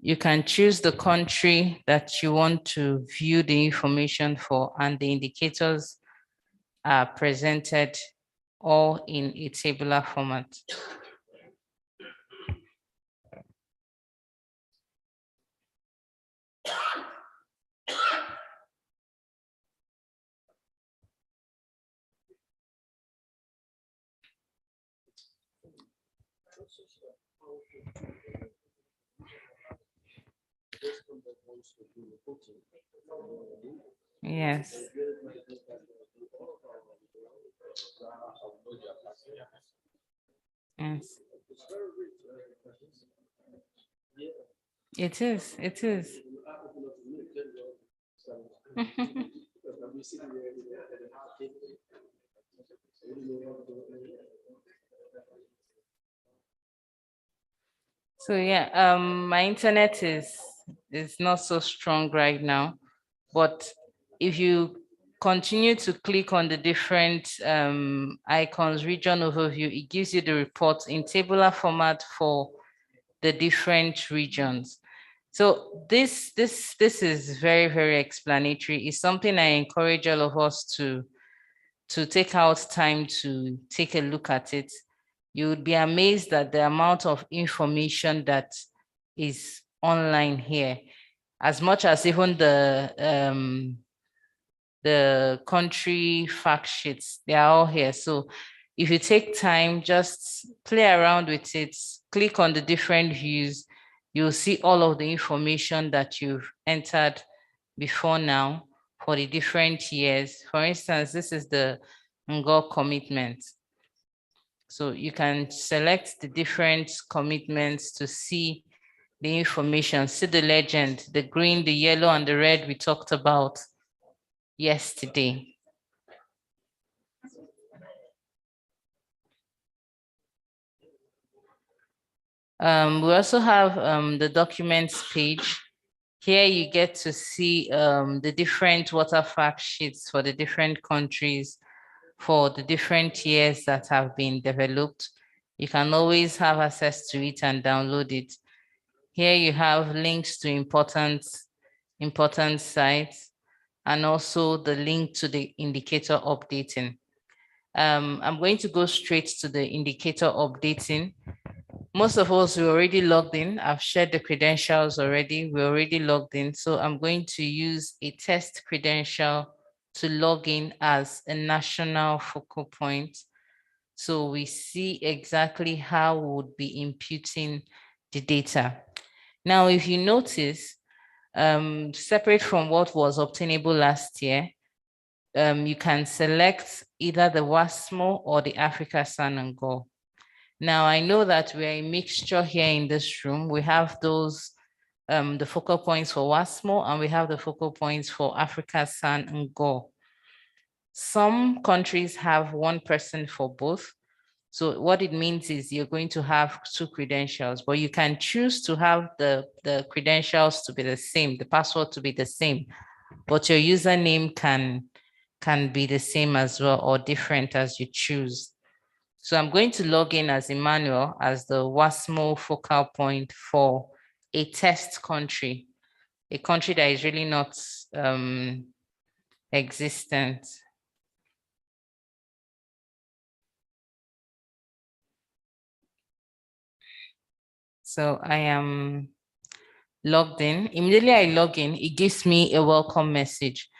You can choose the country that you want to view the information for, and the indicators are presented all in a tabular format. Yes. Yes. It is. It is. So yeah, my internet is not so strong right now, but if you continue to click on the different icons, region overview, it gives you the reports in tabular format for the different regions. So this is very, very explanatory. It's something I encourage all of us to take out time to take a look at it. You would be amazed at the amount of information that is online here, as much as even the country fact sheets, they are all here. So if you take time, just play around with it, click on the different views, you'll see all of the information that you've entered before now for the different years. For instance, this is the NGO commitment. So you can select the different commitments to see the information, see the legend, the green, the yellow, and the red we talked about yesterday. We also have the documents page. Here you get to see the different water fact sheets for the different countries, for the different years that have been developed. You can always have access to it and download it. Here you have links to important sites and also the link to the indicator updating. I'm going to go straight to the indicator updating. Most of us were already logged in. I've shared the credentials already. We're already logged in. So I'm going to use a test credential to log in as a national focal point. So we see exactly how we would be imputing the data. Now, if you notice, separate from what was obtainable last year, you can select either the WASSMO or the AfricaSan and Go. Now, I know that we're a mixture here in this room. We have those, the focal points for WASSMO, and we have the focal points for AfricaSan and Go. Some countries have one person for both. So what it means is you're going to have two credentials, but you can choose to have the credentials to be the same, the password to be the same, but your username can be the same as well or different as you choose. So I'm going to log in as Emmanuel as the WASSMO focal point for a test country, a country that is really not existent. So I am logged in. Immediately I log in, it gives me a welcome message.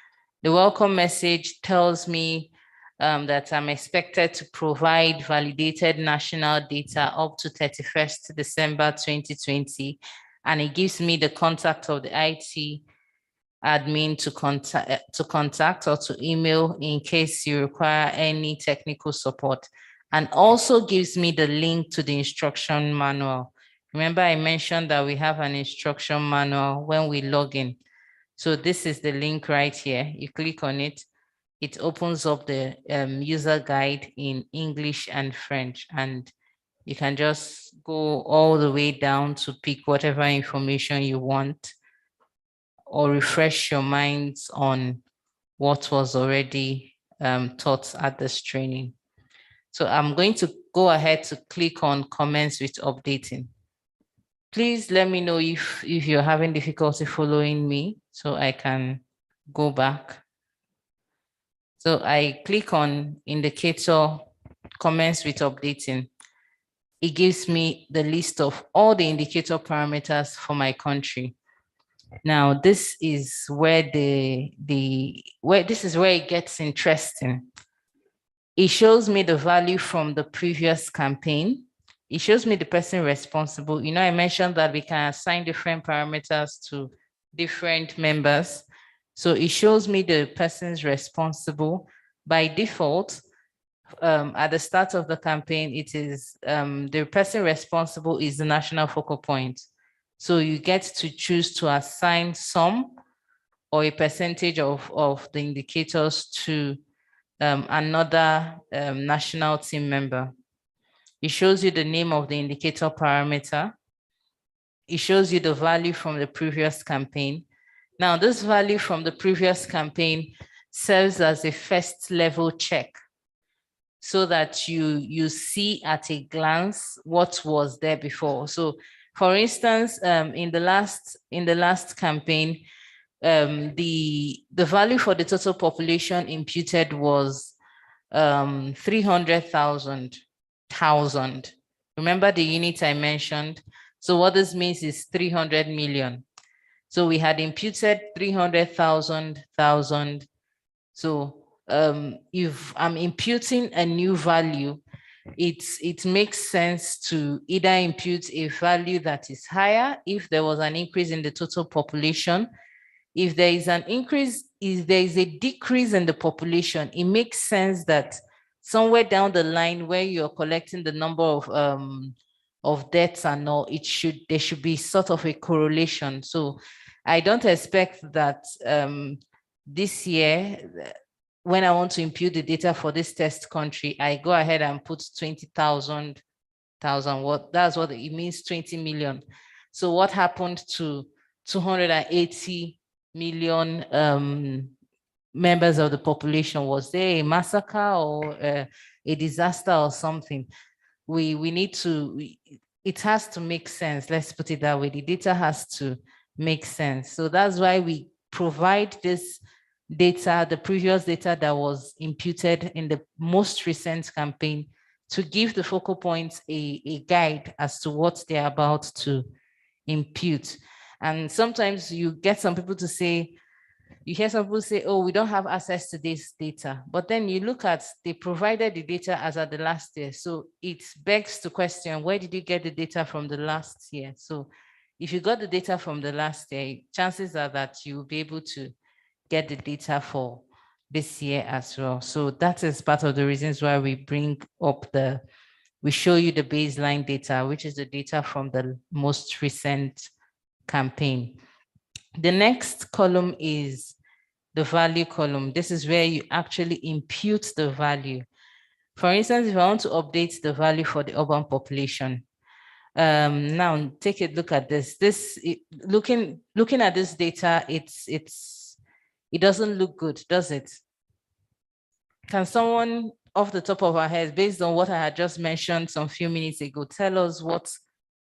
The welcome message tells me that I'm expected to provide validated national data up to 31st December 2020. And it gives me the contact of the IT admin to contact or to email in case you require any technical support. And also gives me the link to the instruction manual. Remember, I mentioned that we have an instruction manual when we log in. So this is the link right here. You click on it. It opens up the user guide in English and French, and you can just go all the way down to pick whatever information you want or refresh your minds on what was already taught at this training. So I'm going to go ahead to click on comments with updating. Please let me know if you're having difficulty following me so I can go back. So I click on indicator comments with updating. It gives me the list of all the indicator parameters for my country. Now, this is where this is where it gets interesting. It shows me the value from the previous campaign. It shows me the person responsible. You know, I mentioned that we can assign different parameters to different members. So it shows me the persons responsible. By default, at the start of the campaign, it is the person responsible is the national focal point. So you get to choose to assign some or a percentage of the indicators to another national team member. It shows you the name of the indicator parameter. It shows you the value from the previous campaign. Now, this value from the previous campaign serves as a first level check so that you see at a glance what was there before. So for instance, in the last campaign, the value for the total population imputed was 300,000. Remember the unit I mentioned? So what this means is 300 million. So we had imputed 300,000. So if I'm imputing a new value, it makes sense to either impute a value that is higher if there was an increase in the total population. If there is an increase, if there is a decrease in the population, it makes sense that somewhere down the line where you're collecting the number of deaths and all, there should be sort of a correlation. So I don't expect that this year, when I want to impute the data for this test country, I go ahead and put 20,000. That's what it means, 20 million. So what happened to 280 million members of the population? Was there a massacre or a disaster or something? We need to, it has to make sense. Let's put it that way. The data has to make sense. So that's why we provide this data, the previous data that was imputed in the most recent campaign, to give the focal points a guide as to what they're about to impute. And sometimes you get some people to say, you hear some people say, oh, we don't have access to this data. But then you look at, they provided the data as at the last year. So it begs to question, where did you get the data from the last year? So if you got the data from the last year, chances are that you will be able to get the data for this year as well. So that is part of the reasons why we bring up we show you the baseline data, which is the data from the most recent campaign. The next column is the value column. This is where you actually impute the value. For instance, if I want to update the value for the urban population, now take a look at this. Looking at this data, it doesn't look good, does it? Can someone off the top of our heads, based on what I had just mentioned some few minutes ago, tell us what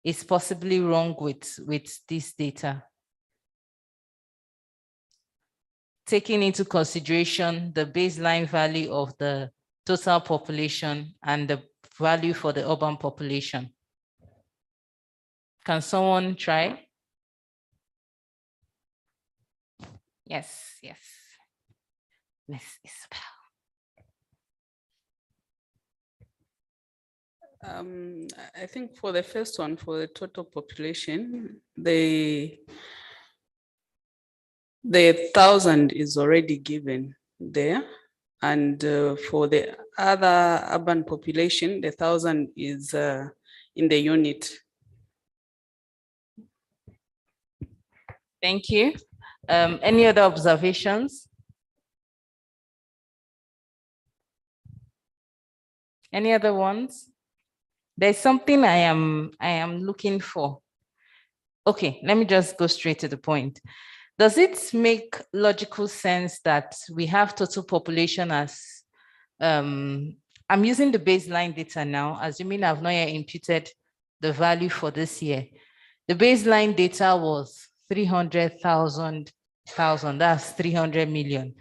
is possibly wrong with this data? Taking into consideration the baseline value of the total population and the value for the urban population. Can someone try? Yes. Miss Isabel. I think for the first one, for the total population, the 1,000 is already given there. And for the other urban population, the 1,000 is in the unit. Thank you. Any other observations? Any other ones? There's something I am looking for. Okay, let me just go straight to the point. Does it make logical sense that we have total population as, I'm using the baseline data now, assuming I've not yet imputed the value for this year. The baseline data was 300,000, that's 300 million.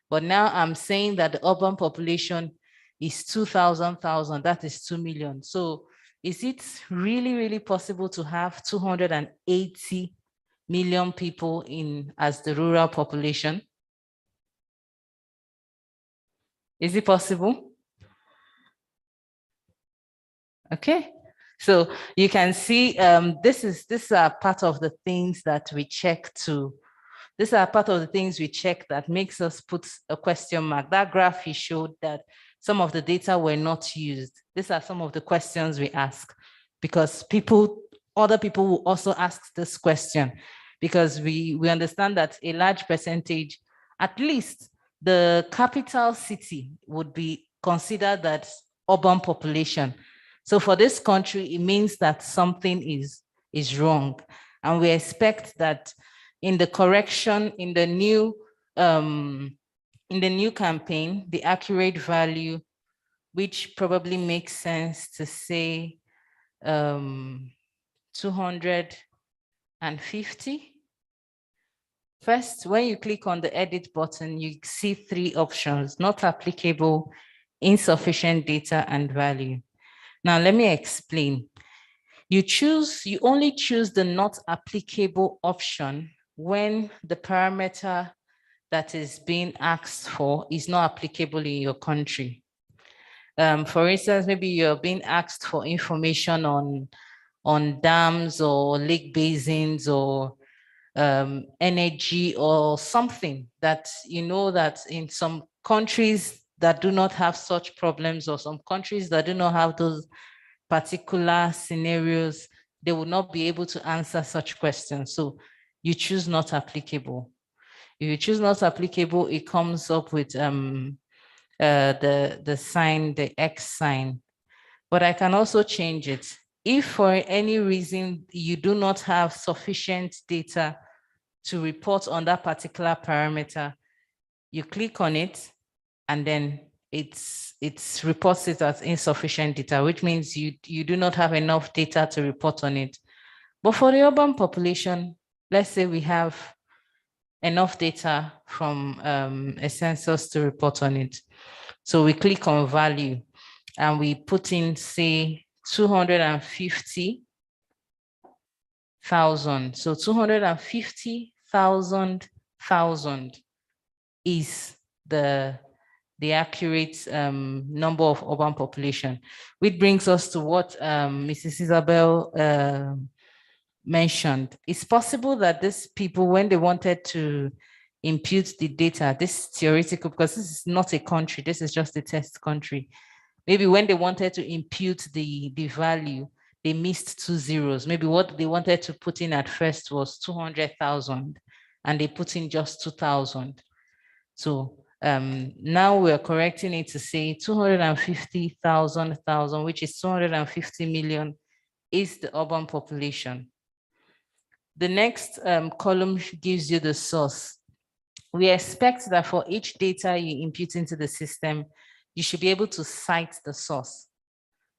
But now I'm saying that the urban population is 2,000, that is 2 million. So is it really possible to have 280 million people as the rural population? Is it possible? Okay, so you can see this are part of the things that we check these are part of the things we check that makes us put a question mark. That graph he showed that some of the data were not used. These are some of the questions we ask, because other people will also ask this question, because we understand that a large percentage, at least the capital city, would be considered that urban population. So for this country, it means that something is wrong. And we expect that in the correction, in the new campaign, the accurate value, which probably makes sense to say 250. First, when you click on the edit button, you see 3 options: not applicable, insufficient data, and value. Now, let me explain. You only choose the not applicable option when the parameter that is being asked for is not applicable in your country. For instance, maybe you're being asked for information on dams or lake basins or energy or something that you know that in some countries that do not have such problems or some countries that do not have those particular scenarios, they will not be able to answer such questions. So you choose not applicable. If you choose not applicable, it comes up with the sign, the X sign. But I can also change it. If for any reason you do not have sufficient data to report on that particular parameter, you click on it and then it reports it as insufficient data, which means you do not have enough data to report on it. But for the urban population, let's say we have enough data from a census to report on it. So we click on value and we put in, say, 250,000. So 250,000 is the accurate number of urban population, which brings us to what Mrs. Isabel mentioned. It's possible that these people, when they wanted to impute the data, this is theoretical because this is not a country, this is just a test country. Maybe when they wanted to impute the value, they missed 2 zeros. Maybe what they wanted to put in at first was 200,000 and they put in just 2,000. So now we're correcting it to say 250,000, which is 250 million, is the urban population. The next column gives you the source. We expect that for each data you input into the system, you should be able to cite the source.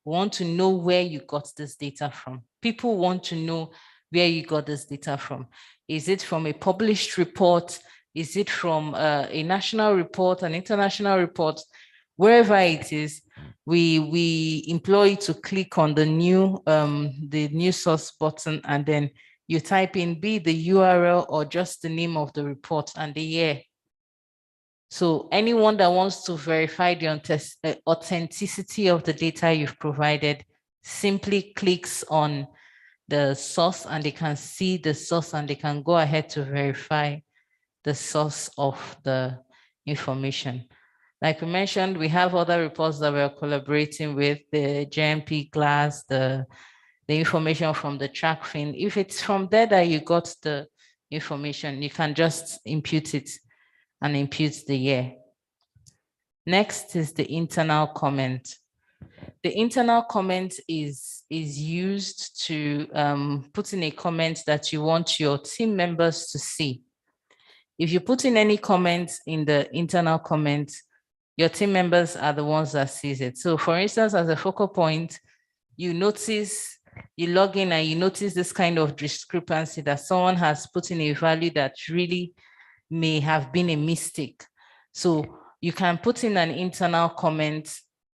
We want to know where you got this data from. People want to know where you got this data from. Is it from a published report? Is it from a national report, an international report? Wherever it is, we employ you to click on the new source button, and then you type in be the URL or just the name of the report and the year. So anyone that wants to verify the authenticity of the data you've provided simply clicks on the source and they can see the source and they can go ahead to verify the source of the information. Like we mentioned, we have other reports that we're collaborating with, the JMP Glass, the information from the TrackFin. If it's from there that you got the information, you can just impute it and impute the year. Next is the internal comment. The internal comment is used to put in a comment that you want your team members to see. If you put in any comments in the internal comment, your team members are the ones that sees it. So for instance, as a focal point, you notice, you log in and you notice this kind of discrepancy that someone has put in a value that really may have been a mistake. So you can put in an internal comment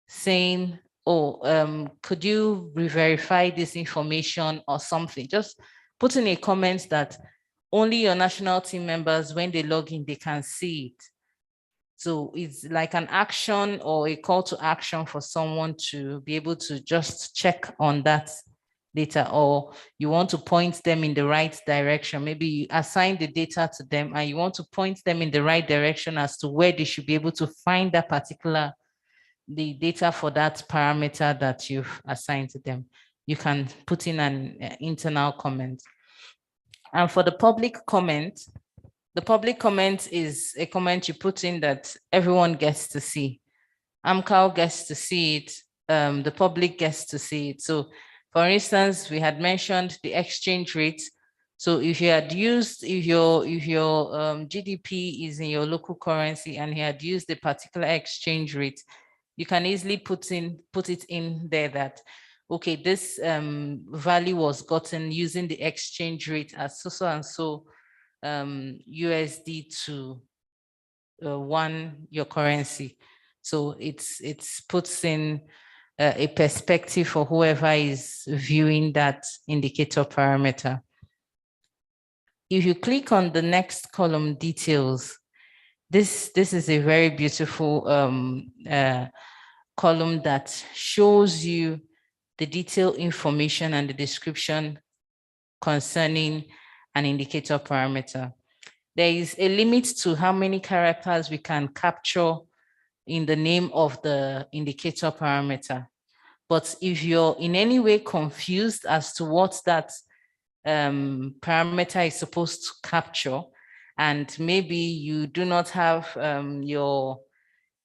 saying, oh, could you re-verify this information or something? Just put in a comment that only your national team members, when they log in, they can see it. So it's like an action or a call to action for someone to be able to just check on that data, or you want to point them in the right direction. Maybe you assign the data to them and you want to point them in the right direction as to where they should be able to find that particular, the data for that parameter that you've assigned to them. You can put in an internal comment. And for the public comment, the public comment is a comment you put in that everyone gets to see. AMCAL gets to see it, the public gets to see it. So for instance, we had mentioned the exchange rate. So if you had used, if your GDP is in your local currency and you had used a particular exchange rate, you can easily put it in there that, okay, this value was gotten using the exchange rate as so and so USD to your currency. So it's puts in a perspective for whoever is viewing that indicator parameter. If you click on the next column, details, this is a very beautiful column that shows you the detailed information and the description concerning an indicator parameter. There is a limit to how many characters we can capture in the name of the indicator parameter. But if you're in any way confused as to what that parameter is supposed to capture, and maybe you do not have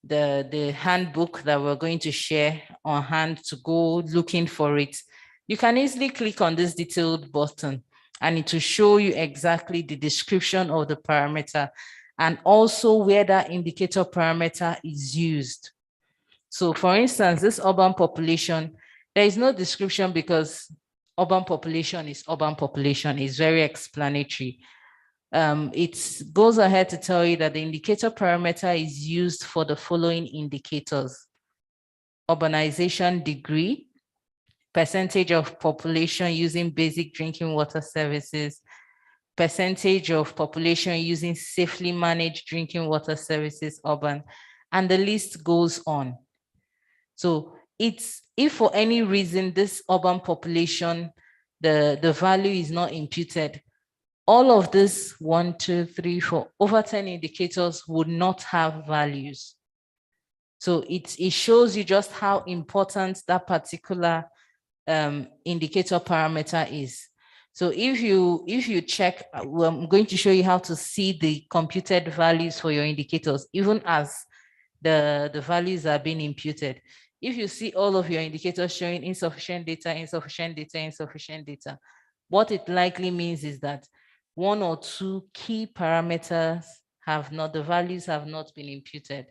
the handbook that we're going to share on hand to go looking for it, you can easily click on this detailed button and it will show you exactly the description of the parameter and also where that indicator parameter is used. So for instance, this urban population, there is no description because urban population is urban population. It's very explanatory. It goes ahead to tell you that the indicator parameter is used for the following indicators: urbanization degree, percentage of population using basic drinking water services, percentage of population using safely managed drinking water services, urban, and the list goes on. So it's, if for any reason this urban population, the value is not imputed, all of this 1, 2, 3, 4, over 10 indicators would not have values. So it shows you just how important that particular indicator parameter is. So if you check, I'm going to show you how to see the computed values for your indicators, even as the values are being imputed. If you see all of your indicators showing insufficient data, insufficient data, insufficient data, what it likely means is that 1 or 2 key parameters the values have not been imputed.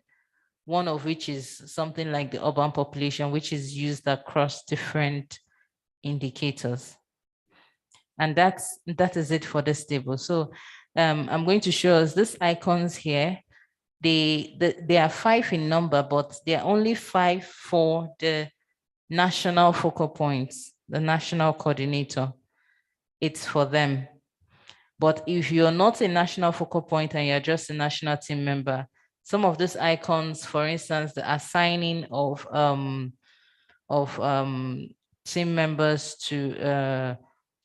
One of which is something like the urban population, which is used across different indicators. And that is it for this table. So I'm going to show us these icons here. They are 5 in number, but they are only 5 for the national focal points, the national coordinator. It's for them. But if you're not a national focal point and you're just a national team member, some of these icons, for instance, the assigning of team members to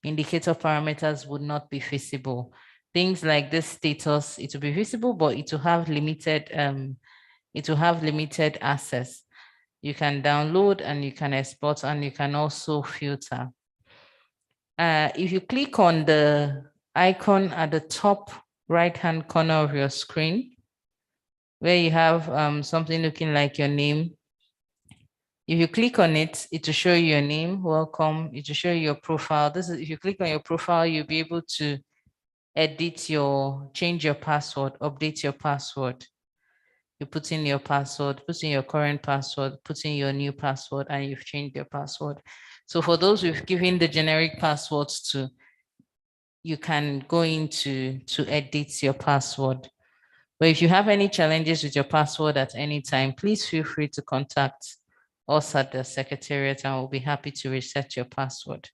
indicator parameters would not be visible. Things like this status, it will be visible, but it will have limited access. You can download and you can export and you can also filter. If you click on the icon at the top right-hand corner of your screen, where you have something looking like your name, if you click on it, it will show you your name, welcome. It will show you your profile. This is, if you click on your profile, you'll be able to change your password, update your password. You put in your password, put in your current password, put in your new password, and you've changed your password. So for those we've given the generic passwords to, you can go in to edit your password. But if you have any challenges with your password at any time, please feel free to contact us at the Secretariat and we'll be happy to reset your password.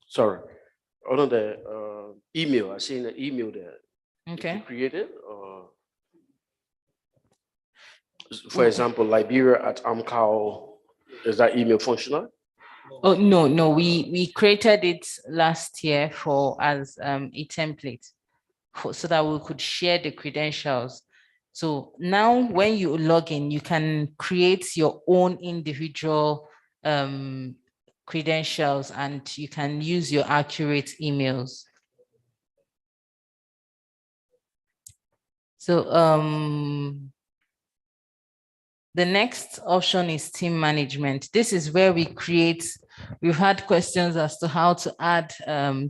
Sorry, on the email, I seen an email there. Okay. You created, for example, Liberia at AMCAL, is that email functional? Oh, no, we created it last year as a template so that we could share the credentials. So now when you log in, you can create your own individual credentials and you can use your accurate emails. So the next option is team management. This is where we've had questions as to how to add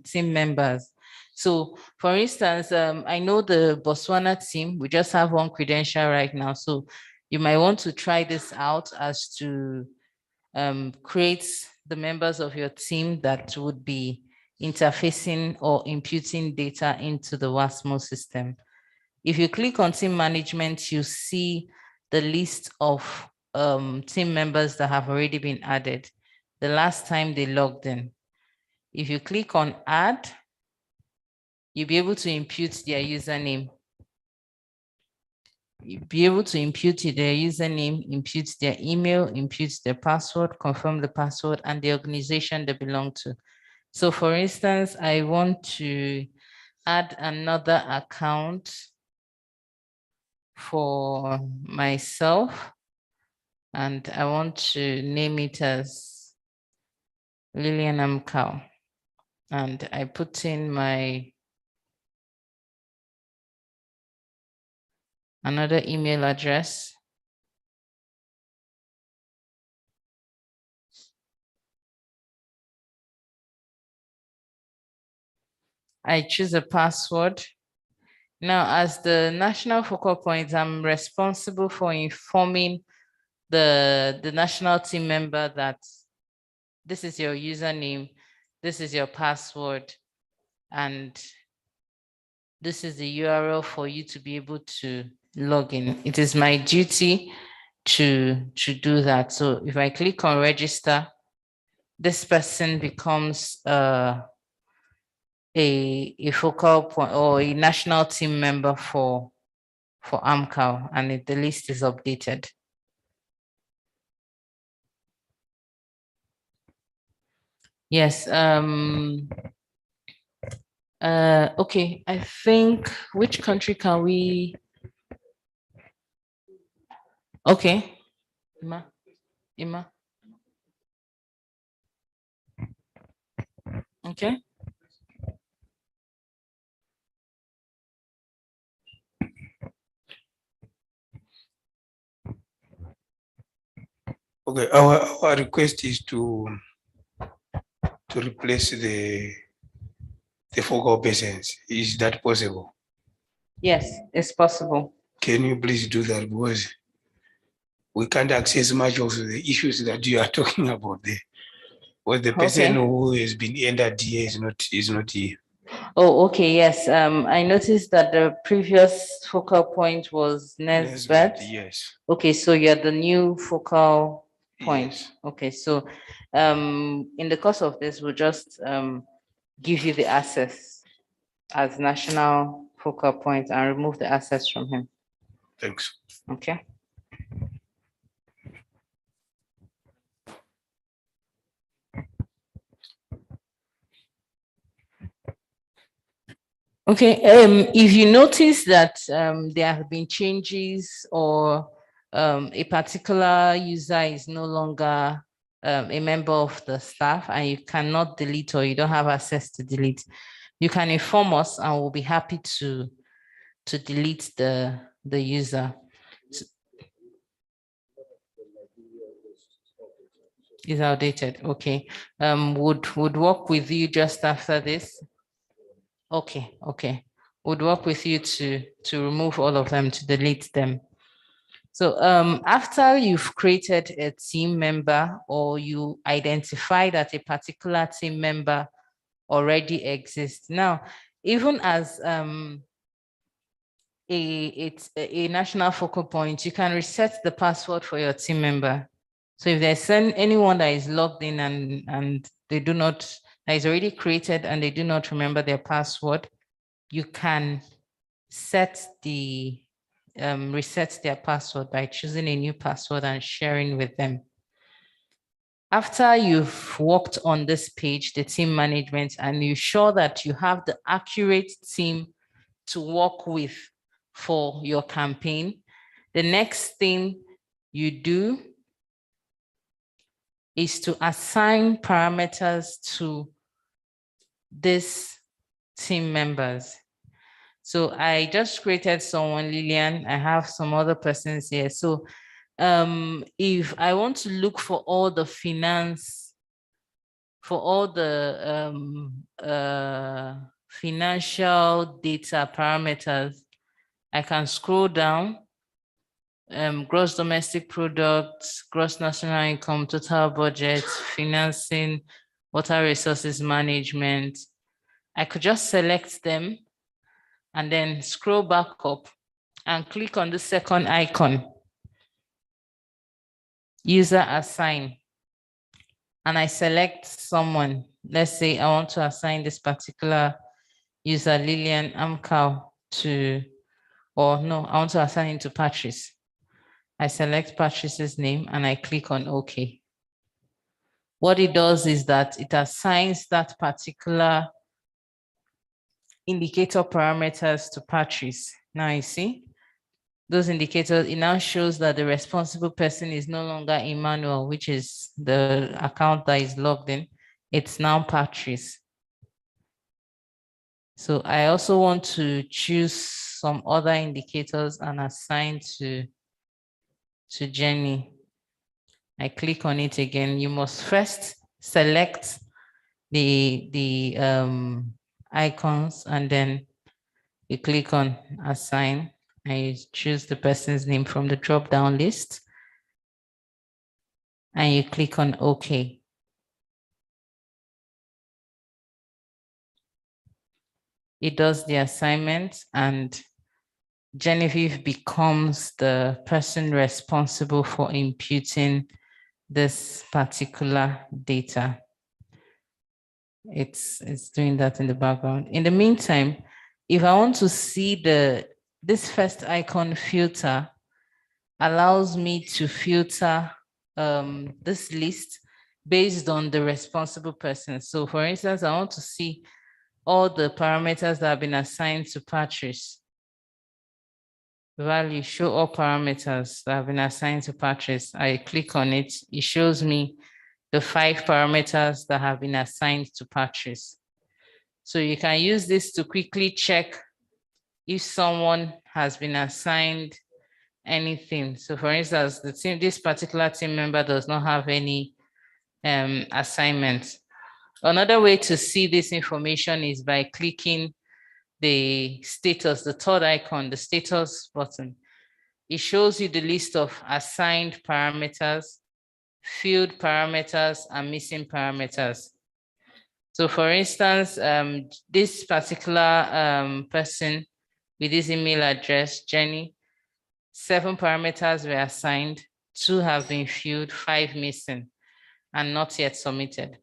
team members. So for instance, I know the Botswana team, we just have 1 credential right now. So you might want to try this out as to create the members of your team that would be interfacing or imputing data into the WASSMO system. If you click on team management, you see the list of team members that have already been added the last time they logged in. If you click on add, you'll be able to impute their username. You'll be able to impute their username, impute their email, impute their password, confirm the password, and the organization they belong to. So for instance, I want to add another account for myself, and I want to name it as Lillian Amcow. And I put in my another email address. I choose a password. Now, as the national focal point, I'm responsible for informing the national team member that this is your username, this is your password, and this is the URL for you to be able to log in. It is my duty to do that. So if I click on register, this person becomes a focal point or a national team member for AMCAL, and the list is updated. Yes. Okay, I think, which country can we? Okay, Ima. Okay. Okay, our request is to replace the focal persons. Is that possible? Yes, it's possible. Can you please do that, because we can't access much of the issues that you are talking about there. Well, the person who has been entered here is not here. Oh, okay, yes. I noticed that the previous focal point was Nesbeth. Yes. Okay, so you're the new focal point. Yes. Okay, so in the course of this, we'll just give you the access as national focal point and remove the access from him. Thanks. Okay. Okay, if you notice that there have been changes or a particular user is no longer a member of the staff and you cannot delete or you don't have access to delete, you can inform us and we'll be happy to delete the user. Is outdated. Okay. Would work with you just after this. Okay, okay. Would work with you to remove all of them, to delete them. So after you've created a team member or you identify that a particular team member already exists. Now, even as a national focal point, you can reset the password for your team member. So if there's anyone that is logged in and they do not, that is already created and they do not remember their password, you can set reset their password by choosing a new password and sharing with them. After you've worked on this page, the team management, and you're sure that you have the accurate team to work with for your campaign, the next thing you do is to assign parameters to these team members. So I just created someone, Lillian. I have some other persons here. So if I want to look for all the finance, for all the financial data parameters, I can scroll down, gross domestic product, gross national income, total budget, financing, water resources management, I could just select them and then scroll back up and click on the second icon, user assign. And I select someone. Let's say I want to assign this particular user, Lillian Amkau, to, or no, I want to assign it to Patrice. I select Patrice's name and I click on OK. What it does is that it assigns that particular indicator parameters to Patrice. Now you see those indicators, it now shows that the responsible person is no longer Emmanuel, which is the account that is logged in. It's now Patrice. So I also want to choose some other indicators and assign to Jenny. I click on it again. You must first select the icons and then you click on assign and you choose the person's name from the drop-down list and you click on OK. It does the assignment and Genevieve becomes the person responsible for imputing this particular data. It's doing that in the background. In the meantime, if I want to see this first icon filter allows me to filter this list based on the responsible person. So for instance, I want to see all the parameters that have been assigned to Patrice. Value, show all parameters that have been assigned to Patrice. I click on it, it shows me the 5 parameters that have been assigned to Patrice. So you can use this to quickly check if someone has been assigned anything. So for instance, this particular team member does not have any assignments. Another way to see this information is by clicking the status, the third icon, the status button. It shows you the list of assigned parameters, field parameters, and missing parameters. So for instance, this particular person with this email address, Jenny, 7 parameters were assigned, 2 have been filled, 5 missing, and not yet submitted.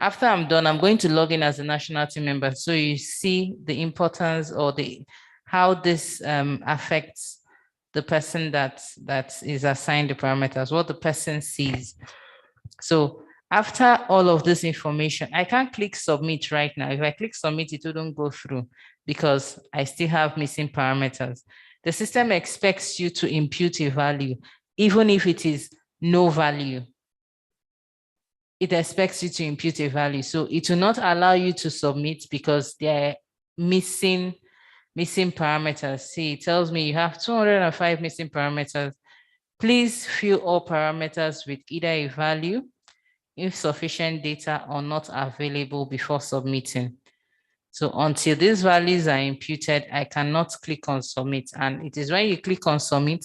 After I'm done, I'm going to log in as a national team member. So you see the importance or how this affects the person that is assigned the parameters, what the person sees. So after all of this information, I can't click submit right now. If I click submit, it wouldn't go through because I still have missing parameters. The system expects you to impute a value, even if it is no value. It expects you to impute a value. So it will not allow you to submit because they're missing parameters. See, it tells me you have 205 missing parameters. Please fill all parameters with either a value, insufficient data, or not available before submitting. So until these values are imputed, I cannot click on submit. And it is when you click on submit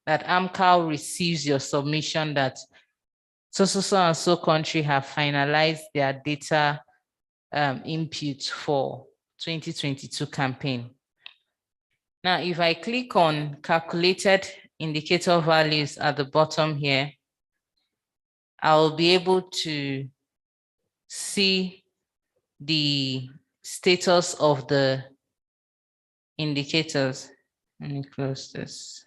that AMCAL receives your submission that so and so country have finalized their data input for 2022 campaign. Now, if I click on calculated indicator values at the bottom here, I'll be able to see the status of the indicators. Let me close this.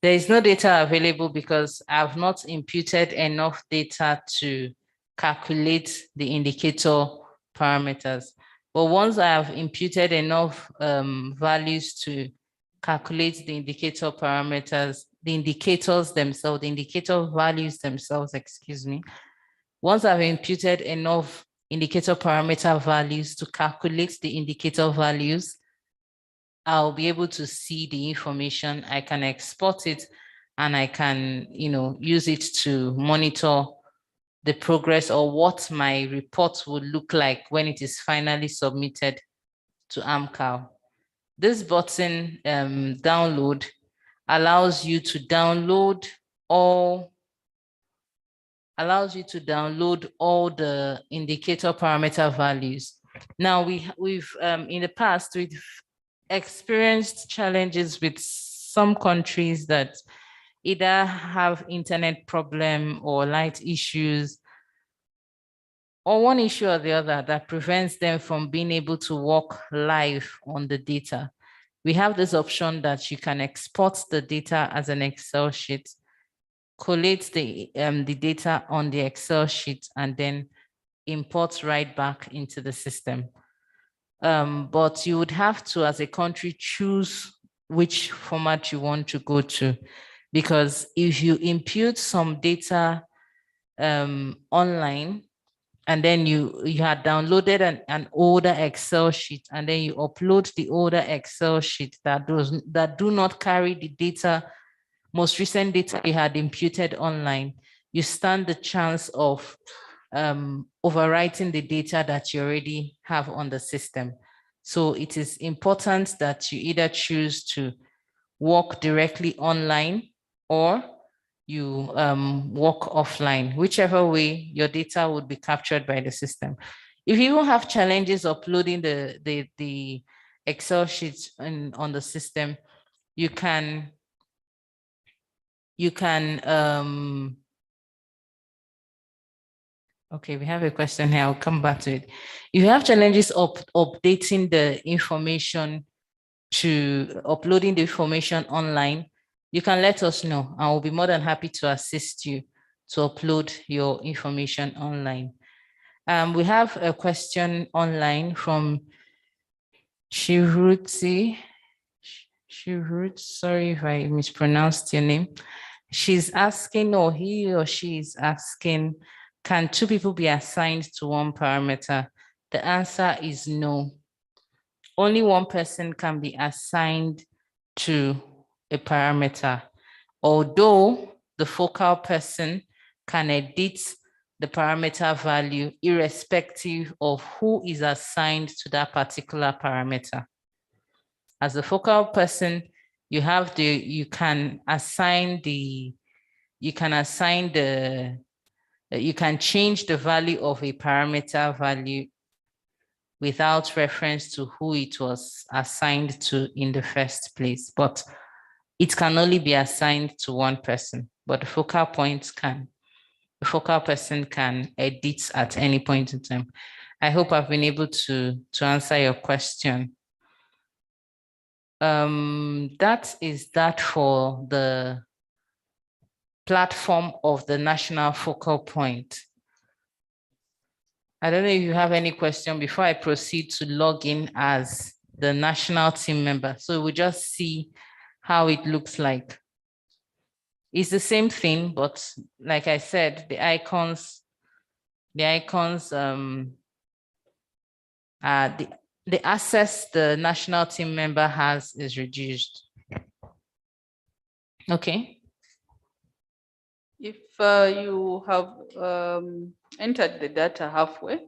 There is no data available because I've not imputed enough data to calculate the indicator parameters. But once I have imputed enough values to calculate the indicator parameters, the indicators themselves, the indicator values themselves, excuse me. Once I've imputed enough indicator parameter values to calculate the indicator values, I'll be able to see the information. I can export it and I can, use it to monitor the progress or what my report would look like when it is finally submitted to AMCAL. This button, download, allows you to download all the indicator parameter values. Now we've in the past we've experienced challenges with some countries that either have internet problem or light issues, or one issue or the other that prevents them from being able to work live on the data. We have this option that you can export the data as an Excel sheet, collate the data on the Excel sheet, and then import right back into the system. But you would have to, as a country, choose which format you want to go to, because if you impute some data online, and then you had downloaded an older Excel sheet, and then you upload the older Excel sheet that do not carry the data, most recent data you had imputed online, you stand the chance of overwriting the data that you already have on the system. So it is important that you either choose to work directly online or you work offline. Whichever way, your data would be captured by the system. If you don't have challenges uploading the Excel sheets on the system, you can okay, we have a question here. I'll come back to it. If you have challenges of updating the information uploading the information online, you can let us know. I will be more than happy to assist you to upload your information online. We have a question online from Shirutsi. Sorry if I mispronounced your name. She's asking, or he or she is asking, can two people be assigned to one parameter? The answer is no. Only one person can be assigned to a parameter, although the focal person can edit the parameter value irrespective of who is assigned to that particular parameter. As the focal person, you can change the value of a parameter value without reference to who it was assigned to in the first place. But it can only be assigned to one person, but the focal person can edit at any point in time. I hope I've been able to answer your question. That is that for the platform of the national focal point. I don't know if you have any question before I proceed to log in as the national team member. So we'll just see how it looks like. It's the same thing, but like I said, the icons, the access the national team member has is reduced. Okay. If you have entered the data halfway,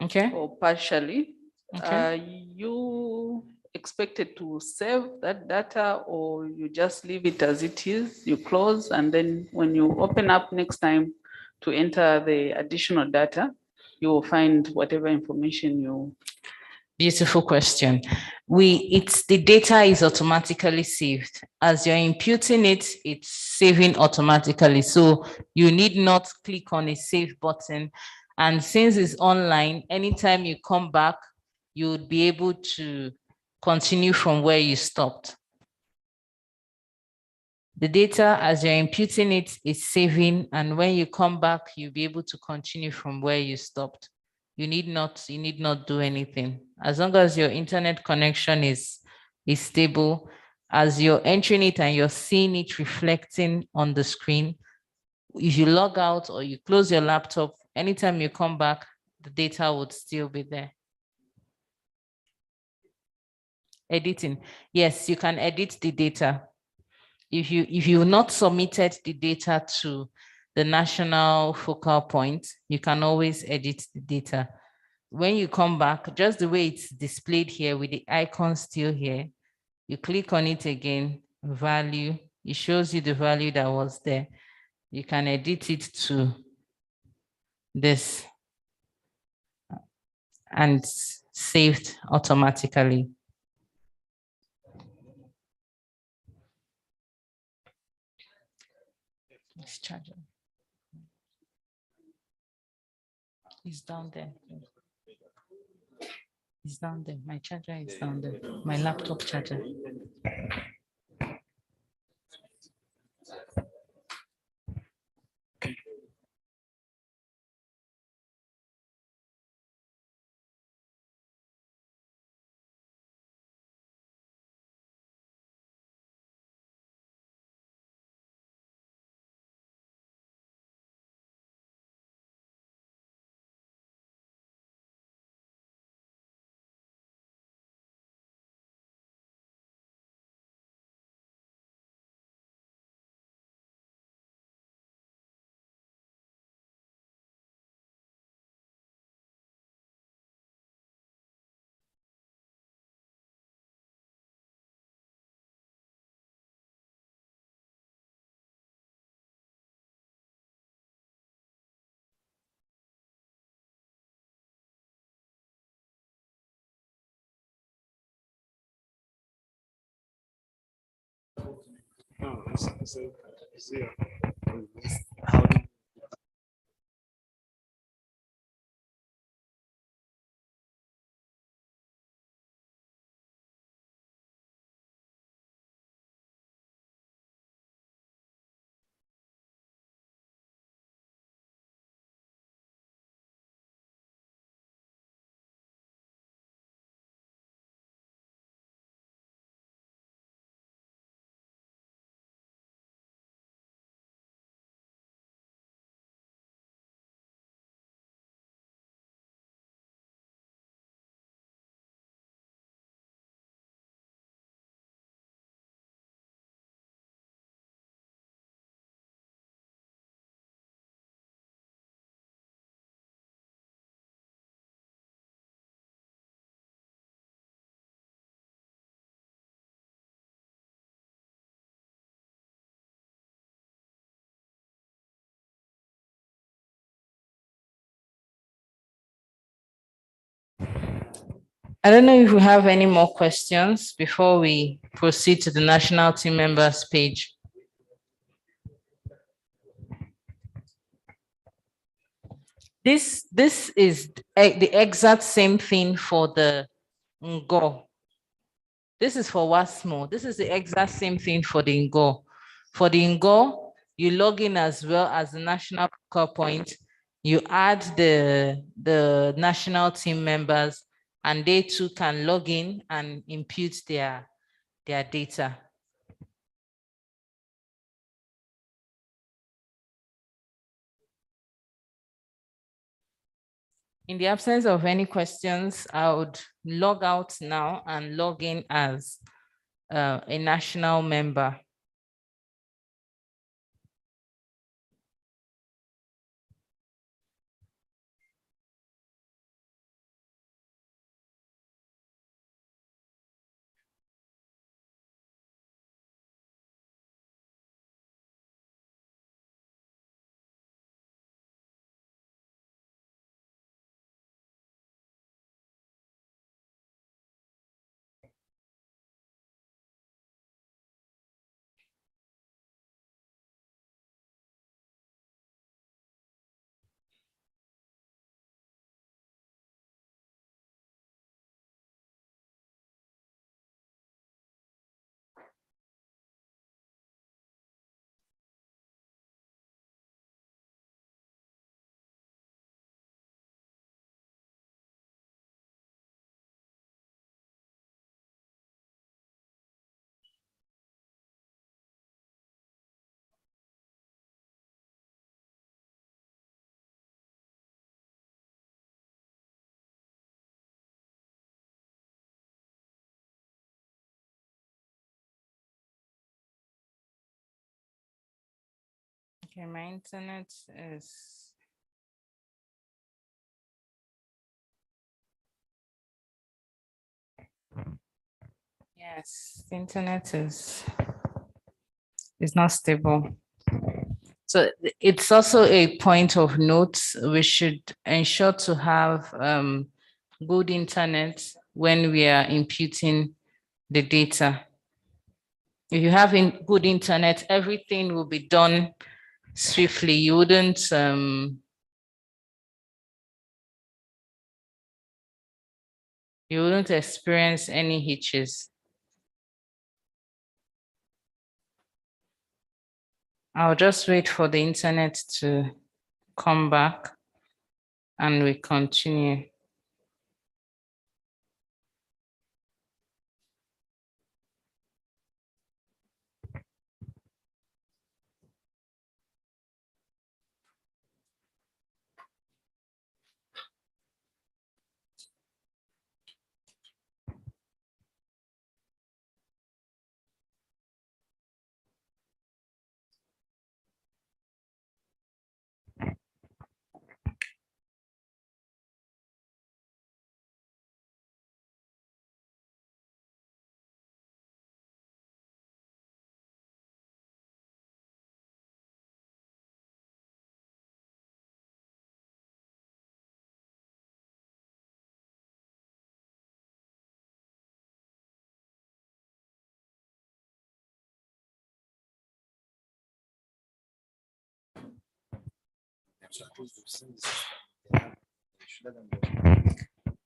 okay, or partially, okay, you expected to save that data, or you just leave it as it is, you close, and then when you open up next time to enter the additional data, you will find whatever information you. Beautiful question. The data is automatically saved. As you're imputing it, it's saving automatically. So you need not click on a save button. And since it's online, anytime you come back, you would be able to continue from where you stopped. The data, as you're imputing it, is saving. And when you come back, you'll be able to continue from where you stopped. You need not do anything. As long as your internet connection is stable, as you're entering it and you're seeing it reflecting on the screen, if you log out or you close your laptop, anytime you come back, the data would still be there. Editing. Yes, you can edit the data. If you've not submitted the data to the national focal point, you can always edit the data. When you come back, just the way it's displayed here with the icon still here, you click on it again, value. It shows you the value that was there. You can edit it to this and saved automatically. This charger is down there. It's down there. My charger is down there. My laptop charger. I don't know if we have any more questions before we proceed to the national team members page. This is the exact same thing for the NGO. This is for WASSMO. This is the exact same thing for the NGO. For the NGO, you log in as well as the national core point. You add the national team members, and they too can log in and impute their data. In the absence of any questions, I would log out now and log in as a national member. Okay, my internet is. Yes, the internet is It's not stable. So it's also a point of note. We should ensure to have good internet when we are imputing the data. If you have good internet, everything will be done swiftly. You wouldn't experience any hitches. I'll just wait for the internet to come back and we continue.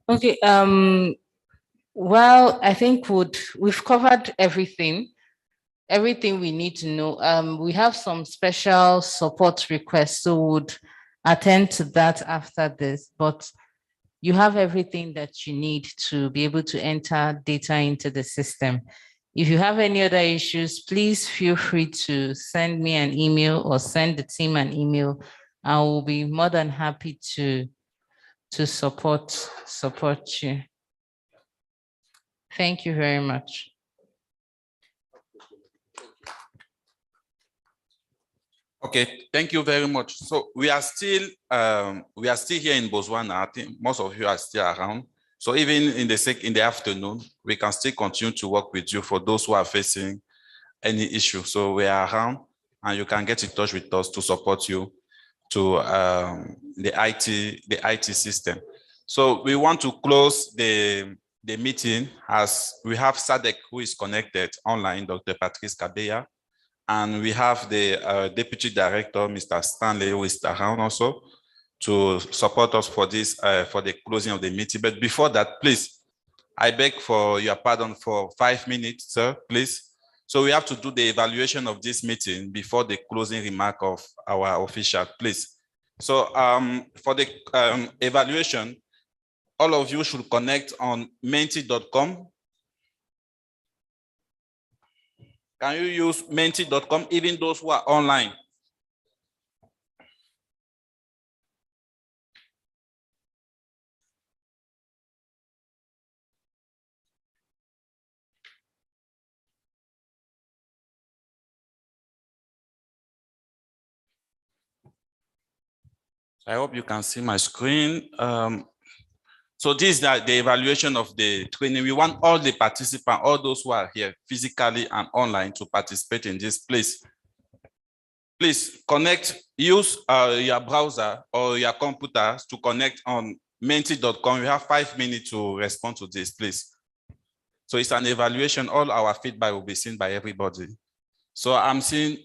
Okay, well, I think we've covered everything we need to know. We have some special support requests, so would attend to that after this, but you have everything that you need to be able to enter data into the system. If you have any other issues, please feel free to send me an email or send the team an email. I will be more than happy to support you. Thank you very much. Okay, thank you very much. So we are still here in Botswana. I think most of you are still around. So even in the afternoon, we can still continue to work with you for those who are facing any issue. So we are around, and you can get in touch with us to support you to the IT system. So we want to close the meeting as we have Sadek who is connected online, Dr. Patrice Kabeya. And we have the Deputy Director, Mr. Stanley, who is around also to support us for this, for the closing of the meeting. But before that, please, I beg for your pardon for 5 minutes, sir, please. So we have to do the evaluation of this meeting before the closing remark of our official, please. So for the evaluation, all of you should connect on menti.com. Can you use menti.com, even those who are online? I hope you can see my screen. So this is the evaluation of the training. We want all the participants, all those who are here physically and online to participate in this, please. Please connect, use your browser or your computer to connect on menti.com. You have 5 minutes to respond to this, please. So it's an evaluation. All our feedback will be seen by everybody. So I'm seeing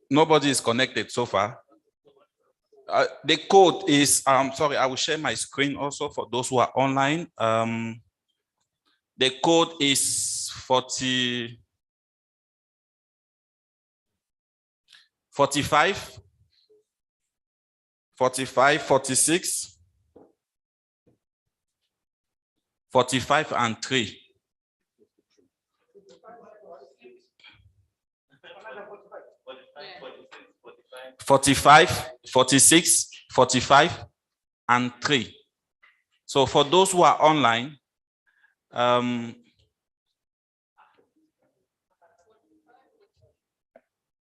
nobody is connected so far. The code is, sorry, I will share my screen also for those who are online. The code is 45 46 45 and 3. (45, 46, 45, and 3). So for those who are online,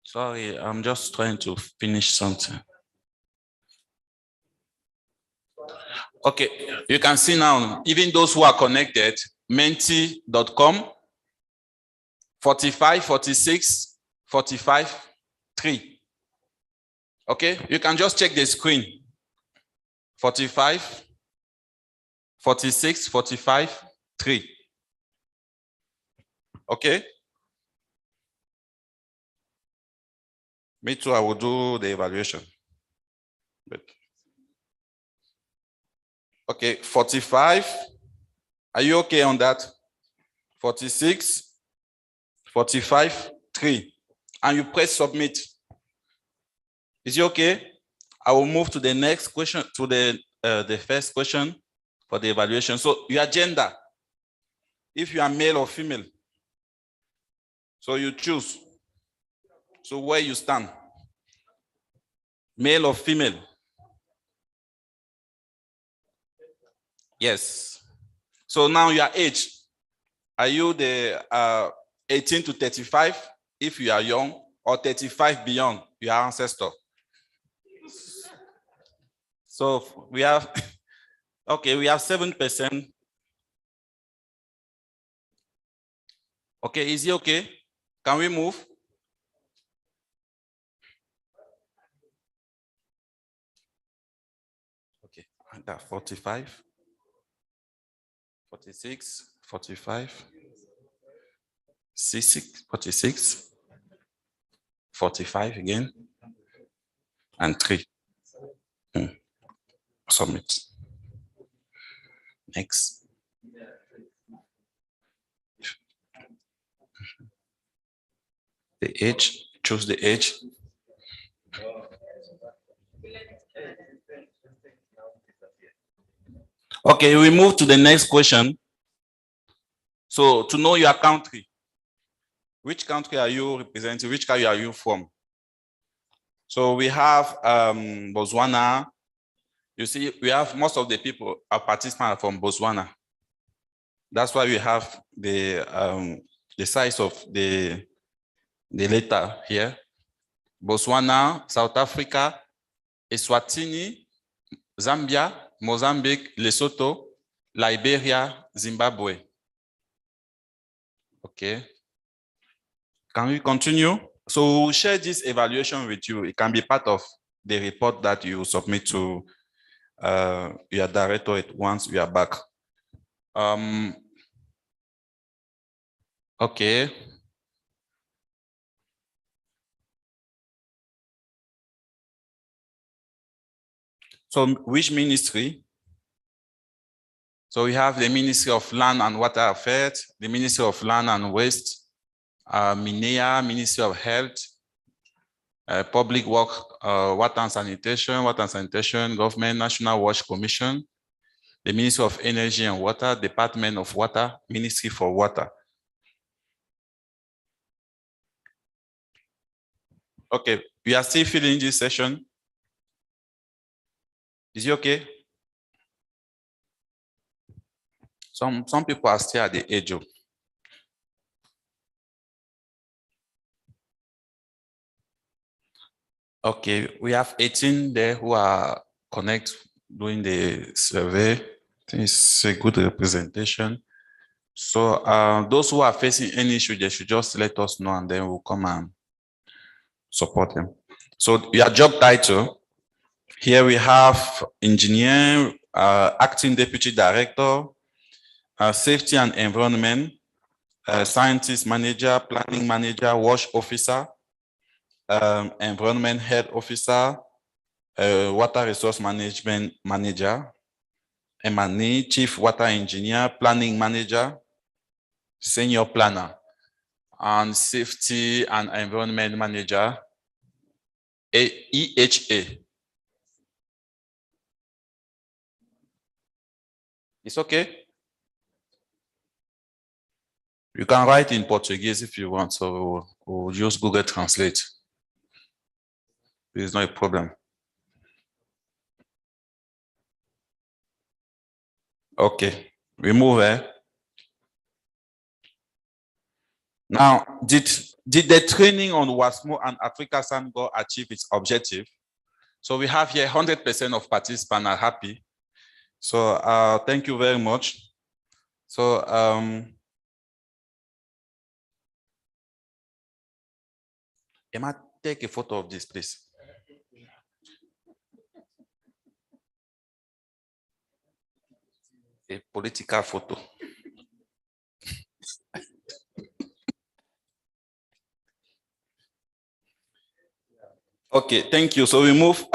sorry, I'm just trying to finish something. Okay, you can see now, even those who are connected, menti.com, 45, 46, 45, 3. Okay, you can just check the screen. 45, 46, 45, 3. Okay. Me too, I will do the evaluation. Okay, 45. Are you okay on that? 46, 45, 3. And you press submit. Is it okay? I will move to the next question, to the first question for the evaluation. So your gender, if you are male or female. So you choose. So where you stand? Male or female? Yes. So now your age. Are you the 18 to 35 if you are young, or 35 beyond, your ancestor? So we have, okay, we have 7%. Okay, is it okay? Can we move? Okay, that 45, 46, 45, 66, 46, 45 again, and 3. Submit. Next. The age, choose the age. Okay, we move to the next question. So to know your country, which country are you representing? Which country are you from? So we have Botswana. You see, we have most of the people, our participants are from Botswana. That's why we have the size of the letter here. Botswana, South Africa, Eswatini, Zambia, Mozambique, Lesotho, Liberia, Zimbabwe. Okay. Can we continue? So we'll share this evaluation with you. It can be part of the report that you submit to your directorate once we are back. Okay. So which ministry? So we have the Ministry of Land and Water Affairs, the Ministry of Land and Waste, MINEA, Ministry of Health, Public Work, Water and Sanitation, Government, National Wash Commission, the Ministry of Energy and Water, Department of Water, Ministry for Water. Okay, we are still filling this session. Is it okay? Some people are still at the age of. Okay, we have 18 there who are doing the survey. I think it's a good representation. So those who are facing any issue, they should just let us know and then we'll come and support them. So your job title, here we have engineer, acting deputy director, safety and environment, scientist manager, planning manager, wash officer, environment head officer, water resource management manager, M&E, chief water engineer, planning manager, senior planner, and safety and environment manager, EHA. It's okay? You can write in Portuguese if you want, so we'll use Google Translate. It's not a problem. Okay, we move here. Now, did the training on WASSMO and AfricaSan go achieve its objective? So we have here 100% of participants are happy. So thank you very much. So Emma, take a photo of this, please. A political photo. Okay, thank you. So we move.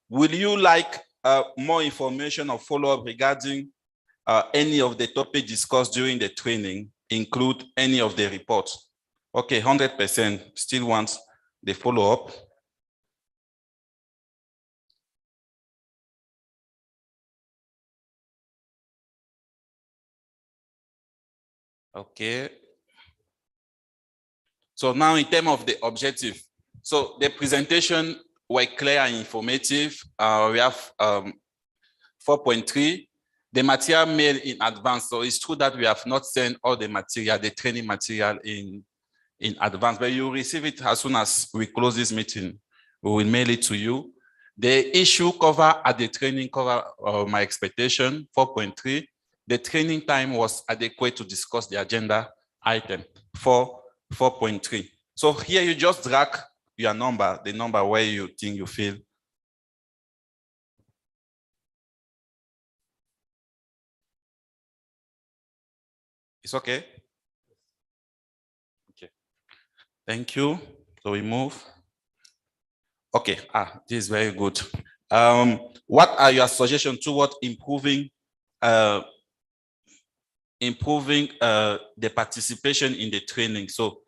Would you like more information or follow-up regarding any of the topics discussed during the training, include any of the reports? Okay, 100% still wants the follow-up. Okay. So now in terms of the objective, so the presentation were clear and informative. We have 4.3, the material mailed in advance. So it's true that we have not sent all the material, the training material in advance, but you receive it as soon as we close this meeting. We will mail it to you. The issue cover at the training cover my expectation, 4.3. The training time was adequate to discuss the agenda item, 4.3. So here you just drag your number, the number where you think you feel. It's okay? Okay. Thank you. So we move. Okay, this is very good. What are your suggestions toward improving the participation in the training? So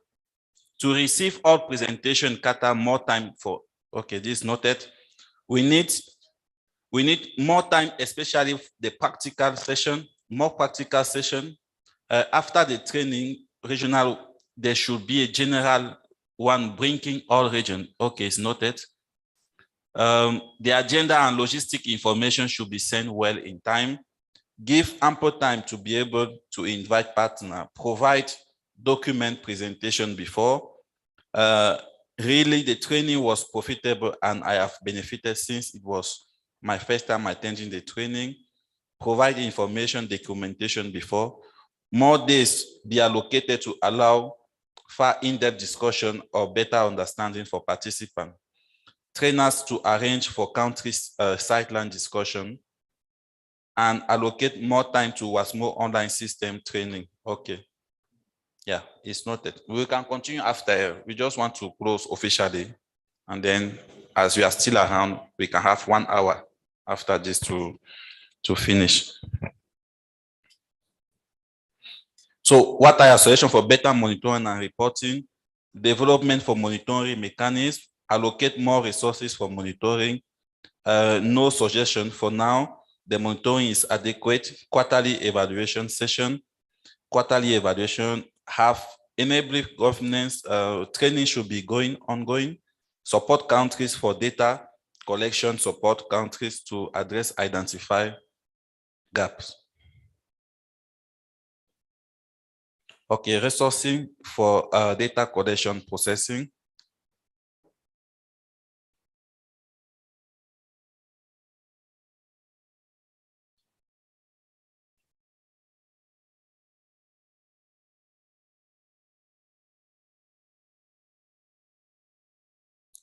to receive all presentation, cater more time for, okay, this is noted. We need more time, especially the practical session, more practical session. After the training, regional, there should be a general one bringing all region. Okay, it's noted. The agenda and logistic information should be sent well in time. Give ample time to be able to invite partner, provide document presentation before. Really, the training was profitable and I have benefited since it was my first time attending the training. Provide information, documentation before. More days be allocated to allow far in-depth discussion or better understanding for participants. Trainers to arrange for country sideline discussion and allocate more time to WASSMO online system training. Okay. Yeah, it's noted. We can continue after. We just want to close officially. And then as we are still around, we can have 1 hour after this to finish. So what are your suggestions for better monitoring and reporting? Development for monitoring mechanisms, allocate more resources for monitoring. No suggestion for now. The monitoring is adequate. Quarterly evaluation session. Quarterly evaluation have enabling governance. Training should be ongoing. Support countries for data collection, support countries to address identify gaps. Okay, resourcing for data collection processing.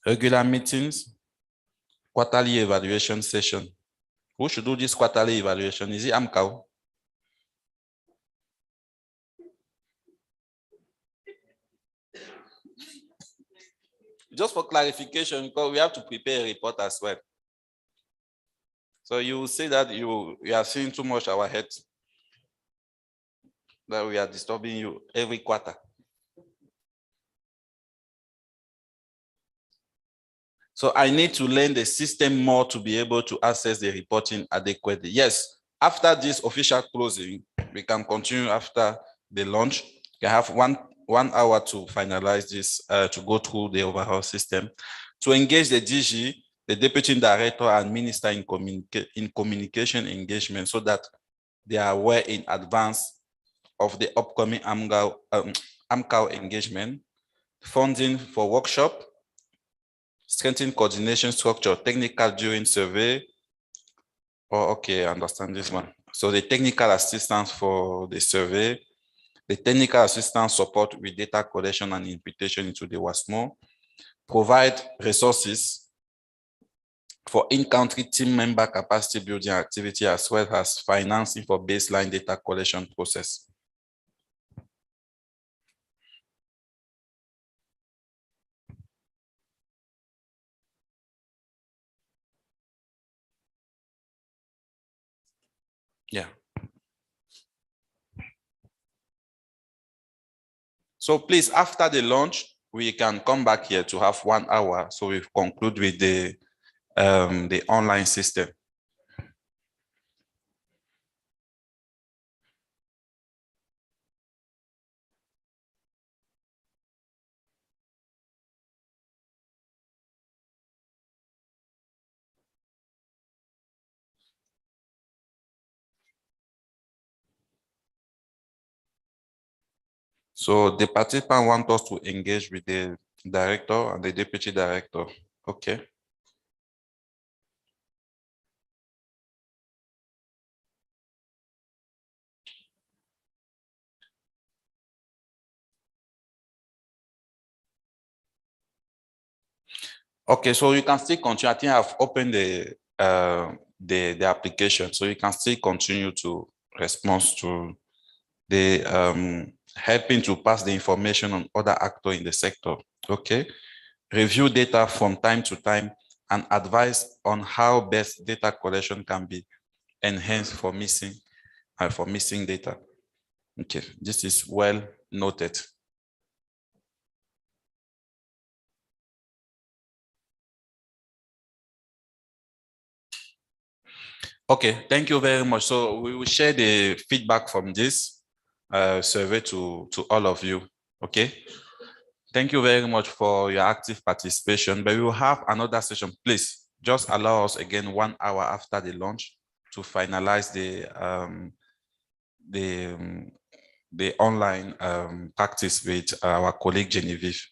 Regular meetings, quarterly evaluation session. Who should do this quarterly evaluation? Is it AMCAO? Just for clarification, because we have to prepare a report as well. So you will say that you are seeing too much our heads, that we are disturbing you every quarter. So I need to learn the system more to be able to access the reporting adequately. Yes, after this official closing, we can continue after the launch. You have one hour to finalize this, to go through the overall system, to engage the DG, the Deputy Director and Minister in communication engagement so that they are aware in advance of the upcoming AMCAO engagement, funding for workshop, strengthen coordination structure, technical during survey. Oh, okay, I understand this one. So the technical assistance for the survey, the technical assistance support with data collection and imputation into the WASSMO, provide resources for in-country team member capacity building activity, as well as financing for baseline data collection process. Yeah. So please, after the launch, we can come back here to have 1 hour. So we conclude with the online system. So the participant want us to engage with the director and the deputy director. Okay. Okay, so you can still continue. I think I've opened the application, so you can still continue to respond to the helping to pass the information on other actors in the sector. Okay, review data from time to time and advise on how best data collection can be enhanced for missing data. Okay, this is well noted. Okay, thank you very much. So we will share the feedback from this survey to all of you. Okay. Thank you very much for your active participation, but we will have another session. Please just allow us again 1 hour after the launch to finalize the online practice with our colleague Genevieve.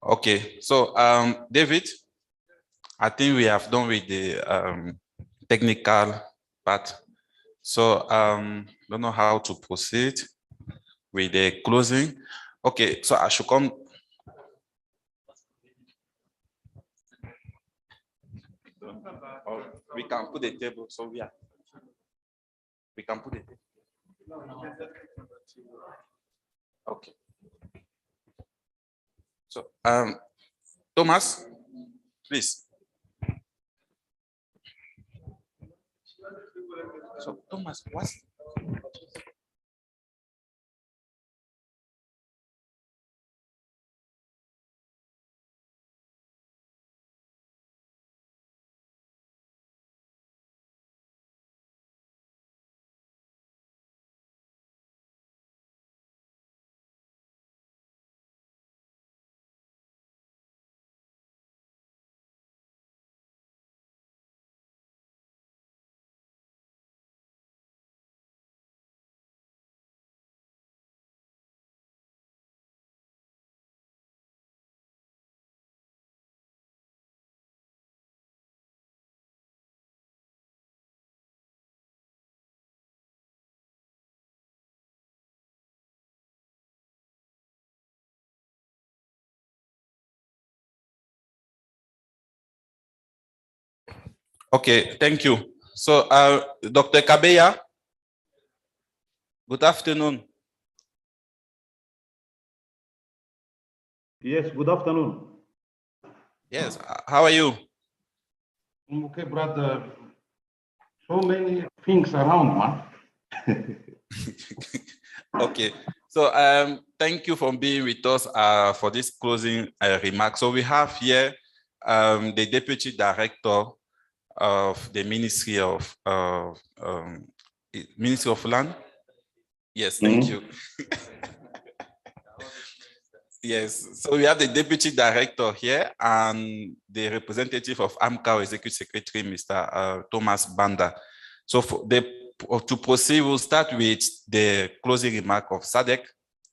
Okay, so David, I think we have done with the technical part. So don't know how to proceed with the closing. Okay, so I should come. We can put the table, so we can put it. Okay. So Thomas, please. So Thomas, what's okay, thank you. So Dr. Kabeya, good afternoon. Yes, good afternoon. Yes, how are you? I'm okay, brother. So many things around, man. Okay, so thank you for being with us for this closing remark. So we have here the Deputy Director of the Ministry of Land. Yes, thank you. Yes, so we have the Deputy Director here and the representative of AMCAO Executive Secretary, Mr. Thomas Banda. So to proceed, we'll start with the closing remark of SADC,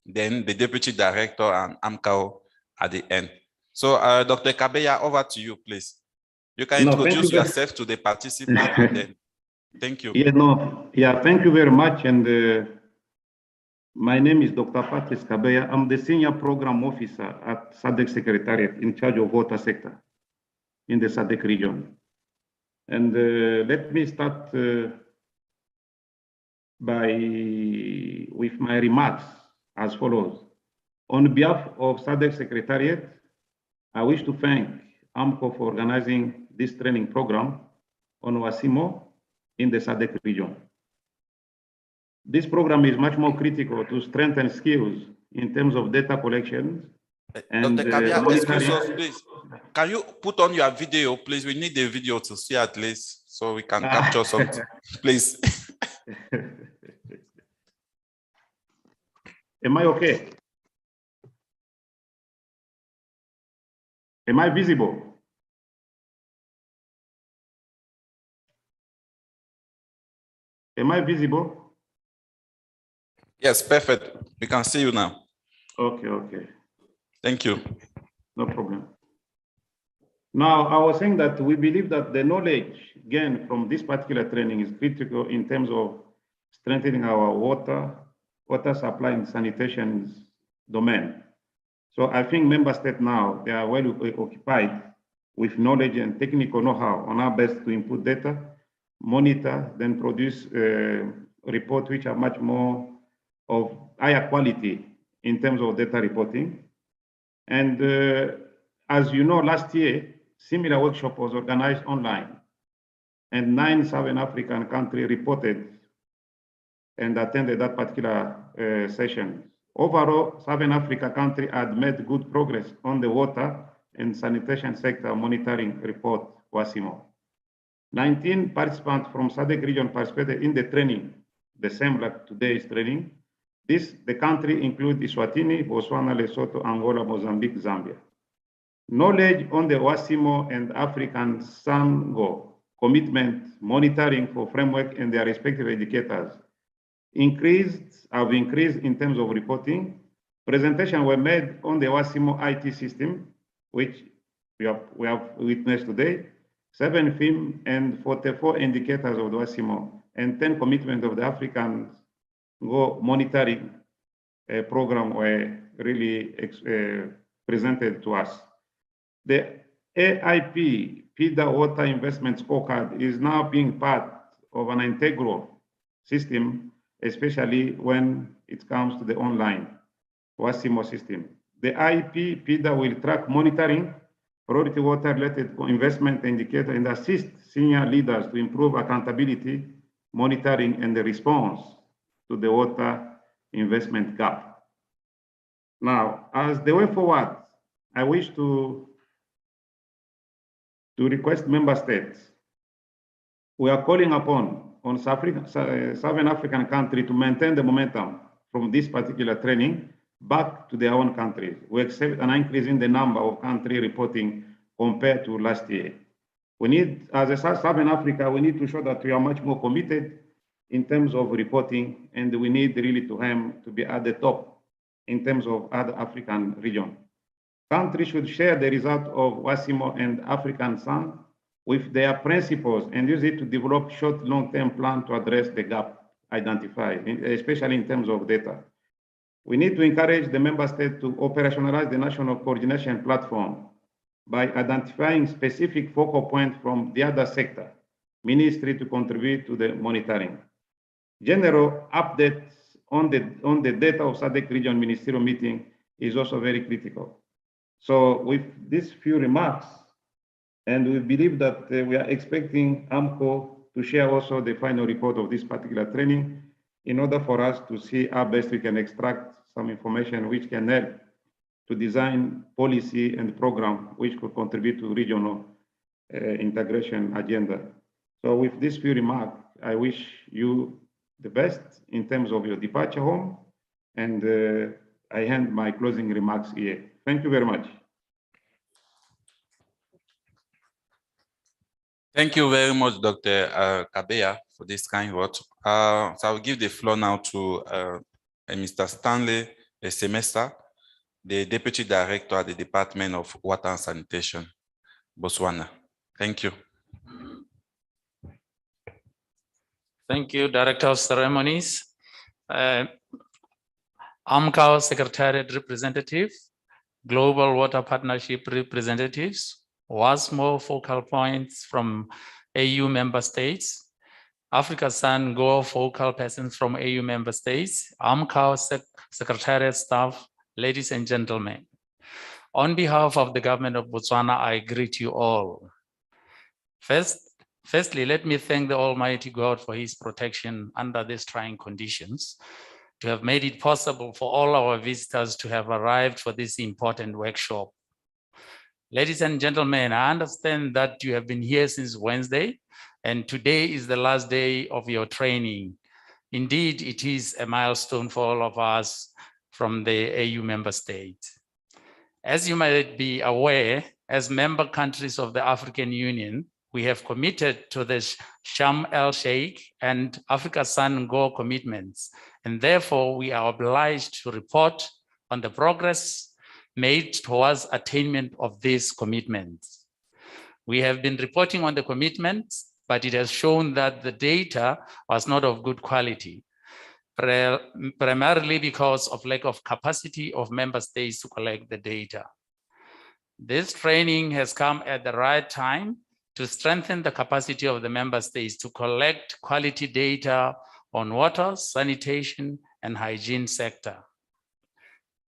then the Deputy Director and AMCAO at the end. So Dr. Kabeya, over to you, please. You can introduce yourself to the participants and then, thank you. Yeah, no, yeah, thank you very much. And My name is Dr. Patrice Kabeya. I'm the Senior Program Officer at SADC Secretariat in charge of water sector in the SADC region. And let me start with my remarks as follows. On behalf of SADC Secretariat, I wish to thank AMCO for organizing this training program on WASSMO in the SADC region. This program is much more critical to strengthen skills in terms of data collection and Dr. Kabia, excuse us, monitoring. please. Can you put on your video, please? We need the video to see at least so we can capture something, please. Am I okay? Am I visible? Am I visible? Yes, perfect. We can see you now. Okay, okay. Thank you. No problem. Now, I was saying that we believe that the knowledge gained from this particular training is critical in terms of strengthening our water supply and sanitation domain. So I think member states now, they are well occupied with knowledge and technical know-how on how best to input data, monitor, then produce reports which are much more of higher quality in terms of data reporting. And as you know, last year, similar workshop was organized online, and 9 Southern African countries reported and attended that particular session. Overall, Southern Africa country had made good progress on the water and sanitation sector monitoring report, WASSMO. 19 participants from SADC region participated in the training, the same like today's training. The country include Eswatini, Botswana, Lesotho, Angola, Mozambique, Zambia. Knowledge on the WASSMO and AfricaSan commitment monitoring for framework and their respective indicators have increased in terms of reporting. Presentations were made on the WASSMO IT system, which we have witnessed today, 7 film and 44 indicators of the WASSMO, and 10 commitments of the African monitoring program were really presented to us. The AIP PIDA Water Investment Scorecard is now being part of an integral system, especially when it comes to the online WASSMO system. The IEP PIDA will track monitoring, priority water-related investment indicator, and assist senior leaders to improve accountability, monitoring, and the response to the water investment gap. Now, as the way forward, I wish to request member states. We are calling upon Southern African country to maintain the momentum from this particular training back to their own countries. We expect an increase in the number of country reporting compared to last year. We need, as a Southern Africa, we need to show that we are much more committed in terms of reporting, and we need really to be at the top in terms of other African regions. Countries should share the result of WASSMO and AfricaSan with their principles and use it to develop short, long-term plan to address the gap identified, especially in terms of data. We need to encourage the member state to operationalize the national coordination platform by identifying specific focal points from the other sector, ministry to contribute to the monitoring. General updates on the data of SADC region ministerial meeting is also very critical. So with these few remarks, and we believe that we are expecting AMCO to share also the final report of this particular training in order for us to see how best we can extract some information which can help to design policy and program which could contribute to regional integration agenda. So with these few remarks, I wish you the best in terms of your departure home, and I hand my closing remarks here. Thank you very much. Thank you very much, Dr. Kabeya, for this kind word. So I'll give the floor now to Mr. Stanley Semester, the Deputy Director at the Department of Water and Sanitation, Botswana. Thank you. Thank you, Director of Ceremonies. AMCAO Secretariat representative, Global Water Partnership representatives, WASSMO focal points from AU member states, AfricaSan Go focal persons from AU member states, AMCAO Secretariat staff, ladies and gentlemen. On behalf of the government of Botswana, I greet you all. Firstly, let me thank the Almighty God for his protection under these trying conditions, to have made it possible for all our visitors to have arrived for this important workshop. Ladies and gentlemen, I understand that you have been here since Wednesday, and today is the last day of your training. Indeed, it is a milestone for all of us from the AU member states. As you might be aware, as member countries of the African Union, we have committed to the Sharm el-Sheikh and AfricaSan Go commitments, and therefore we are obliged to report on the progress made towards attainment of these commitments. We have been reporting on the commitments, but it has shown that the data was not of good quality, primarily because of lack of capacity of member states to collect the data. This training has come at the right time to strengthen the capacity of the member states to collect quality data on water, sanitation, and hygiene sector.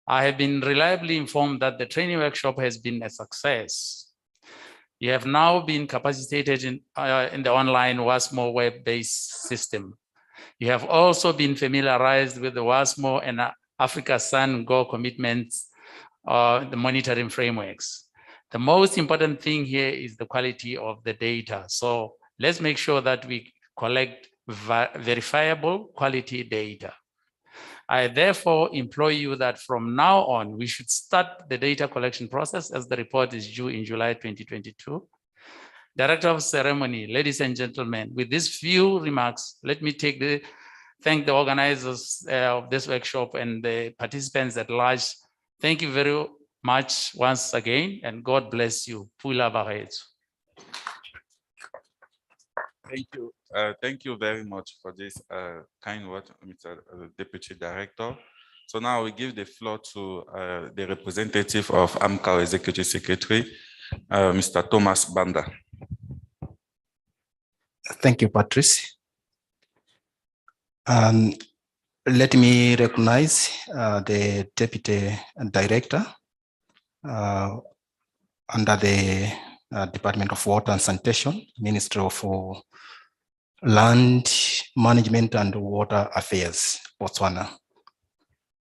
I have been reliably informed that the training workshop has been a success. You have now been capacitated in the online WASSMO web-based system. You have also been familiarized with the WASSMO and AfricaSan Go commitments, the monitoring frameworks. The most important thing here is the quality of the data. So let's make sure that we collect verifiable quality data. I therefore implore you that from now on, we should start the data collection process as the report is due in July 2022. Director of Ceremony, ladies and gentlemen, with these few remarks, let me thank the organizers of this workshop and the participants at large. Thank you very much once again, and God bless you. Pula Baretsu. Thank you very much for this kind word, Mr. Deputy Director. So now we give the floor to the representative of AMCAO Executive Secretary, Mr. Thomas Banda. Thank you, Patrice. Let me recognize the Deputy Director under the Department of Water and Sanitation, Ministry of Land Management and Water Affairs, Botswana.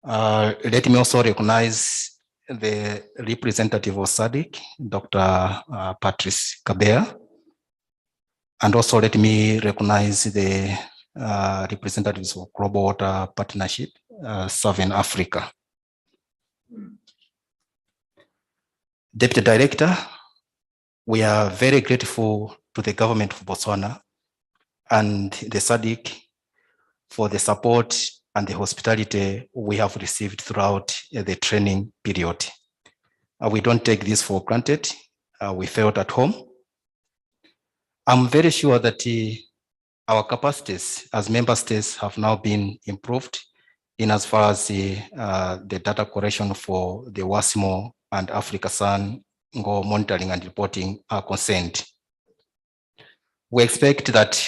Let me also recognize the representative of SADC, Dr. Patrice Kabea. And also let me recognize the representatives of Global Water Partnership, Southern Africa. Deputy Director, we are very grateful to the government of Botswana and the SADC for the support and the hospitality we have received throughout the training period. We don't take this for granted. We felt at home. I'm very sure that our capacities as member states have now been improved in as far as the data collection for the WASSMO and AfricaSan Go monitoring and reporting are concerned. We expect that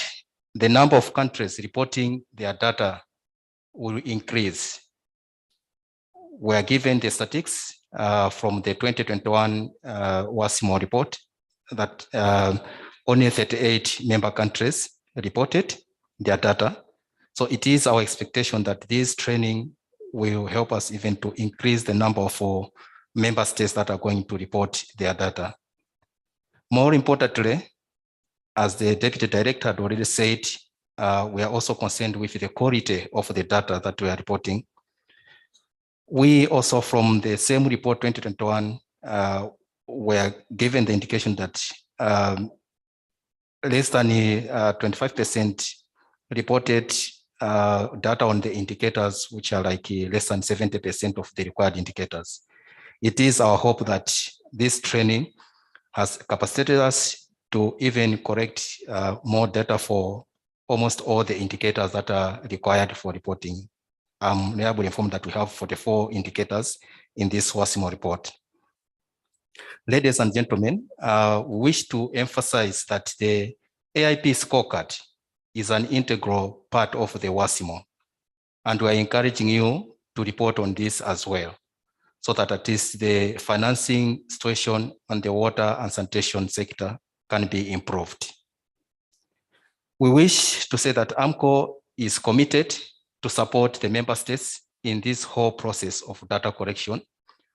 the number of countries reporting their data will increase. We are given the statistics from the 2021 WASSMO report that only 38 member countries reported their data. So it is our expectation that this training will help us even to increase the number of member states that are going to report their data. More importantly, as the Deputy Director had already said, we are also concerned with the quality of the data that we are reporting. We also, from the same report 2021, were given the indication that less than 25% reported data on the indicators, which are like less than 70% of the required indicators. It is our hope that this training has capacitated us to even correct more data for almost all the indicators that are required for reporting. I'm reliably informed that we have 44 indicators in this WASSMO report. Ladies and gentlemen, we wish to emphasize that the AIP scorecard is an integral part of the WASSMO, and we are encouraging you to report on this as well, so that at least the financing situation on the water and sanitation sector can be improved. We wish to say that AMCO is committed to support the member states in this whole process of data collection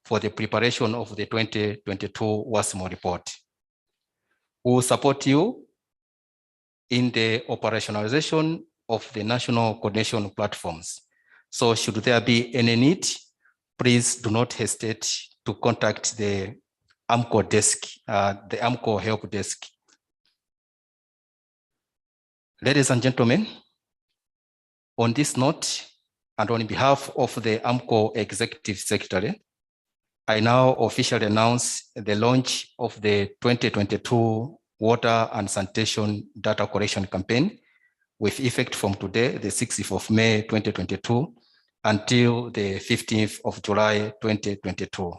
for the preparation of the 2022 WASSMO report. We will support you in the operationalization of the national coordination platforms. So should there be any need, please do not hesitate to contact the AMCO desk, the AMCO help desk. Ladies and gentlemen, on this note, and on behalf of the AMCO Executive Secretary, I now officially announce the launch of the 2022 Water and Sanitation Data Collection Campaign with effect from today, the 6th of May, 2022, until the 15th of July, 2022.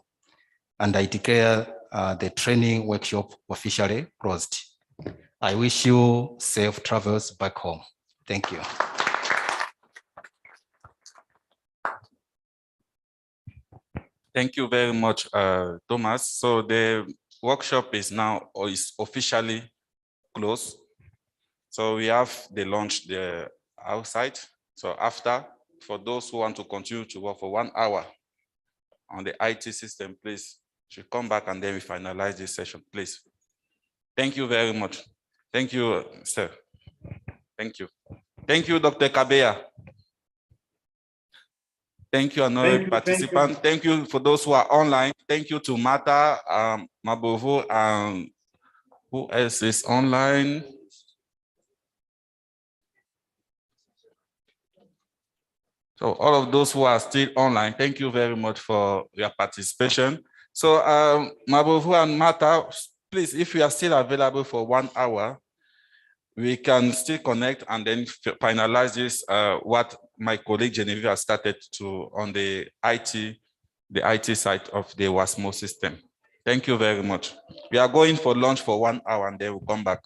And I declare the training workshop officially closed. I wish you safe travels back home. Thank you. Thank you very much, Thomas. So the workshop is now officially closed. So we have the launch there outside. So after, for those who want to continue to work for 1 hour on the IT system, please should come back and then we finalize this session, please. Thank you very much. Thank you, sir. Thank you. Thank you, Dr. Kabeya. Thank you, another participant. Thank you for those who are online. Thank you to Mata, Mabovo, and who else is online? So all of those who are still online, thank you very much for your participation. So Mabovo and Mata, please, if you are still available for 1 hour, we can still connect and then finalize this, what my colleague Genevieve has started to on the IT side of the WASSMO system. Thank you very much. We are going for lunch for 1 hour and then we'll come back.